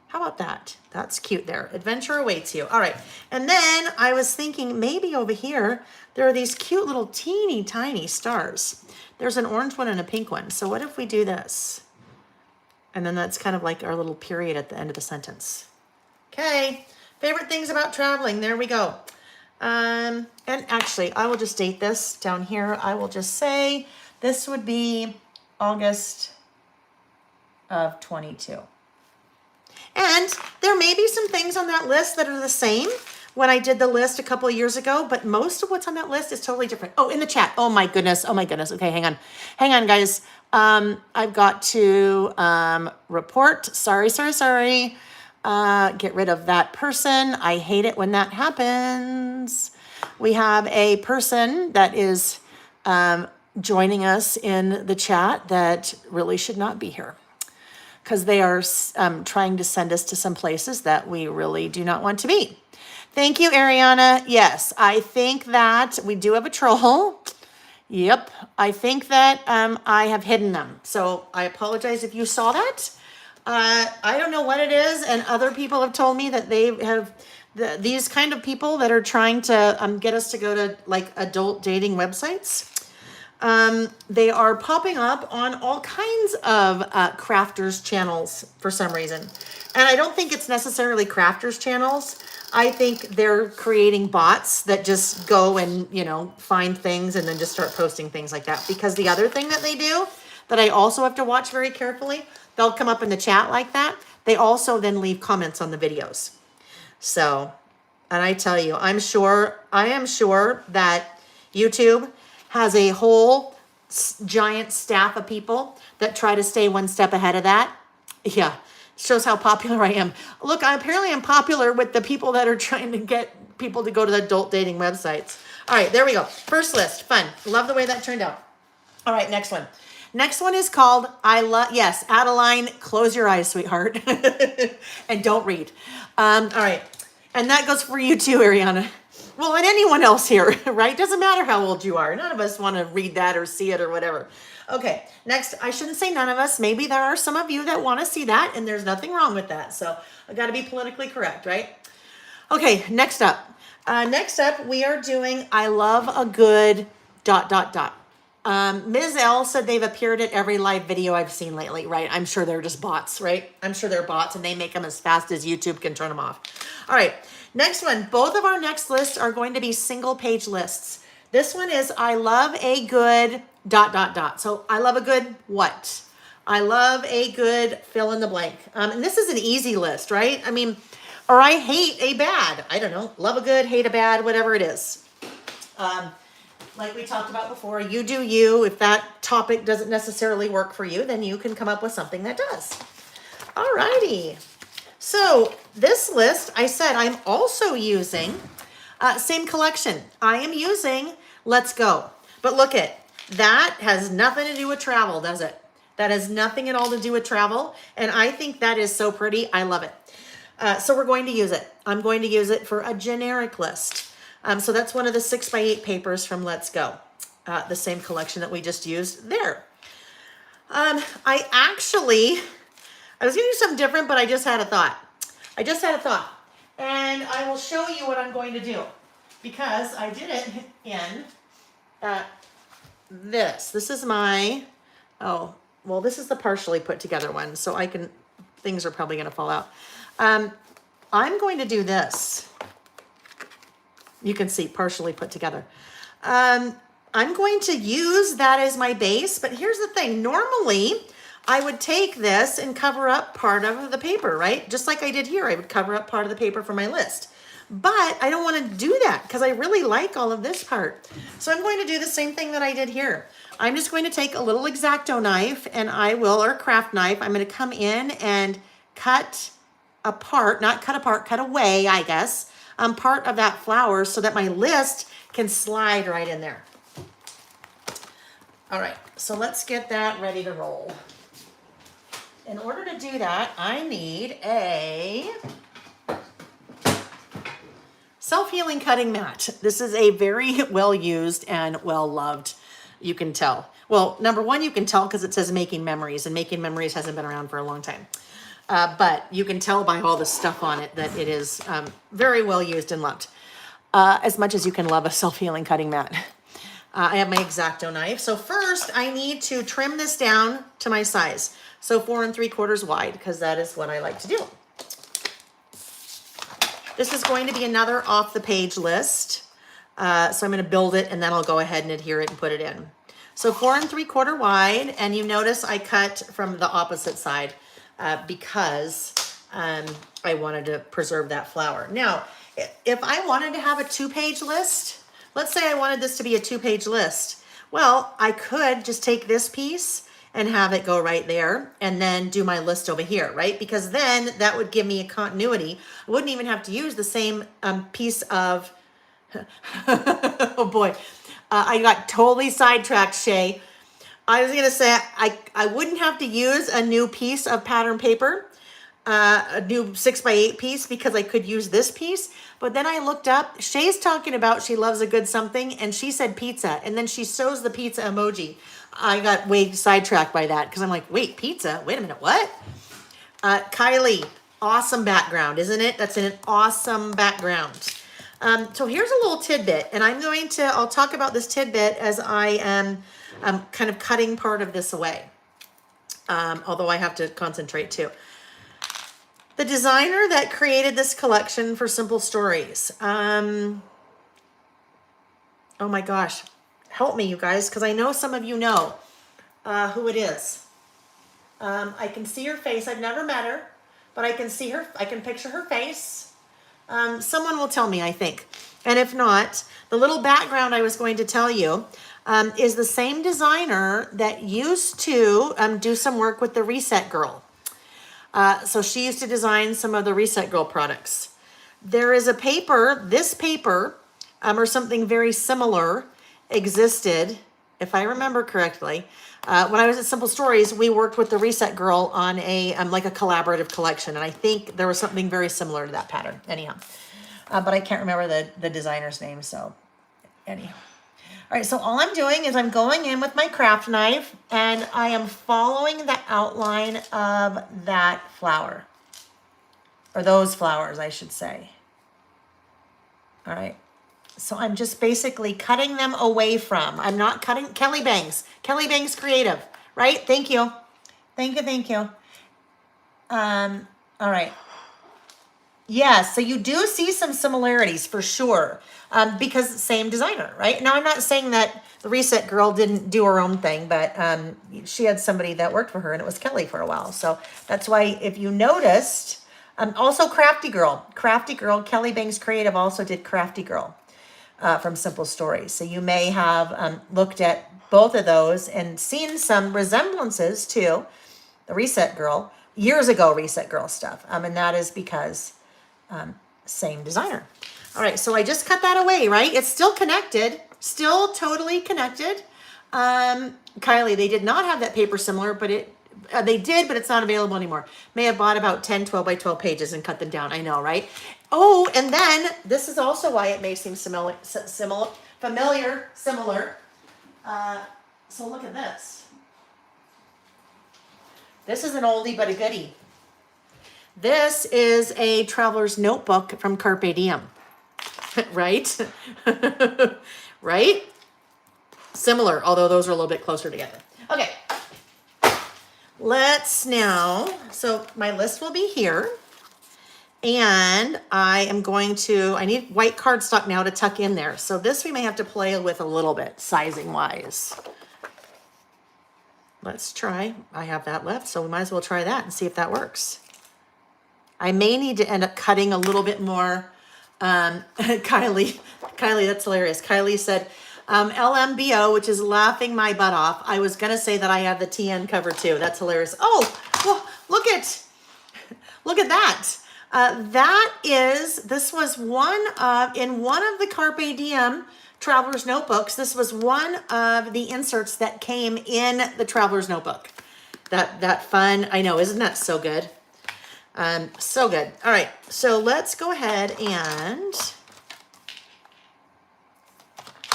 How about that? That's cute there. Adventure awaits you. All right. And then I was thinking maybe over here, there are these cute little teeny tiny stars. There's an orange one and a pink one. So what if we do this? And then that's kind of like our little period at the end of the sentence. Okay. Favorite things about traveling. There we go. And actually, I will just date this down here. I will just say this would be August of 22. And there may be some things on that list that are the same when I did the list a couple of years ago, but most of what's on that list is totally different. Oh, in the chat. Oh my goodness. Oh my goodness. Okay, hang on. Hang on, guys. I've got to report. Sorry. Get rid of that person. I hate it when that happens. We have a person that is joining us in the chat that really should not be here, because they are trying to send us to some places that we really do not want to be. Thank you, Ariana. Yes, I think that we do have a troll. Yep, I think that I have hidden them. So I apologize if you saw that. I don't know what it is, and other people have told me that they have these kind of people that are trying to get us to go to like adult dating websites. They are popping up on all kinds of crafters channels for some reason. And I don't think it's necessarily crafters channels. I think they're creating bots that just go and, you know, find things and then just start posting things like that. Because the other thing that they do that I also have to watch very carefully, they'll come up in the chat like that. They also then leave comments on the videos. So, and I tell you, I am sure that YouTube has a whole giant staff of people that try to stay one step ahead of that. Yeah, shows how popular I am. Look, apparently I'm popular with the people that are trying to get people to go to the adult dating websites. All right, there we go. First list, fun. Love the way that turned out. All right, next one. Next one is called yes, Adeline, close your eyes, sweetheart. And don't read. All right, and that goes for you too, Ariana. Well, and anyone else here, right? Doesn't matter how old you are. None of us want to read that or see it or whatever. Okay, next, I shouldn't say none of us. Maybe there are some of you that want to see that, and there's nothing wrong with that. So I got to be politically correct, right? Okay, next up. Next up, we are doing I love a good ... Ms. L said they've appeared at every live video I've seen lately, right? I'm sure they're just bots, right? I'm sure they're bots, and they make them as fast as YouTube can turn them off. All right. Next one, both of our next lists are going to be single page lists. This one is I love a good ... So I love a good what? I love a good fill in the blank. And this is an easy list, right? I mean, or I hate a bad. I don't know. Love a good, hate a bad, whatever it is. Like we talked about before, you do you. If that topic doesn't necessarily work for you, then you can come up with something that does. All righty. So this list, I said I'm also using, same collection. I am using Let's Go. But look it, that has nothing to do with travel, does it? That has nothing at all to do with travel. And I think that is so pretty. I love it. So we're going to use it. I'm going to use it for a generic list. So that's one of the 6x8 papers from Let's Go. The same collection that we just used there. I was going to do something different, but I just had a thought. And I will show you what I'm going to do. Because I did it in this. This is my, this is the partially put together one. So things are probably going to fall out. I'm going to do this. You can see partially put together. I'm going to use that as my base, but here's the thing. Normally, I would take this and cover up part of the paper, right? Just like I did here, I would cover up part of the paper for my list. But I don't want to do that because I really like all of this part. So I'm going to do the same thing that I did here. I'm just going to take a little X-Acto knife and I will, or craft knife, I'm going to come in and cut apart, not cut apart, cut away, I guess, part of that flower so that my list can slide right in there. All right, so let's get that ready to roll. In order to do that, I need a self-healing cutting mat. This is a very well-used and well-loved, you can tell. Well, number one, you can tell because it says Making Memories, and Making Memories hasn't been around for a long time. But you can tell by all the stuff on it that it is very well-used and loved. As much as you can love a self-healing cutting mat. I have my X-Acto knife. So first, I need to trim this down to my size. So 4 3/4 wide, because that is what I like to do. This is going to be another off-the-page list. So I'm going to build it, and then I'll go ahead and adhere it and put it in. So 4 3/4 wide, and you notice I cut from the opposite side because I wanted to preserve that flower. Now, if I wanted to have a 2-page list, let's say I wanted this to be a 2-page list, well, I could just take this piece and have it go right there and then do my list over here, right? Because then that would give me a continuity. I wouldn't even have to use the same piece of, oh boy, I got totally sidetracked, Shay. I was gonna say, I wouldn't have to use a new piece of pattern paper, a new 6x8 piece, because I could use this piece. But then I looked up, Shay's talking about she loves a good something, and she said pizza, and then she shows the pizza emoji. I got way sidetracked by that because I'm like, wait, pizza? Wait a minute, what? Kylie, awesome background, isn't it? That's an awesome background. So here's a little tidbit, and I'll talk about this tidbit as I am kind of cutting part of this away, although I have to concentrate too. The designer that created this collection for Simple Stories, oh my gosh, help me, you guys, because I know some of you know who it is. I can see her face. I've never met her, but I can see her. I can picture her face. Someone will tell me, I think. And if not, the little background I was going to tell you is the same designer that used to do some work with the Reset Girl. So she used to design some of the Reset Girl products. There is a paper, this paper, or something very similar existed, if I remember correctly. When I was at Simple Stories, we worked with the Reset Girl on a like a collaborative collection, and I think there was something very similar to that pattern. Anyhow, but I can't remember the designer's name. So, anyhow, all right. So all I'm doing is I'm going in with my craft knife, and I am following the outline of that flower, or those flowers, I should say. All right. So I'm just basically cutting them away from. I'm not cutting. Kelly Bangs Creative, right? Thank you. Thank you. All right. Yeah, so you do see some similarities for sure, because same designer, right? Now, I'm not saying that the Reset Girl didn't do her own thing, but she had somebody that worked for her, and it was Kelly for a while. So that's why, if you noticed, also Crafty Girl, Kelly Bangs Creative also did Crafty Girl. From Simple Stories. So you may have looked at both of those and seen some resemblances to the Reset Girl, years ago Reset Girl stuff. And that is because same designer. All right, so I just cut that away, right? It's still connected, still totally connected. Kylie, they did not have that paper similar, but they did, but it's not available anymore. May have bought about 10 12 by 12 pages and cut them down. I know, right? Oh, and then this is also why it may seem familiar. So look at this. This is an oldie but a goodie. This is a traveler's notebook from Carpe Diem, right? Right? Similar, although those are a little bit closer together. Okay. Let's now, so my list will be here, and I need white cardstock now to tuck in there. So this we may have to play with a little bit, sizing wise. Let's try. I have that left, so we might as well try that and see if that works. I may need to end up cutting a little bit more Kylie, that's hilarious. Kylie said, LMBO, which is laughing my butt off. I was going to say that I have the TN cover too. That's hilarious. Oh, well, look at that. This was in one of the Carpe Diem Traveler's Notebooks. This was one of the inserts that came in the Traveler's Notebook. That fun, I know, isn't that so good? So good. All right, so let's go ahead and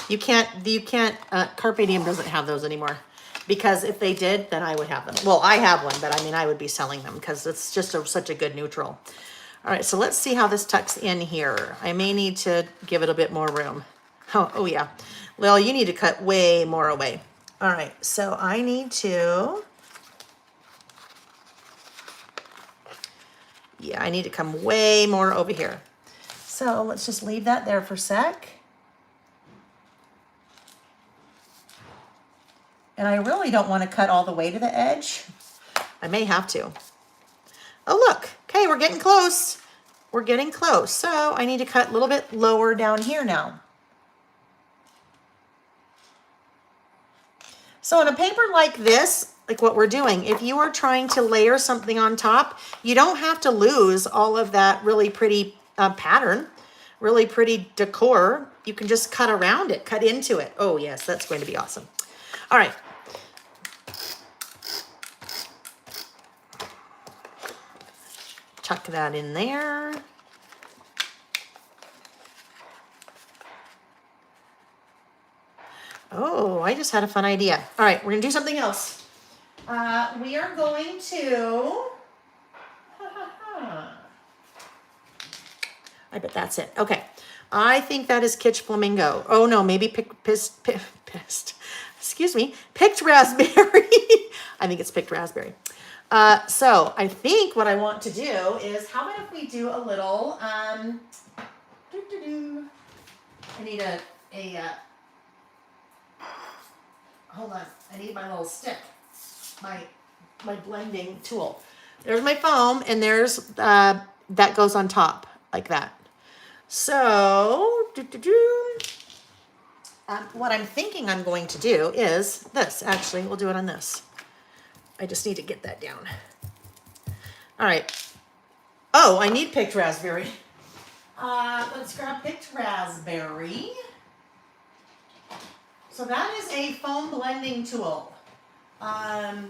you can't, Carpe Diem doesn't have those anymore, because if they did, then I would have them. Well, I have one, but I mean, I would be selling them because it's just such a good neutral. All right, so let's see how this tucks in here. I may need to give it a bit more room. Oh yeah. Layle, you need to cut way more away. All right, so I need to, I need to come way more over here. So let's just leave that there for a sec. And I really don't want to cut all the way to the edge. I may have to. Oh, look. Okay, we're getting close. We're getting close. So I need to cut a little bit lower down here now. So on a paper like this, like what we're doing, if you are trying to layer something on top, you don't have to lose all of that really pretty pattern, really pretty decor. You can just cut around it, cut into it. Oh yes, that's going to be awesome. All right. Tuck that in there. Oh, I just had a fun idea. All right, we're gonna do something else. We are going to, I bet that's it. Okay, I think that is Kitsch Flamingo. Oh no, maybe picked raspberry. I think it's picked raspberry. So I think what I want to do is, how about if we do a little, I need hold on, I need my little stick, my blending tool. There's my foam, and there's, that goes on top, like that. So, what I'm thinking I'm going to do is this. Actually, we'll do it on this. I just need to get that down. All right. Oh, I need picked raspberry. Let's grab picked raspberry. So that is a foam blending tool. I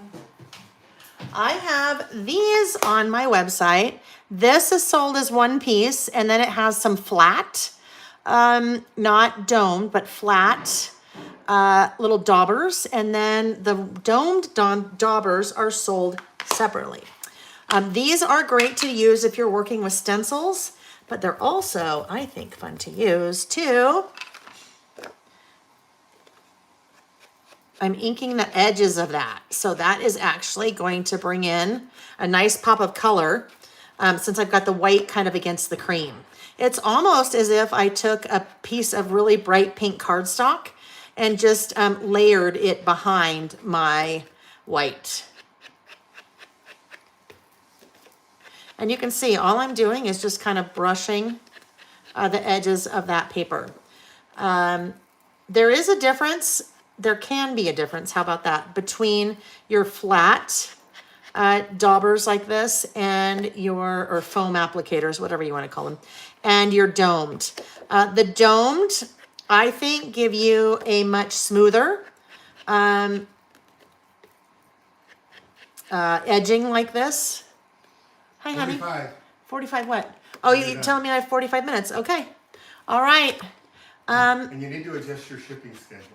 have these on my website. This is sold as one piece, and then it has some flat, not domed, but flat little daubers, and then the domed daubers are sold separately. These are great to use if you're working with stencils, but they're also, I think, fun to use too. I'm inking the edges of that. So that is actually going to bring in a nice pop of color since I've got the white kind of against the cream. It's almost as if I took a piece of really bright pink cardstock and just layered it behind my white. And you can see all I'm doing is just kind of brushing the edges of that paper. There is a difference. There can be a difference, how about that, between your flat daubers like this and or foam applicators, whatever you want to call them, and your domed. The domed, I think, give you a much smoother edging like this. Hi, honey. 45. 45 what? Oh, you're telling me I have 45 minutes. Okay. All right. And you need to adjust your shipping schedule.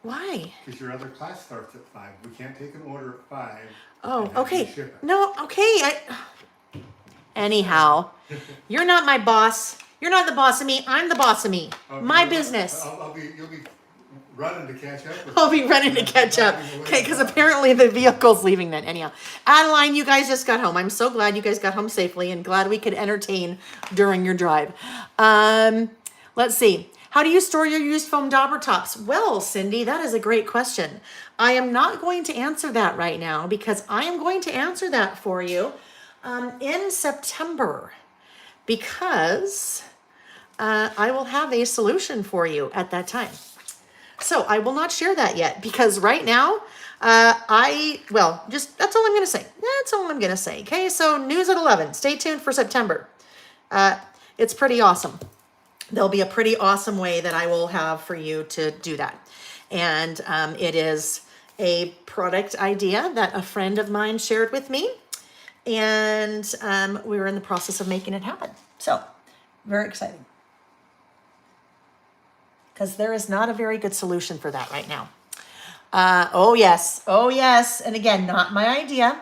Why? Because your other class starts at 5. We can't take an order at 5. Oh, okay. No, okay. Anyhow, you're not my boss. You're not the boss of me. I'm the boss of me. My business. You'll be running to catch up with I'll be running to catch up. Okay, because apparently the vehicle's leaving then. Anyhow, Adeline, you guys just got home. I'm so glad you guys got home safely and glad we could entertain during your drive. Let's see. How do you store your used foam dauber tops? Well, Cindy, that is a great question. I am not going to answer that right now because I am going to answer that for you in September because I will have a solution for you at that time. So I will not share that yet because right now, that's all I'm going to say. That's all I'm going to say. Okay, so news at 11. Stay tuned for September. It's pretty awesome. There'll be a pretty awesome way that I will have for you to do that. And it is a product idea that a friend of mine shared with me. And we were in the process of making it happen. So very exciting. Because there is not a very good solution for that right now. Oh yes. And again, not my idea.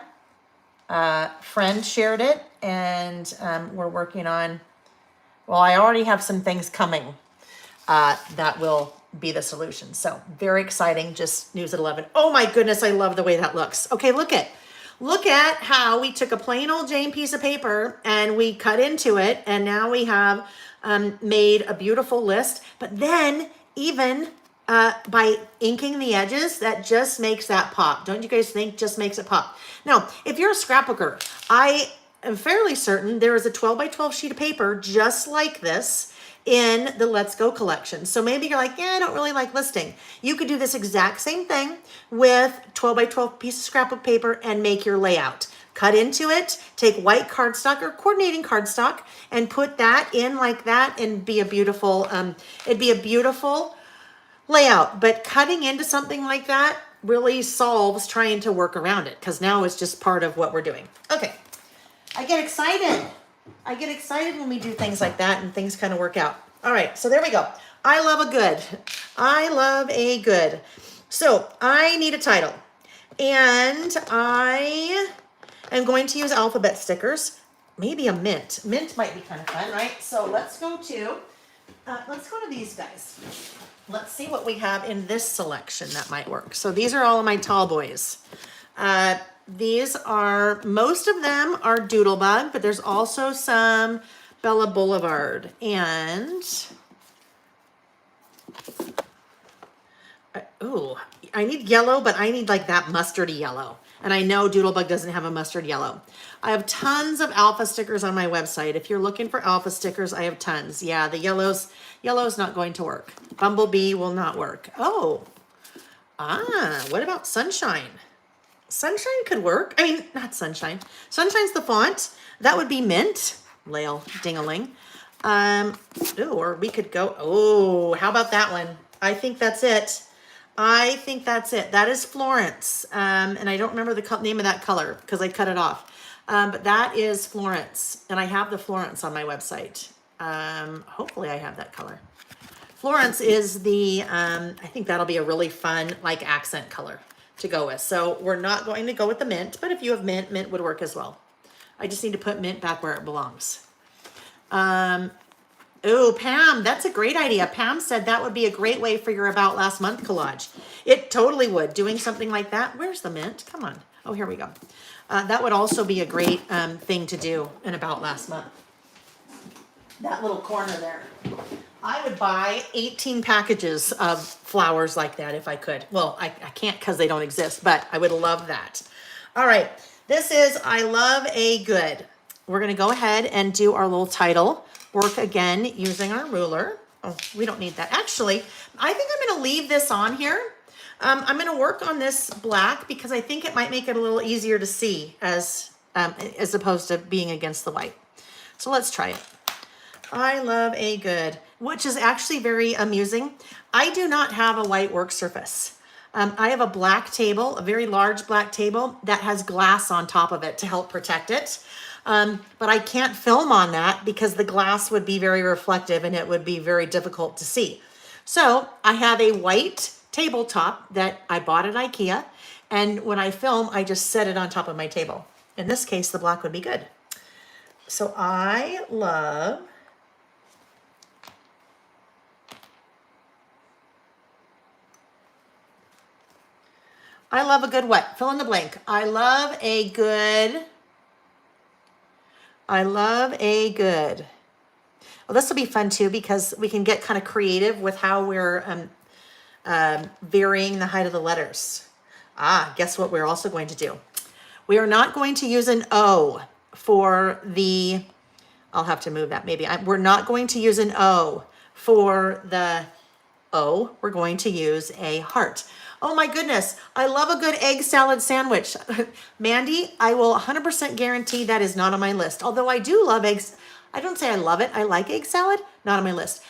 Friend shared it and we're working on, well, I already have some things coming that will be the solution. So very exciting, just news at 11. Oh my goodness, I love the way that looks. Okay, look at how we took a plain old Jane piece of paper and we cut into it, and now we have made a beautiful list. But then even by inking the edges, that just makes that pop. Don't you guys think? Just makes it pop. Now, if you're a scrapbooker, I am fairly certain there is a 12 by 12 sheet of paper just like this in the Let's Go collection. So maybe you're like, yeah, I don't really like listing. You could do this exact same thing with 12 by 12 piece of scrapbook paper and make your layout. Cut into it, take white cardstock or coordinating cardstock and put that in like that and be a beautiful, it'd be a beautiful layout. But cutting into something like that really solves trying to work around it because now it's just part of what we're doing. Okay, I get excited. I get excited when we do things like that and things kind of work out. All right, so there we go. I love a good. I love a good. So I need a title. And I am going to use alphabet stickers. Maybe a mint. Mint might be kind of fun, right? So let's go to these guys. Let's see what we have in this selection that might work. So these are all of my tall boys. These are, most of them are Doodlebug, but there's also some Bella Boulevard. And, I need yellow, but I need like that mustardy yellow. And I know Doodlebug doesn't have a mustard yellow. I have tons of alpha stickers on my website. If you're looking for alpha stickers, I have tons. Yeah, the yellow's not going to work. Bumblebee will not work. Oh, what about Sunshine? Sunshine could work. I mean, not Sunshine. Sunshine's the font. That would be mint. Layle, ding-a-ling. Or we could go, how about that one? I think that's it. That is Florence. And I don't remember the name of that color because I cut it off. But that is Florence. And I have the Florence on my website. Hopefully I have that color. Florence is the, I think that'll be a really fun, like, accent color to go with. So we're not going to go with the mint, but if you have mint, mint would work as well. I just need to put mint back where it belongs. Pam, that's a great idea. Pam said that would be a great way for your About Last Month collage. It totally would. Doing something like that. Where's the mint? Come on. Oh, here we go. That would also be a great thing to do in About Last Month. That little corner there. I would buy 18 packages of flowers like that if I could. Well, I can't because they don't exist, but I would love that. All right. This is I Love a Good. We're going to go ahead and do our little title work again using our ruler. Oh, we don't need that. Actually, I think I'm going to leave this on here. I'm going to work on this black because I think it might make it a little easier to see as opposed to being against the white. So let's try it. I Love a Good, which is actually very amusing. I do not have a white work surface. I have a black table, a very large black table that has glass on top of it to help protect it. But I can't film on that because the glass would be very reflective and it would be very difficult to see. So I have a white tabletop that I bought at Ikea. And when I film, I just set it on top of my table. In this case, the black would be good. So I love a good what? Fill in the blank. I love a good. Well, this will be fun too because we can get kind of creative with how we're varying the height of the letters. Guess what we're also going to do? We are not going to use an O for the I'll have to move that maybe. We're not going to use an O for the O. We're going to use a heart. Oh my goodness. I love a good egg salad sandwich. Mandy, I will 100% guarantee that is not on my list. Although I do love eggs. I don't say I love it. I like egg salad. Not on my list.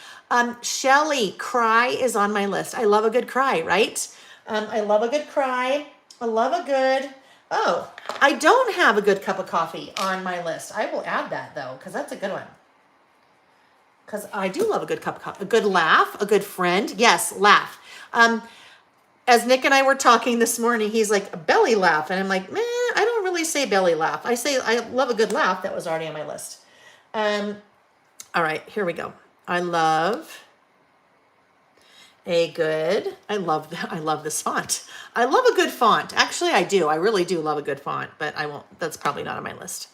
Shelly, cry is on my list. I love a good cry, right? I love a good cry. I love a good, oh, I don't have a good cup of coffee on my list. I will add that though, because that's a good one. Because I do love a good cup of coffee. A good laugh, a good friend. Yes, laugh. As Nick and I were talking this morning, he's like, a belly laugh. And I'm like, meh, I don't really say belly laugh. I say I love a good laugh. That was already on my list. All right, here we go. I love a good, I love this font. I love a good font. Actually, I do. I really do love a good font, but I won't, that's probably not on my list.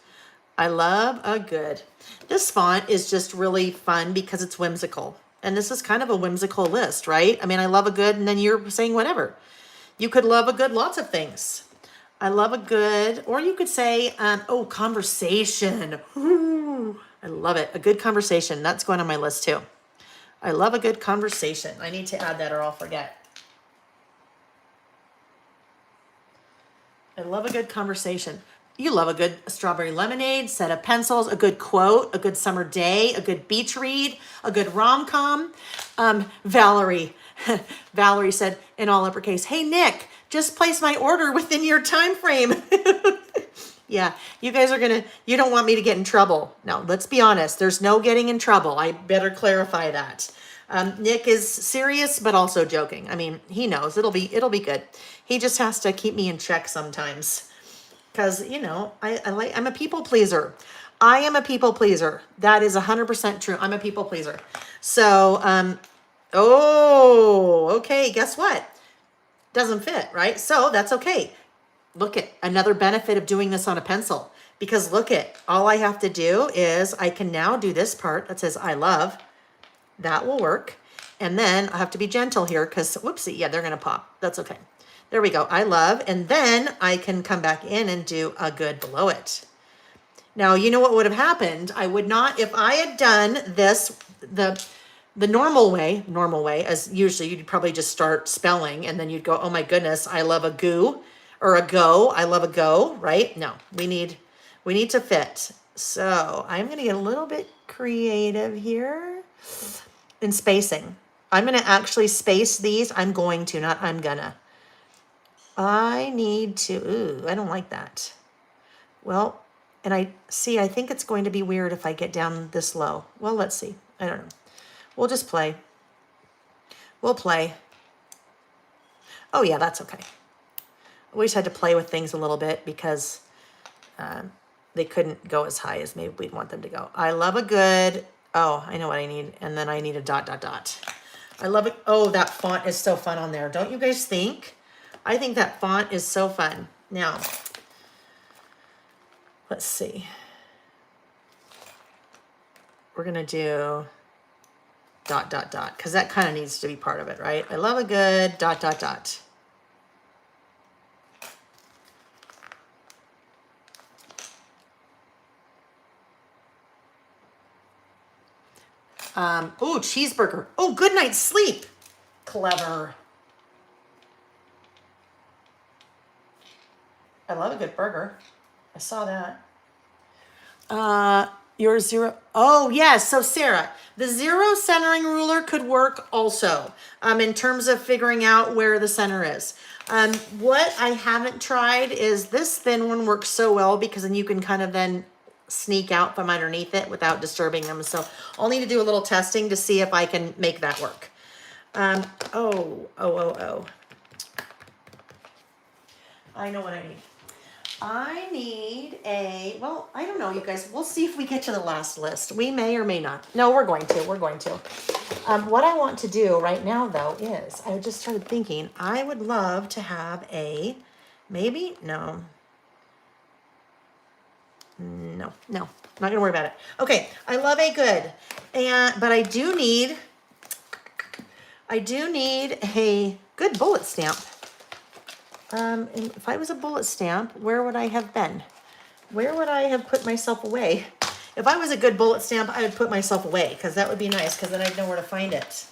I love a good, this font is just really fun because it's whimsical. And this is kind of a whimsical list, right? I mean, I love a good, and then you're saying whatever. You could love a good lots of things. I love a good, or you could say, oh, conversation. Ooh, I love it. A good conversation. That's going on my list too. I love a good conversation. I need to add that or I'll forget. I love a good conversation. You love a good strawberry lemonade, set of pencils, a good quote, a good summer day, a good beach read, a good rom-com. Valerie said in all uppercase, hey, Nick, just place my order within your time frame. Yeah, you guys are you don't want me to get in trouble. No, let's be honest. There's no getting in trouble. I better clarify that. Nick is serious, but also joking. I mean, he knows it'll be good. He just has to keep me in check sometimes. Because, you know, I'm a people pleaser. I am a people pleaser. That is 100% true. I'm a people pleaser. So, okay, guess what? Doesn't fit, right? So that's okay. Look at another benefit of doing this on a pencil. Because look at, all I have to do is I can now do this part that says I love. That will work. And then I have to be gentle here because, whoopsie, yeah, they're going to pop. That's okay. There we go. I love. And then I can come back in and do a good below it. Now, you know what would have happened? I would not, if I had done this, the normal way, as usually you'd probably just start spelling and then you'd go, oh my goodness, I love a goo or a go. I love a go, right? No, we need to fit. So I'm going to get a little bit creative here in spacing. I'm going to actually space these. I need to, ooh, I don't like that. Well, and I think it's going to be weird if I get down this low. Well, let's see. I don't know. We'll just play. We'll play. Oh yeah, that's okay. We just had to play with things a little bit because they couldn't go as high as maybe we'd want them to go. I love a good, oh, I know what I need. And then I need a dot, dot, dot. I love it. Oh, that font is so fun on there. Don't you guys think? I think that font is so fun. Now, let's see. We're going to do dot, dot, dot, because that kind of needs to be part of it, right? I love a good dot, dot, dot. Oh, cheeseburger. Oh, good night's sleep. Clever. I love a good burger. I saw that. Your zero. Oh, yes. So Sarah, the zero centering ruler could work also in terms of figuring out where the center is. What I haven't tried is this thin one works so well because then you can kind of then sneak out from underneath it without disturbing them. So I'll need to do a little testing to see if I can make that work. Oh. I know what I need. I need a, well, I don't know, you guys. We'll see if we get to the last list. We may or may not. No, we're going to. What I want to do right now, though, is I just started thinking I would love to have a, maybe, no, not going to worry about it. Okay, I love a good, but I do need a good bullet stamp. And if I was a bullet stamp, where would I have been? Where would I have put myself away If I was a good bullet stamp, I would put myself away because that would be nice because then I'd know where to find it.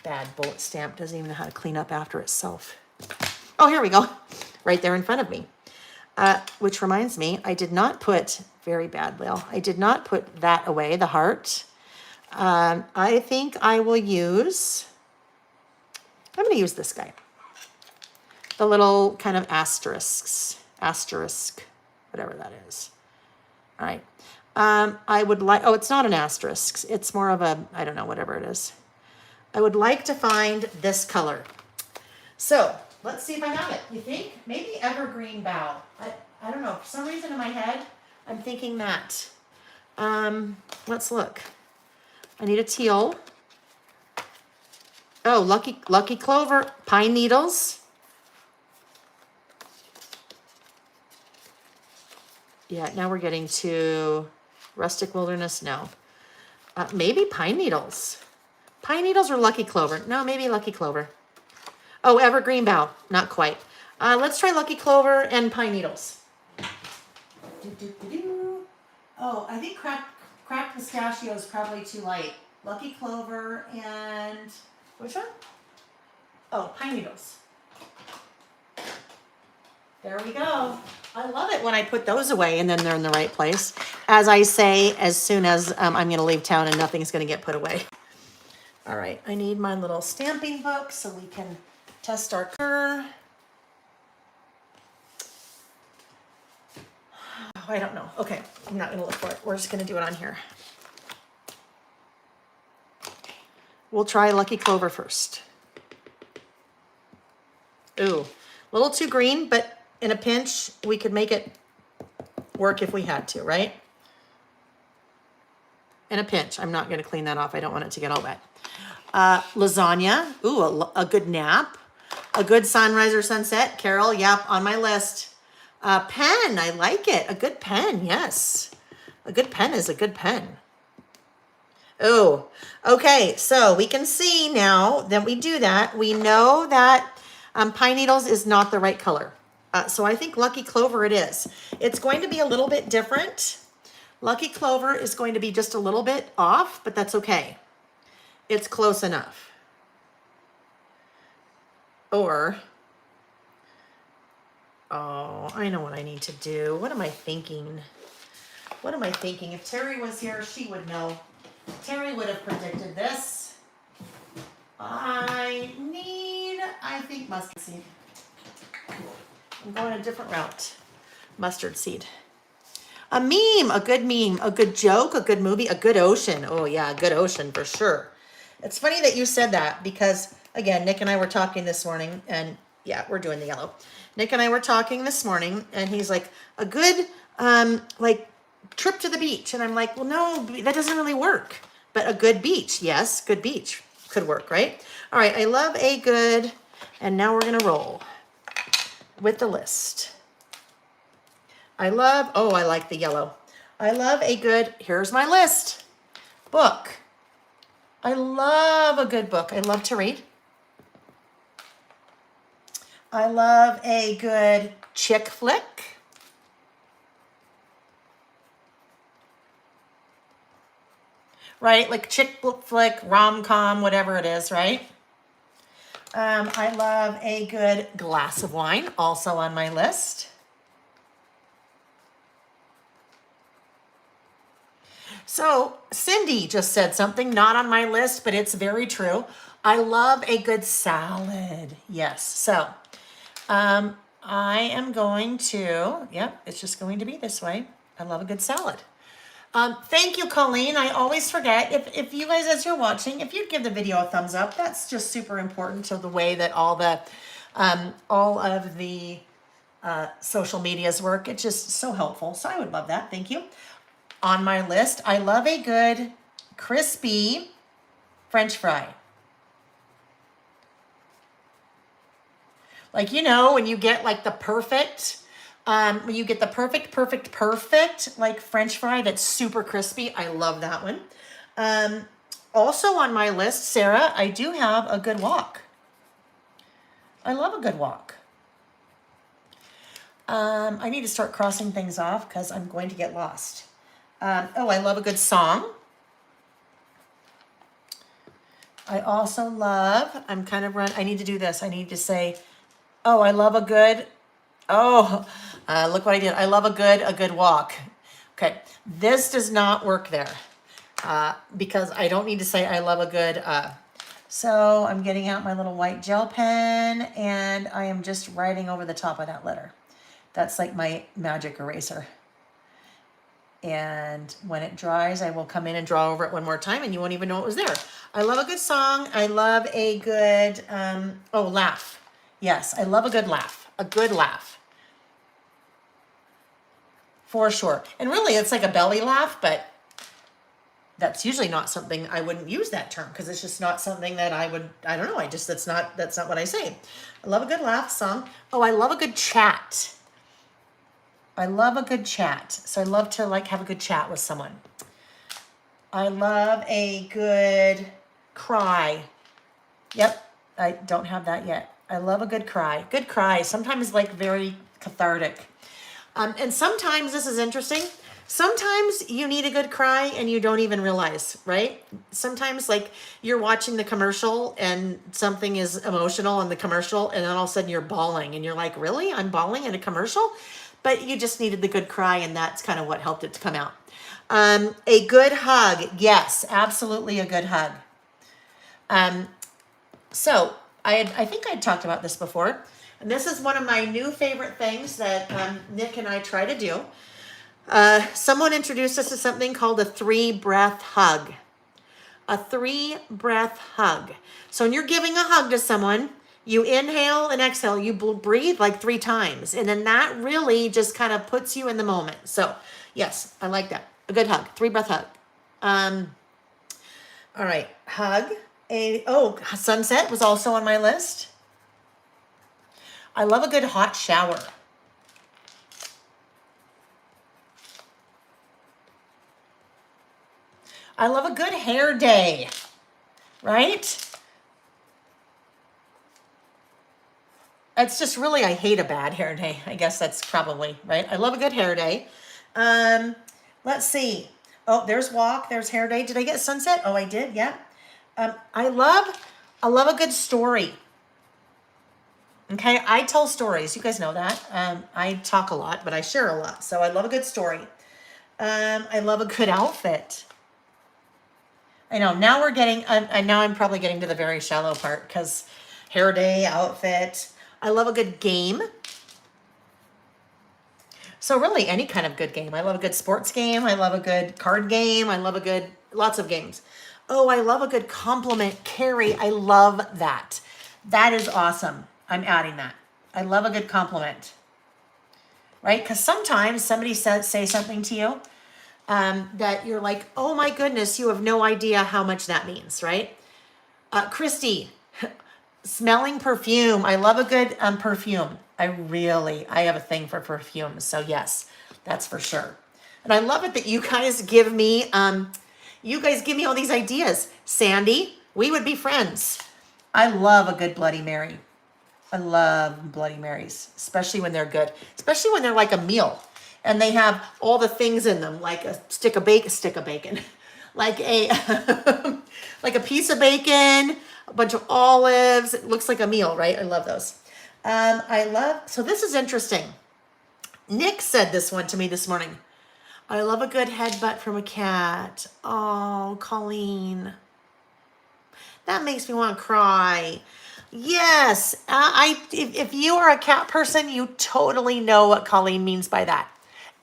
Bad bullet stamp doesn't even know how to clean up after itself. Oh, here we go. Right there in front of me. Which reminds me, I did not put, very bad, Layle, I did not put that away, the heart. I think I will use, I'm going to use this guy. The little kind of asterisk, whatever that is. All right. I would like, oh, it's not an asterisk. It's more of a, I don't know, whatever it is. I would like to find this color. So let's see if I have it. You think? Maybe evergreen bough. I don't know. For some reason in my head, I'm thinking that. Let's look. I need a teal. Oh, lucky clover, pine needles. Yeah, now we're getting to rustic wilderness. No. Maybe pine needles. Pine needles or lucky clover? No, maybe lucky clover. Oh, evergreen bough. Not quite. Let's try lucky clover and pine needles. Oh, I think cracked pistachio is probably too light. Lucky clover and which one? Oh, pine needles. There we go. I love it when I put those away and then they're in the right place. As I say, as soon as I'm going to leave town and nothing's going to get put away. All right, I need my little stamping book so we can test our color. Oh, I don't know. Okay, I'm not going to look for it. We're just going to do it on here. We'll try Lucky Clover first. Ooh, a little too green, but in a pinch, we could make it work if we had to, right? In a pinch. I'm not going to clean that off. I don't want it to get all wet. Lasagna. Ooh, a good nap. A good sunrise or sunset. Carol, yep, on my list. Pen, I like it. A good pen, yes. A good pen is a good pen. Oh, okay. So we can see now that we do that. We know that pine needles is not the right color. So I think Lucky Clover it is. It's going to be a little bit different. Lucky Clover is going to be just a little bit off, but that's okay. It's close enough. Or, oh, I know what I need to do. What am I thinking? What am I thinking? If Terry was here, she would know. Terry would have predicted this. I think mustard seed. I'm going a different route. Mustard seed. A meme, a good joke, a good movie, a good ocean. Oh yeah, a good ocean for sure. It's funny that you said that because, again, Nick and I were talking this morning, and yeah, we're doing the yellow. Nick and I were talking this morning, and he's like, a good, like, trip to the beach. And I'm like, well, no, that doesn't really work. But a good beach, yes, good beach could work, right? All right, I love a good, and now we're going to roll with the list. I like the yellow. I love a good, here's my list, book. I love a good book. I love to read. I love a good chick flick. Right? Like chick flick, rom-com, whatever it is, right? I love a good glass of wine, also on my list. So Cindy just said something not on my list, but it's very true. I love a good salad. Yes. So I am going to, yep, it's just going to be this way. I love a good salad. Thank you, Colleen. I always forget. If you guys, as you're watching, if you'd give the video a thumbs up, that's just super important to the way that all of the social medias work. It's just so helpful. So I would love that. Thank you. On my list, I love a good crispy French fry. Like, you know, when you get like the perfect, when you get the perfect, like French fry that's super crispy. I love that one. Also on my list, Sarah, I do have a good wok. I love a good wok. I need to start crossing things off because I'm going to get lost. Oh, I love a good song. I also love, I need to do this. I need to say, oh, I love a good, look what I did. I love a good walk. Okay, this does not work there because I don't need to say I love a good, so I'm getting out my little white gel pen and I am just writing over the top of that letter. That's like my magic eraser. And when it dries, I will come in and draw over it one more time and you won't even know it was there. I love a good song. I love a good, laugh. Yes, I love a good laugh. A good laugh. For sure. And really, it's like a belly laugh, but that's usually not something, I wouldn't use that term because it's just not something that I don't know. That's not what I say. I love a good laugh song. Oh, I love a good chat. I love a good chat. So I love to like have a good chat with someone. I love a good cry. Yep, I don't have that yet. I love a good cry. Good cry, sometimes like very cathartic. And sometimes, this is interesting, sometimes you need a good cry and you don't even realize, right? Sometimes like you're watching the commercial and something is emotional in the commercial and then all of a sudden you're bawling and you're like, really? I'm bawling in a commercial? But you just needed the good cry and that's kind of what helped it to come out. A good hug. Yes, absolutely a good hug. So I think I talked about this before. And this is one of my new favorite things that Nick and I try to do. Someone introduced us to something called a 3-breath hug. A 3-breath hug. So when you're giving a hug to someone, you inhale and exhale. You breathe like 3 times. And then that really just kind of puts you in the moment. So yes, I like that. A good hug. 3-breath hug. All right. Hug. Sunset was also on my list. I love a good hot shower. I love a good hair day, right? It's just really, I hate a bad hair day. I guess that's probably, right? I love a good hair day. Let's see. Oh, there's walk, there's hair day. Did I get sunset? Oh, I did, yeah. I love a good story. Okay, I tell stories. You guys know that. I talk a lot, but I share a lot. So I love a good story. I love a good outfit. I know, now we're getting, now I'm probably getting to the very shallow part because hair day, outfit. I love a good game. So really any kind of good game. I love a good sports game. I love a good card game. I love lots of games. Oh, I love a good compliment. Carrie, I love that. That is awesome. I'm adding that. I love a good compliment. Right? Because sometimes somebody say something to you that you're like, oh my goodness, you have no idea how much that means, right? Christy, smelling perfume. I love a good perfume. I have a thing for perfumes. So yes, that's for sure. And I love it that you guys give me all these ideas. Sandy, we would be friends. I love a good Bloody Mary. I love Bloody Marys, especially when they're good, especially when they're like a meal and they have all the things in them, like a stick of bacon, like a, like a piece of bacon, a bunch of olives. It looks like a meal, right? I love those. So this is interesting. Nick said this one to me this morning. I love a good headbutt from a cat. Oh, Colleen. That makes me want to cry. Yes, if you are a cat person, you totally know what Colleen means by that.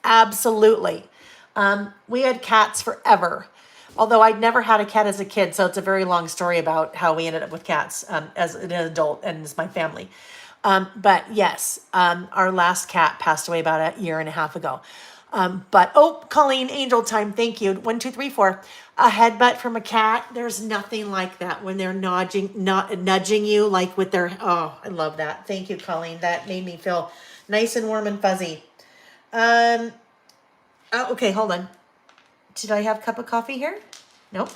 Absolutely. We had cats forever. Although I'd never had a cat as a kid, so it's a very long story about how we ended up with cats as an adult and as my family. But yes, our last cat passed away about a year and a half ago. Colleen, angel time, thank you. 1, 2, 3, 4. A headbutt from a cat. There's nothing like that when they're nudging you like with their, oh, I love that. Thank you, Colleen. That made me feel nice and warm and fuzzy. Okay, hold on. Did I have a cup of coffee here? Nope.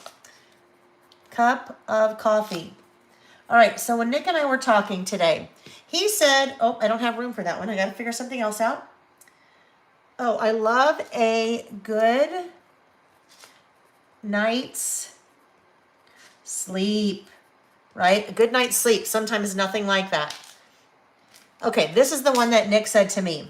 Cup of coffee. All right, so when Nick and I were talking today, he said, oh, I don't have room for that one. I got to figure something else out. Oh, I love a good night's sleep, right? A good night's sleep. Sometimes nothing like that. Okay, this is the one that Nick said to me.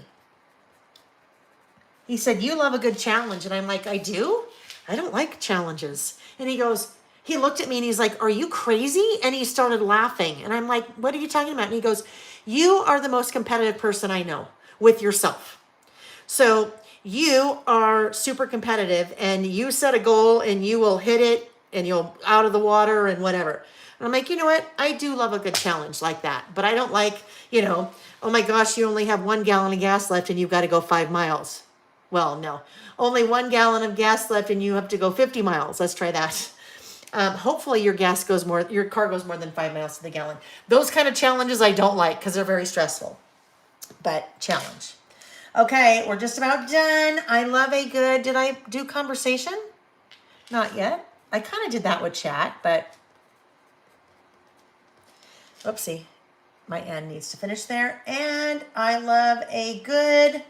He said, you love a good challenge. And I'm like, I do? I don't like challenges. And he goes, he looked at me and he's like, are you crazy? And he started laughing. And I'm like, what are you talking about? And he goes, you are the most competitive person I know with yourself. So you are super competitive and you set a goal and you will hit it and you'll out of the water and whatever. And I'm like, you know what? I do love a good challenge like that. But I don't like, oh my gosh, you only have 1 gallon of gas left and you've got to go 5 miles. Well, no, only 1 gallon of gas left and you have to go 50 miles. Let's try that. Hopefully your car goes more than 5 miles to the gallon. Those kind of challenges I don't like because they're very stressful, but challenge. Okay, we're just about done. I love a good, did I do conversation? Not yet. I kind of did that with chat, but oopsie, my N needs to finish there. And I love a good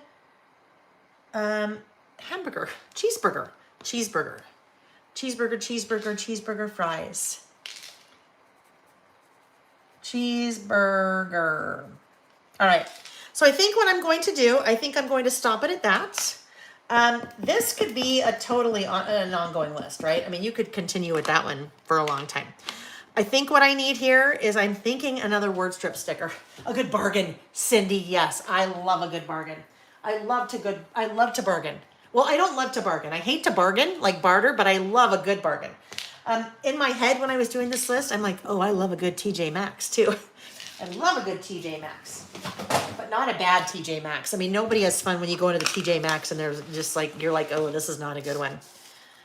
hamburger, cheeseburger, fries. Cheeseburger. All right. So I think what I'm going to do, I think I'm going to stop it at that. This could be a totally an ongoing list, right? I mean, you could continue with that one for a long time. I think what I need here is I'm thinking another word strip sticker. A good bargain, Cindy. Yes, I love a good bargain. I love to bargain. Well, I don't love to bargain. I hate to bargain, like barter, but I love a good bargain. In my head, when I was doing this list, I'm like, oh, I love a good TJ Maxx too. I love a good TJ Maxx, but not a bad TJ Maxx. I mean, nobody has fun when you go into the TJ Maxx and there's just like, you're like, oh, this is not a good one.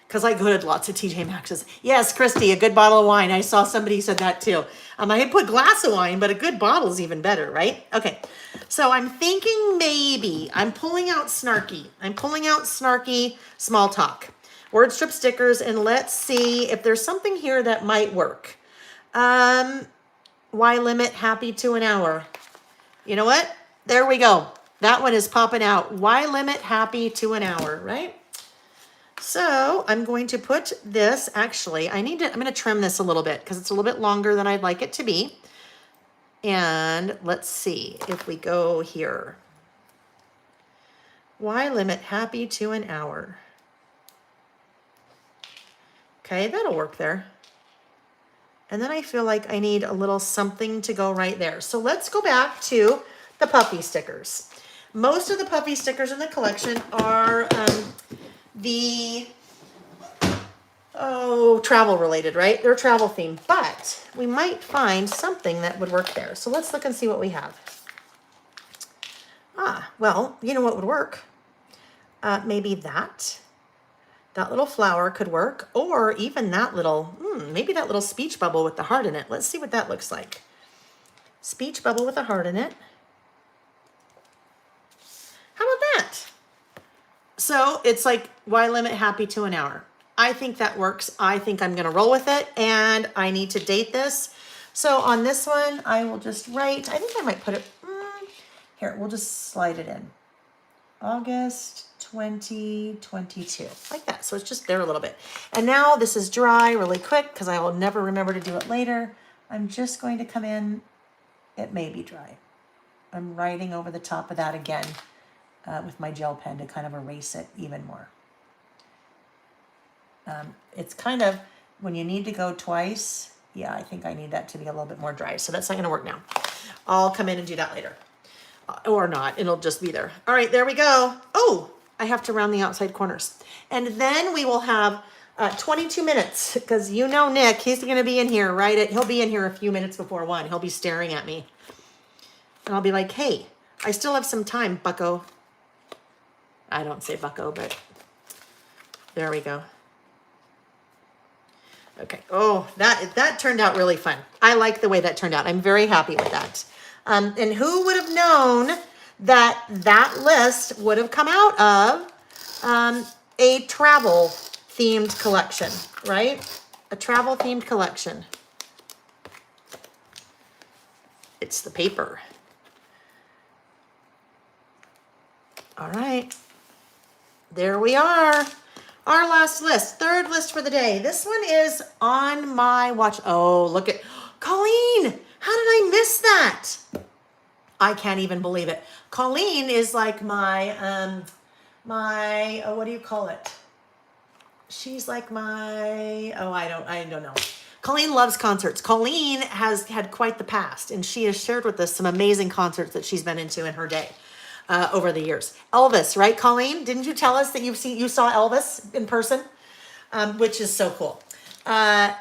Because I go to lots of TJ Maxx's. Yes, Christy, a good bottle of wine. I saw somebody said that too. I put glass of wine, but a good bottle is even better, right? Okay, so I'm thinking maybe I'm pulling out snarky. Small talk. Word strip stickers, and let's see if there's something here that might work. Why limit happy to an hour? You know what? There we go. That one is popping out. Why limit happy to an hour, right? So I'm going to put this, actually, I'm going to trim this a little bit because it's a little bit longer than I'd like it to be. And let's see if we go here. Why limit happy to an hour? Okay, that'll work there. And then I feel like I need a little something to go right there. So let's go back to the puffy stickers. Most of the puffy stickers in the collection are travel related, right? They're travel themed, but we might find something that would work there. So let's look and see what we have. Well, you know what would work? Maybe that little flower could work, or even that little, maybe that little speech bubble with the heart in it. Let's see what that looks like. Speech bubble with a heart in it. How about that? So it's like, why limit happy to an hour? I think that works. I think I'm going to roll with it, and I need to date this. So on this one, I will just write, I think I might put it, here, we'll just slide it in. August 2022, like that. So it's just there a little bit. And now this is dry really quick because I will never remember to do it later. I'm just going to come in. It may be dry. I'm writing over the top of that again with my gel pen to kind of erase it even more. It's kind of, when you need to go twice, yeah, I think I need that to be a little bit more dry. So that's not going to work now. I'll come in and do that later. Or not, it'll just be there. All right, there we go. Oh, I have to round the outside corners. And then we will have 22 minutes, because you know Nick, he's going to be in here, right? He'll be in here a few minutes before 1. He'll be staring at me. And I'll be like, hey, I still have some time, bucko. I don't say bucko, but there we go. Okay. Oh, that turned out really fun. I like the way that turned out. I'm very happy with that. And who would have known that that list would have come out of a travel themed collection, right? A travel themed collection. It's the paper. All right. There we are. Our last list, third list for the day. This one is on my watch. Oh, look at Colleen. How did I miss that? I can't even believe it. Colleen is like my what do you call it? She's like my I don't know. Colleen loves concerts. Colleen has had quite the past, and she has shared with us some amazing concerts that she's been into in her day. Over the years. Elvis, right, Colleen? Didn't you tell us that you saw Elvis in person? Which is so cool. Yeah,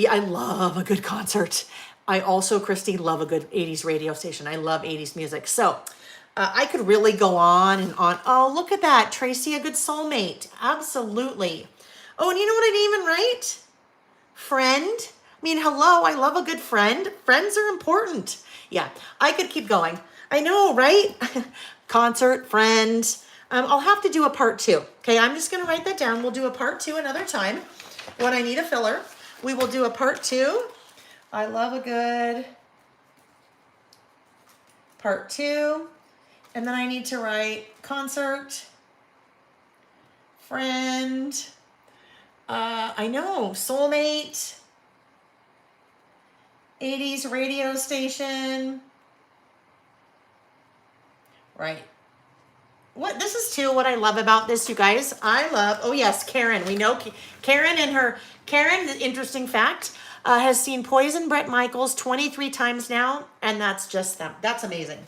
I love a good concert. I also, Christy, love a good 80s radio station. I love 80s music. So I could really go on and on. Oh, look at that. Tracy, a good soulmate. Absolutely. Oh, and you know what I didn't even write? Friend. I mean, hello, I love a good friend. Friends are important. Yeah, I could keep going. I know, right? Concert, friend. I'll have to do a part 2. Okay, I'm just going to write that down. We'll do a part 2 another time. When I need a filler, we will do a part 2. I love a good part 2. And then I need to write concert, friend. I know, soulmate, 80s radio station. Right. This is too what I love about this, you guys. I love, oh yes, Karen. We know Karen and her, Karen, interesting fact, has seen Poison Bret Michaels 23 times now, and that's just them. That's amazing.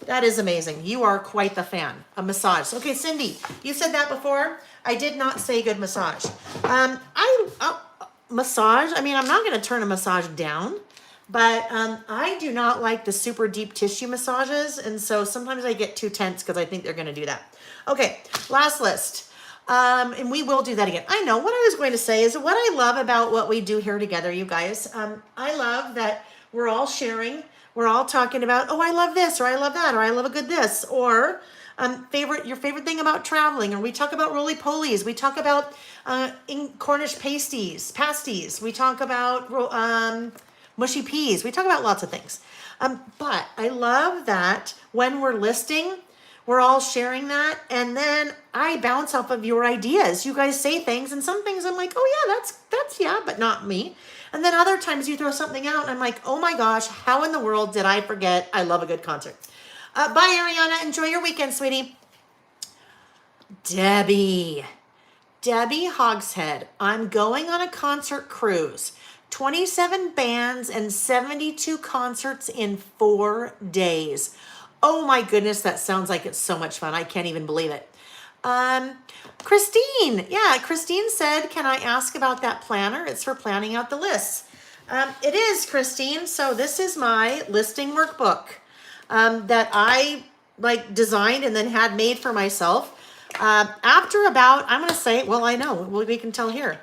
That is amazing. You are quite the fan. A massage. Okay, Cindy, you said that before. I did not say good massage. Massage, I mean, I'm not going to turn a massage down. But I do not like the super deep tissue massages, and so sometimes I get too tense because I think they're going to do that. Okay, last list. And we will do that again. I know what I was going to say is what I love about what we do here together, you guys. I love that we're all sharing. We're all talking about, oh, I love this, or I love that, or I love a good this, or your favorite thing about traveling, or we talk about roly-polies. We talk about Cornish pasties. We talk about mushy peas. We talk about lots of things. But I love that when we're listing, we're all sharing that. And then I bounce off of your ideas. You guys say things, and some things I'm like, oh yeah, that's yeah, but not me. And then other times you throw something out and I'm like, oh my gosh, how in the world did I forget I love a good concert? Bye, Ariana. Enjoy your weekend, sweetie. Debbie Hogshead. I'm going on a concert cruise. 27 bands and 72 concerts in 4 days. Oh my goodness, that sounds like it's so much fun. I can't even believe it. Christine. Yeah, Christine said, can I ask about that planner? It's for planning out the lists. It is, Christine. So this is my listing workbook that I designed and then had made for myself. After about, I'm going to say, well, I know, we can tell here.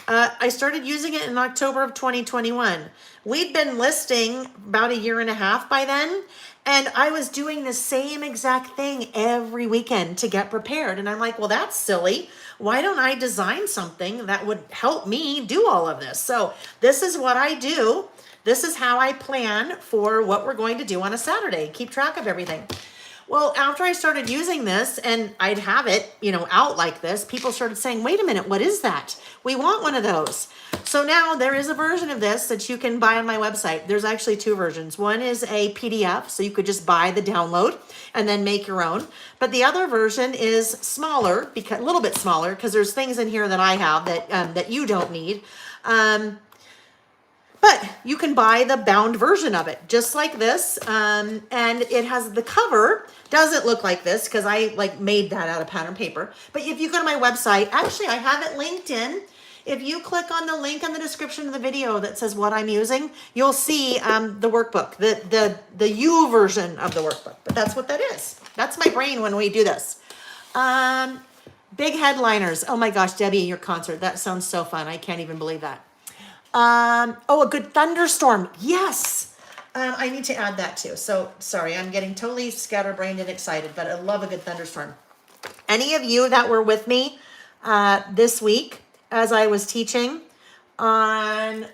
I started using it in October of 2021. We'd been listing about 1.5 years by then, and I was doing the same exact thing every weekend to get prepared. And I'm like, well, that's silly. Why don't I design something that would help me do all of this? So this is what I do. This is how I plan for what we're going to do on a Saturday. Keep track of everything. Well, after I started using this and I'd have it, out like this, people started saying, wait a minute, what is that? We want one of those. So now there is a version of this that you can buy on my website. There's actually 2 versions. One is a PDF, so you could just buy the download and then make your own. But the other version is smaller, a little bit smaller, because there's things in here that I have that you don't need. But you can buy the bound version of it, just like this. And it has the cover, doesn't look like this because I made that out of pattern paper. But if you go to my website, actually I have it linked in. If you click on the link in the description of the video that says what I'm using, you'll see the workbook, the U version of the workbook. But that's what that is. That's my brain when we do this. Big headliners. Oh my gosh, Debbie, your concert. That sounds so fun. I can't even believe that. A good thunderstorm. Yes. I need to add that too. So sorry, I'm getting totally scatterbrained and excited, but I love a good thunderstorm. Any of you that were with me this week as I was teaching on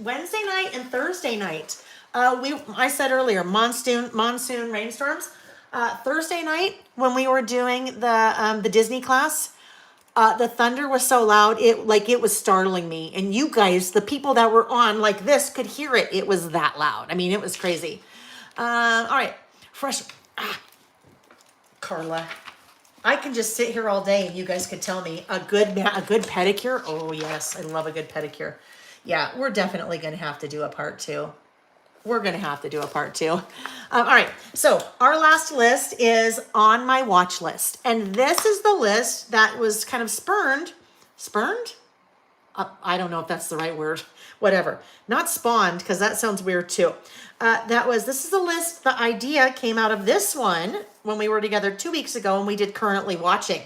Wednesday night and Thursday night, I said earlier, monsoon rainstorms. Thursday night when we were doing the Disney class, The thunder was so loud, it was startling me. And you guys, the people that were on like this could hear it. It was that loud. I mean, it was crazy. All right, fresh, Carla. I can just sit here all day and you guys could tell me a good pedicure. Oh yes, I love a good pedicure. Yeah, we're definitely gonna have to do a part 2. We're gonna have to do a part 2. All right, so our last list is on my watch list. And this is the list that was kind of spurned? I don't know if that's the right word. Whatever. Not spawned, because that sounds weird too. This is the list, the idea came out of this one when we were together 2 weeks ago and we did currently watching.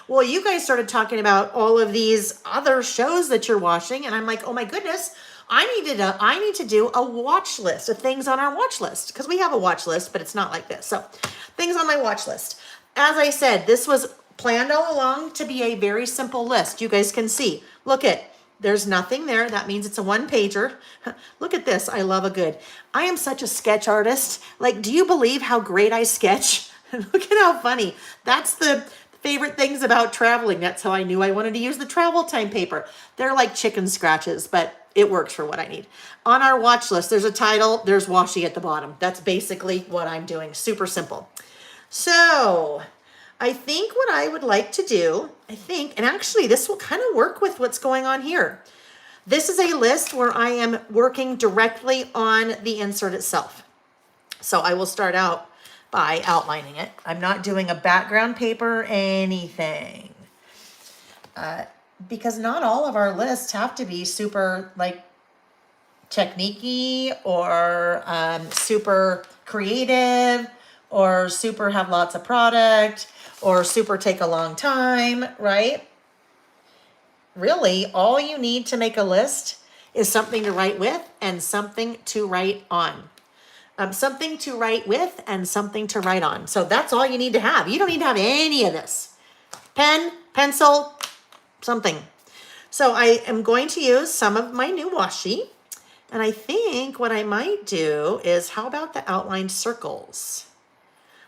Well, you guys started talking about all of these other shows that you're watching, and I'm like, oh my goodness, I need to do a watch list of things on our watch list, because we have a watch list, but it's not like this. So things on my watch list. As I said, this was planned all along to be a very simple list. You guys can see, look at, there's nothing there. That means it's a one-pager. Look at this. I love a good. I am such a sketch artist. Like, do you believe how great I sketch? Look at how funny. That's the favorite things about traveling. That's how I knew I wanted to use the travel time paper. They're like chicken scratches, but it works for what I need. On our watch list, there's a title. There's Washi at the bottom. That's basically what I'm doing. Super simple. So I think what I would like to do, and actually this will kind of work with what's going on here. This is a list where I am working directly on the insert itself. So I will start out by outlining it. I'm not doing a background paper, anything. Because not all of our lists have to be super like technique-y or super creative or super have lots of product or super take a long time, right? Really, all you need to make a list is something to write with and something to write on. Something to write with and something to write on. So that's all you need to have. You don't need to have any of this. Pen, pencil, something. So I am going to use some of my new washi. And I think what I might do is, how about the outlined circles?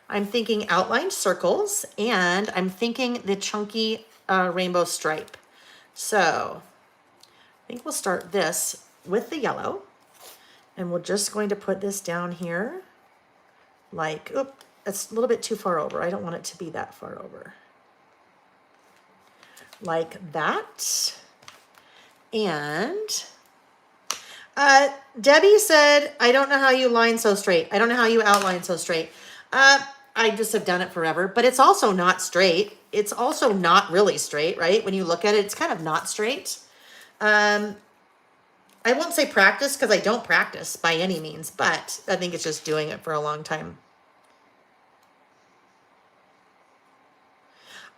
I'm thinking outlined circles, and I'm thinking the chunky rainbow stripe. So I think we'll start this with the yellow. And we're just going to put this down here. Like, oop, it's a little bit too far over. I don't want it to be that far over. Like that. And Debbie said, I don't know how you line so straight. I don't know how you outline so straight. I just have done it forever, but it's also not straight. It's also not really straight, right? When you look at it, it's kind of not straight. I won't say practice because I don't practice by any means, but I think it's just doing it for a long time.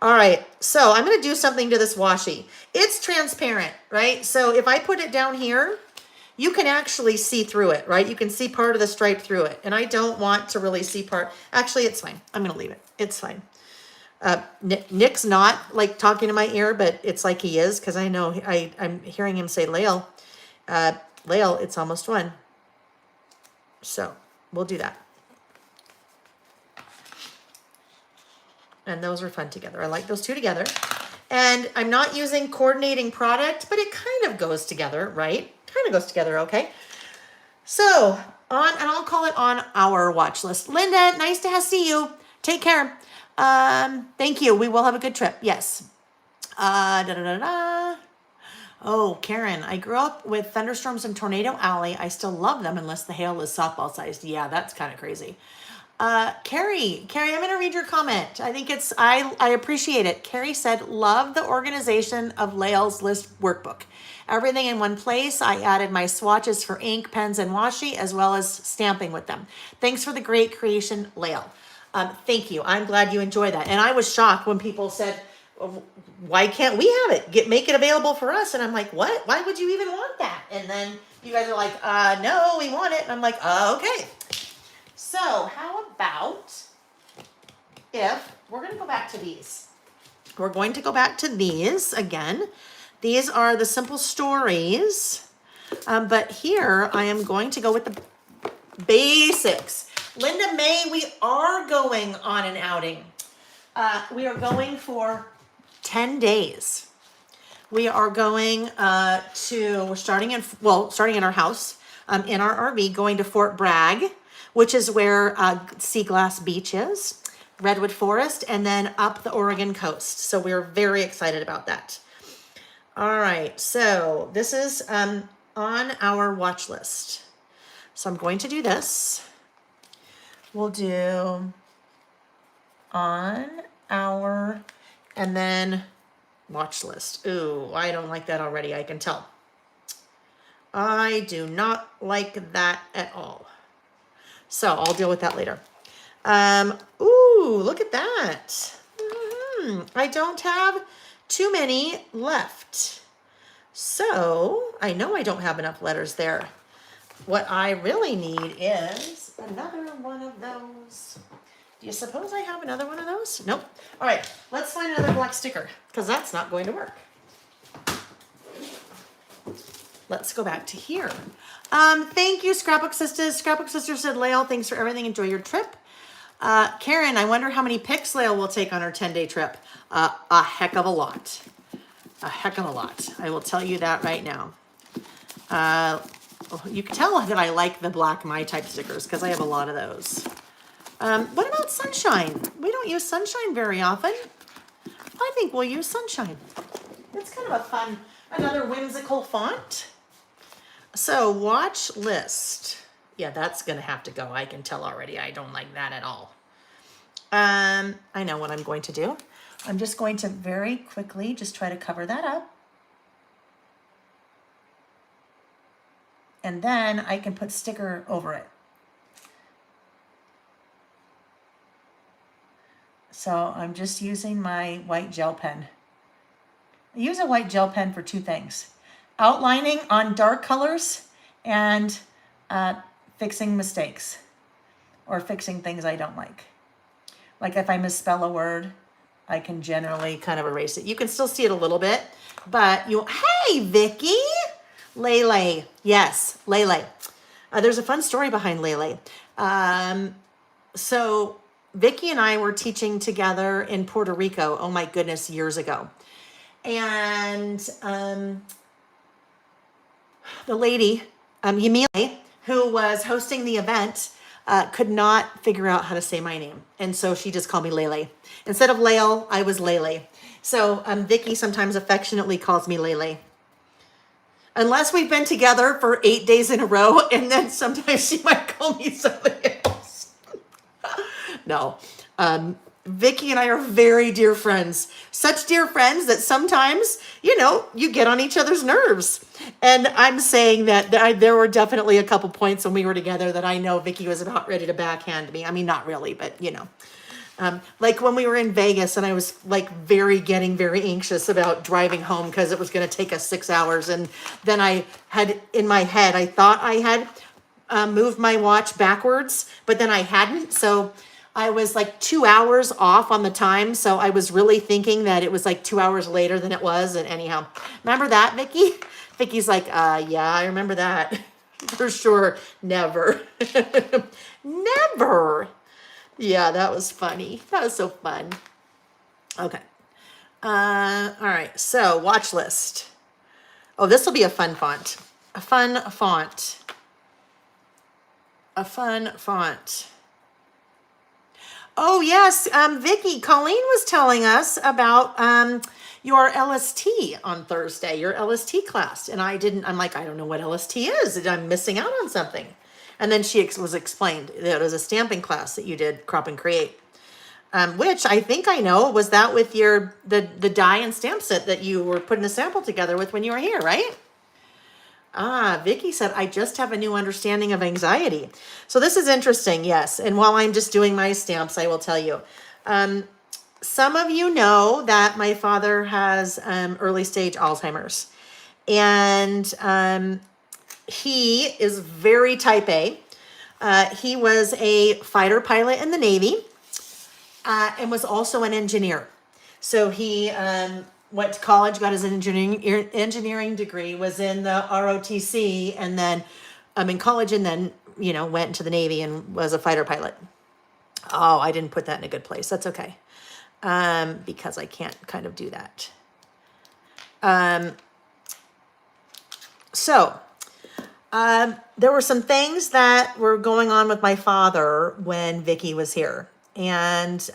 All right, so I'm going to do something to this washi. It's transparent, right? So if I put it down here, you can actually see through it, right? You can see part of the stripe through it. And I don't want to really see part. Actually, it's fine. I'm going to leave it. It's fine. Nick's not like talking to my ear, but it's like he is, because I know I'm hearing him say, Layle, it's almost one. So we'll do that. And those are fun together. I like those two together. And I'm not using coordinating product, but it kind of goes together, right? Kind of goes together, okay? So, and I'll call it on our watch list. Linda, nice to see you. Take care. Thank you. We will have a good trip. Yes. Oh, Karen, I grew up with thunderstorms in Tornado Alley. I still love them unless the hail is softball sized. Yeah, that's kind of crazy. Carrie, I'm going to read your comment. I think I appreciate it. Carrie said, love the organization of Layle's list workbook. Everything in one place. I added my swatches for ink, pens, and washi, as well as stamping with them. Thanks for the great creation, Layle. Thank you. I'm glad you enjoy that. And I was shocked when people said, why can't we have it? Make it available for us. And I'm like, what? Why would you even want that? And then you guys are like, no, we want it. And I'm like, okay. So how about if we're going to go back to these? We're going to go back to these again. These are the simple stories. But here I am going to go with the basics. Linda May, we are going on an outing. We are going for 10 days. We are going we're starting in our house, in our RV, going to Fort Bragg, which is where Sea Glass Beach is, Redwood Forest, and then up the Oregon coast. So we're very excited about that. All right, so this is on our watch list. So I'm going to do this. We'll do on our, and then watch list. Ooh, I don't like that already, I can tell. I do not like that at all. So I'll deal with that later. Ooh, look at that. I don't have too many left. So I know I don't have enough letters there. What I really need is another one of those. Do you suppose I have another one of those? Nope. All right, let's find another black sticker because that's not going to work. Let's go back to here. Thank you, Scrapbook Sisters. Scrapbook Sisters said, Layle, thanks for everything. Enjoy your trip. Karen, I wonder how many pics Layle will take on her 10-day trip. A heck of a lot. A heck of a lot. I will tell you that right now. You can tell that I like the black My Type stickers because I have a lot of those. What about sunshine? We don't use sunshine very often. I think we'll use sunshine. It's kind of a fun, another whimsical font. So watch list. Yeah, that's gonna have to go. I can tell already. I don't like that at all. I know what I'm going to do. I'm just going to very quickly just try to cover that up. And then I can put sticker over it. So I'm just using my white gel pen. I use a white gel pen for two things. Outlining on dark colors and fixing mistakes or fixing things I don't like. Like if I misspell a word, I can generally kind of erase it. You can still see it a little bit, but you, hey, Vicky! Layle, yes, Layle. There's a fun story behind Layle. So Vicky and I were teaching together in Puerto Rico, oh my goodness, years ago. And the lady, Yamile, who was hosting the event, could not figure out how to say my name. And so she just called me Layle. Instead of Layle, I was Layle. So Vicky sometimes affectionately calls me Layle. Unless we've been together for 8 days in a row, and then sometimes she might call me something else. No. Vicky and I are very dear friends. Such dear friends that sometimes, you get on each other's nerves. And I'm saying that there were definitely a couple points when we were together that I know Vicky was about ready to backhand me. I mean, not really, but like when we were in Vegas and I was like getting very anxious about driving home because it was going to take us 6 hours. And then I had in my head, I thought I had moved my watch backwards, but then I hadn't. So I was like 2 hours off on the time. So I was really thinking that it was like 2 hours later than it was. And anyhow, remember that, Vicky? Vicky's like, yeah, I remember that for sure. Never, never. Yeah, that was funny. That was so fun. Okay. All right. So watch list. Oh, this will be a fun font. A fun font. A fun font. Oh, yes. Vicky, Colleen was telling us about your LST on Thursday, your LST class. And I'm like, I don't know what LST is. I'm missing out on something. And then she was explained that it was a stamping class that you did, Crop and Create, which I think I know. Was that with the die and stamp set that you were putting a sample together with when you were here, right? Vicky said, I just have a new understanding of anxiety. So this is interesting, yes. And while I'm just doing my stamps, I will tell you. Some of you know that my father has early stage Alzheimer's. And he is very type A. He was a fighter pilot in the Navy and was also an engineer. So he went to college, got his engineering degree, was in the ROTC, and then in college, and then, went into the Navy and was a fighter pilot. Oh, I didn't put that in a good place. That's okay. because I can't kind of do that. There were some things that were going on with my father when Vicky was here. And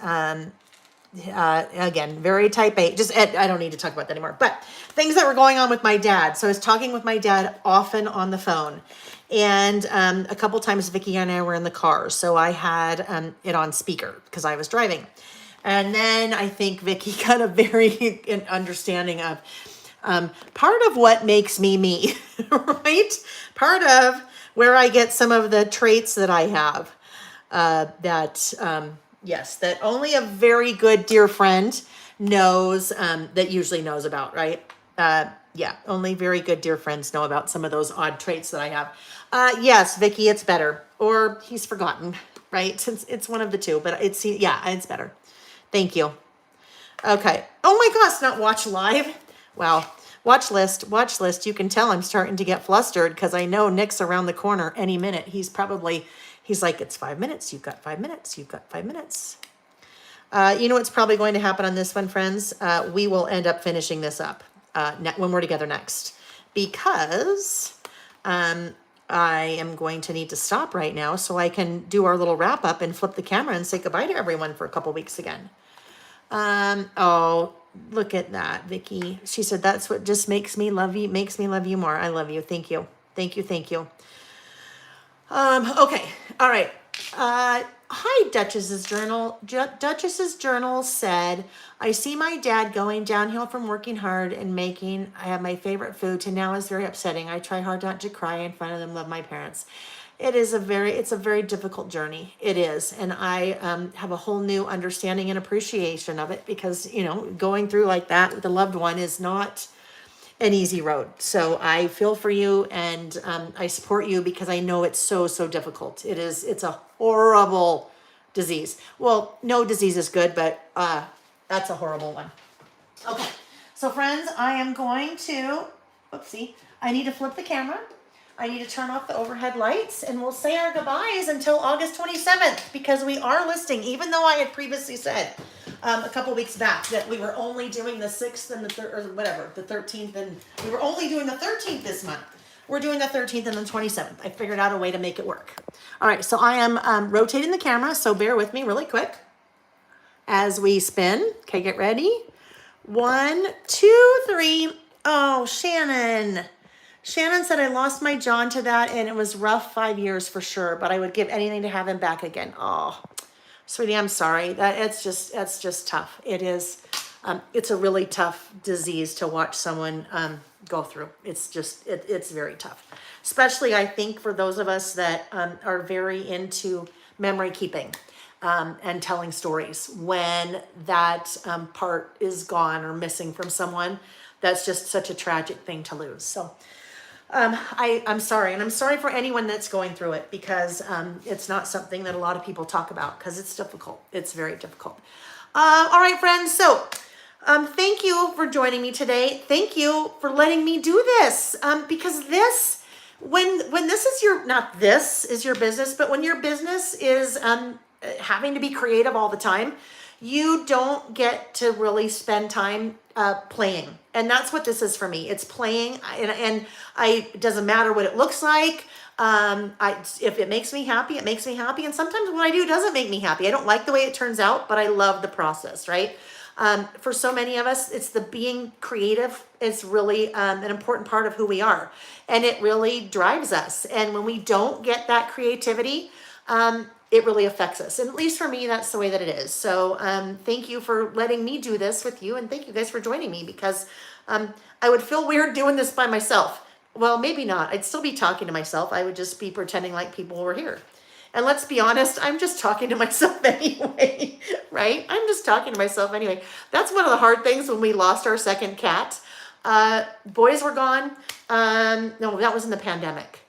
again, very type A. Just I don't need to talk about that anymore. But things that were going on with my dad. So I was talking with my dad often on the phone, and a couple times Vicky and I were in the car, so I had it on speaker because I was driving. And then I think Vicky got a very understanding of part of what makes me me, right? Part of where I get some of the traits that I have. Yes, that only a very good dear friend knows, that usually knows about, right? Yeah, only very good dear friends know about some of those odd traits that I have. Yes, Vicky, it's better. Or he's forgotten, right? It's one of the two, but yeah, it's better. Thank you. Okay. Oh my gosh, not watch live. Wow. Watch list. You can tell I'm starting to get flustered because I know Nick's around the corner any minute. He's like, it's 5 minutes. You've got 5 minutes. You've got 5 minutes. You know what's probably going to happen on this one, friends? We will end up finishing this up when we're together next, because I am going to need to stop right now so I can do our little wrap up and flip the camera and say goodbye to everyone for a couple weeks again. Oh, look at that, Vicky. She said, that's what just makes me love you more. I love you. Thank you. Thank you. Okay. All right. Hi, Duchess's Journal. Duchess's Journal said, I see my dad going downhill from working hard and I have my favorite food to now is very upsetting. I try hard not to cry in front of them, love my parents. It's a very difficult journey. It is. And I have a whole new understanding and appreciation of it because, going through like that with a loved one is not an easy road. So I feel for you, and I support you because I know it's so difficult. It's a horrible disease. Well, no disease is good, but that's a horrible one. Okay. So friends, I am going to, I need to flip the camera. I need to turn off the overhead lights, and we'll say our goodbyes until August 27th, because we are listing, even though I had previously said a couple weeks back that we were only doing the 6th and the 13th, and we were only doing the 13th this month. We're doing the 13th and the 27th. I figured out a way to make it work. All right, so I am rotating the camera, so bear with me really quick as we spin. Okay, get ready. 1, 2, 3. Oh, Shannon. Shannon said, I lost my John to that, and it was rough 5 years for sure, but I would give anything to have him back again. Oh, sweetie, I'm sorry. That's just tough. It is. It's a really tough disease to watch someone go through. It's very tough, especially I think for those of us that are very into memory keeping and telling stories. When that part is gone or missing from someone, that's just such a tragic thing to lose. So I'm sorry, and I'm sorry for anyone that's going through it, because it's not something that a lot of people talk about because it's difficult. It's very difficult. All right, friends. So thank you for joining me today. Thank you for letting me do this, because this, when this is not this is your business, but when your business is having to be creative all the time, you don't get to really spend time playing. And that's what this is for me. It's playing, and it doesn't matter what it looks like. If it makes me happy, it makes me happy. And sometimes what I do doesn't make me happy. I don't like the way it turns out, but I love the process, right? For so many of us, it's the being creative. It's really an important part of who we are. And it really drives us. And when we don't get that creativity, it really affects us. And at least for me, that's the way that it is. So thank you for letting me do this with you. And thank you guys for joining me, because I would feel weird doing this by myself. Well, maybe not. I'd still be talking to myself. I would just be pretending like people were here. And let's be honest, I'm just talking to myself anyway, right? I'm just talking to myself anyway. That's one of the hard things when we lost our second cat. Boys were gone. No, that was in the pandemic.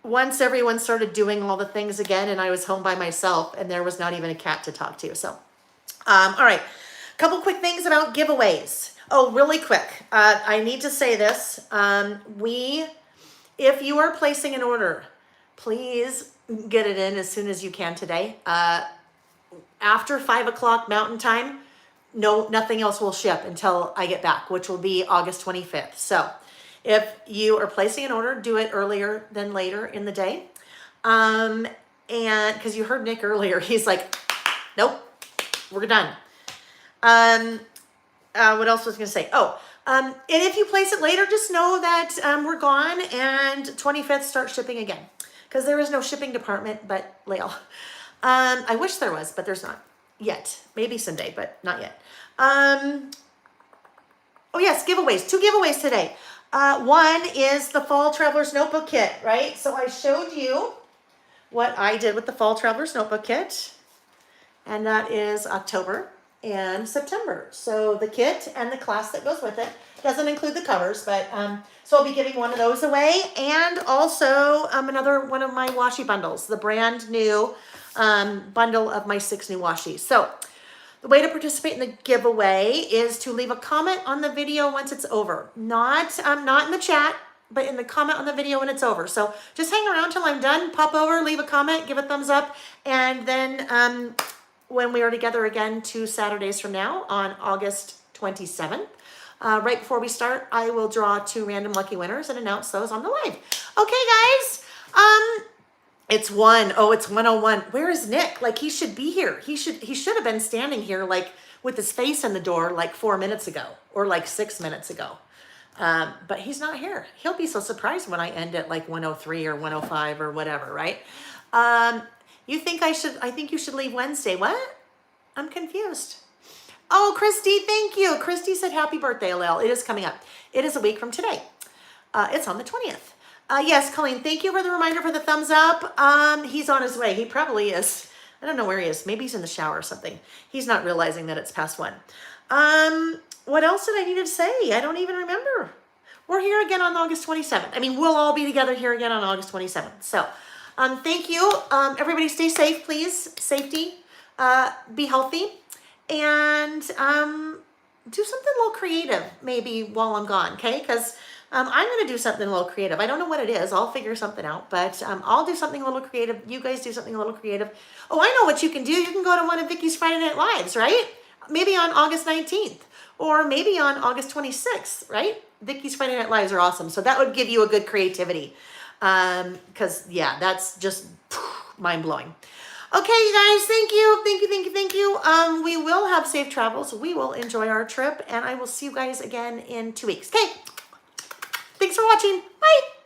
Once everyone started doing all the things again, and I was home by myself, and there was not even a cat to talk to. So, all right. Couple quick things about giveaways. Oh, really quick. I need to say this. If you are placing an order, please get it in as soon as you can today. after 5 o'clock Mountain Time, nothing else will ship until I get back, which will be August 25th. So if you are placing an order, do it earlier than later in the day. And because you heard Nick earlier, he's like, nope, we're done. What else was I going to say? And if you place it later, just know that we're gone, and 25th start shipping again, because there is no shipping department but Layle. I wish there was, but there's not yet. Maybe someday, but not yet. Oh yes, giveaways. 2 giveaways today. One is the Fall Traveler's Notebook Kit, right? So I showed you what I did with the Fall Traveler's Notebook Kit, and that is October and September. So the kit and the class that goes with it doesn't include the covers, but so I'll be giving one of those away, and also another one of my washi bundles, the brand new bundle of my 6 new washi. So the way to participate in the giveaway is to leave a comment on the video once it's over, not in the chat, but in the comment on the video when it's over. So just hang around till I'm done, pop over, leave a comment, give a thumbs up, and then when we are together again 2 Saturdays from now on August 27th, right before we start, I will draw 2 random lucky winners and announce those on the live. Okay, guys. It's 1:01. Where is Nick? Like, he should be here. He should have been standing here like with his face in the door like 4 minutes ago or like 6 minutes ago. But he's not here. He'll be so surprised when I end at like 1:03 or 1:05 or whatever, right? I think you should leave Wednesday. What? I'm confused. Oh, Christy, thank you. Christy said happy birthday, Layle. It is coming up. It is a week from today. It's on the 20th. Yes, Colleen, thank you for the reminder for the thumbs up. He's on his way. He probably is. I don't know where he is. Maybe he's in the shower or something. He's not realizing that it's past 1. What else did I need to say? I don't even remember. We're here again on August 27th. I mean, we'll all be together here again on August 27th. So, thank you. Everybody stay safe, please. Safety. Be healthy. And do something a little creative maybe while I'm gone, okay? Because I'm going to do something a little creative. I don't know what it is. I'll figure something out. But I'll do something a little creative. You guys do something a little creative. Oh, I know what you can do. You can go to one of Vicky's Friday Night Lives, right? Maybe on August 19th. Or maybe on August 26th, right? Vicky's Friday Night Lives are awesome. So that would give you a good creativity. Because, yeah, that's just mind-blowing. Okay, you guys, thank you. We will have safe travels. We will enjoy our trip. And I will see you guys again in 2 weeks. Okay. Thanks for watching. Bye.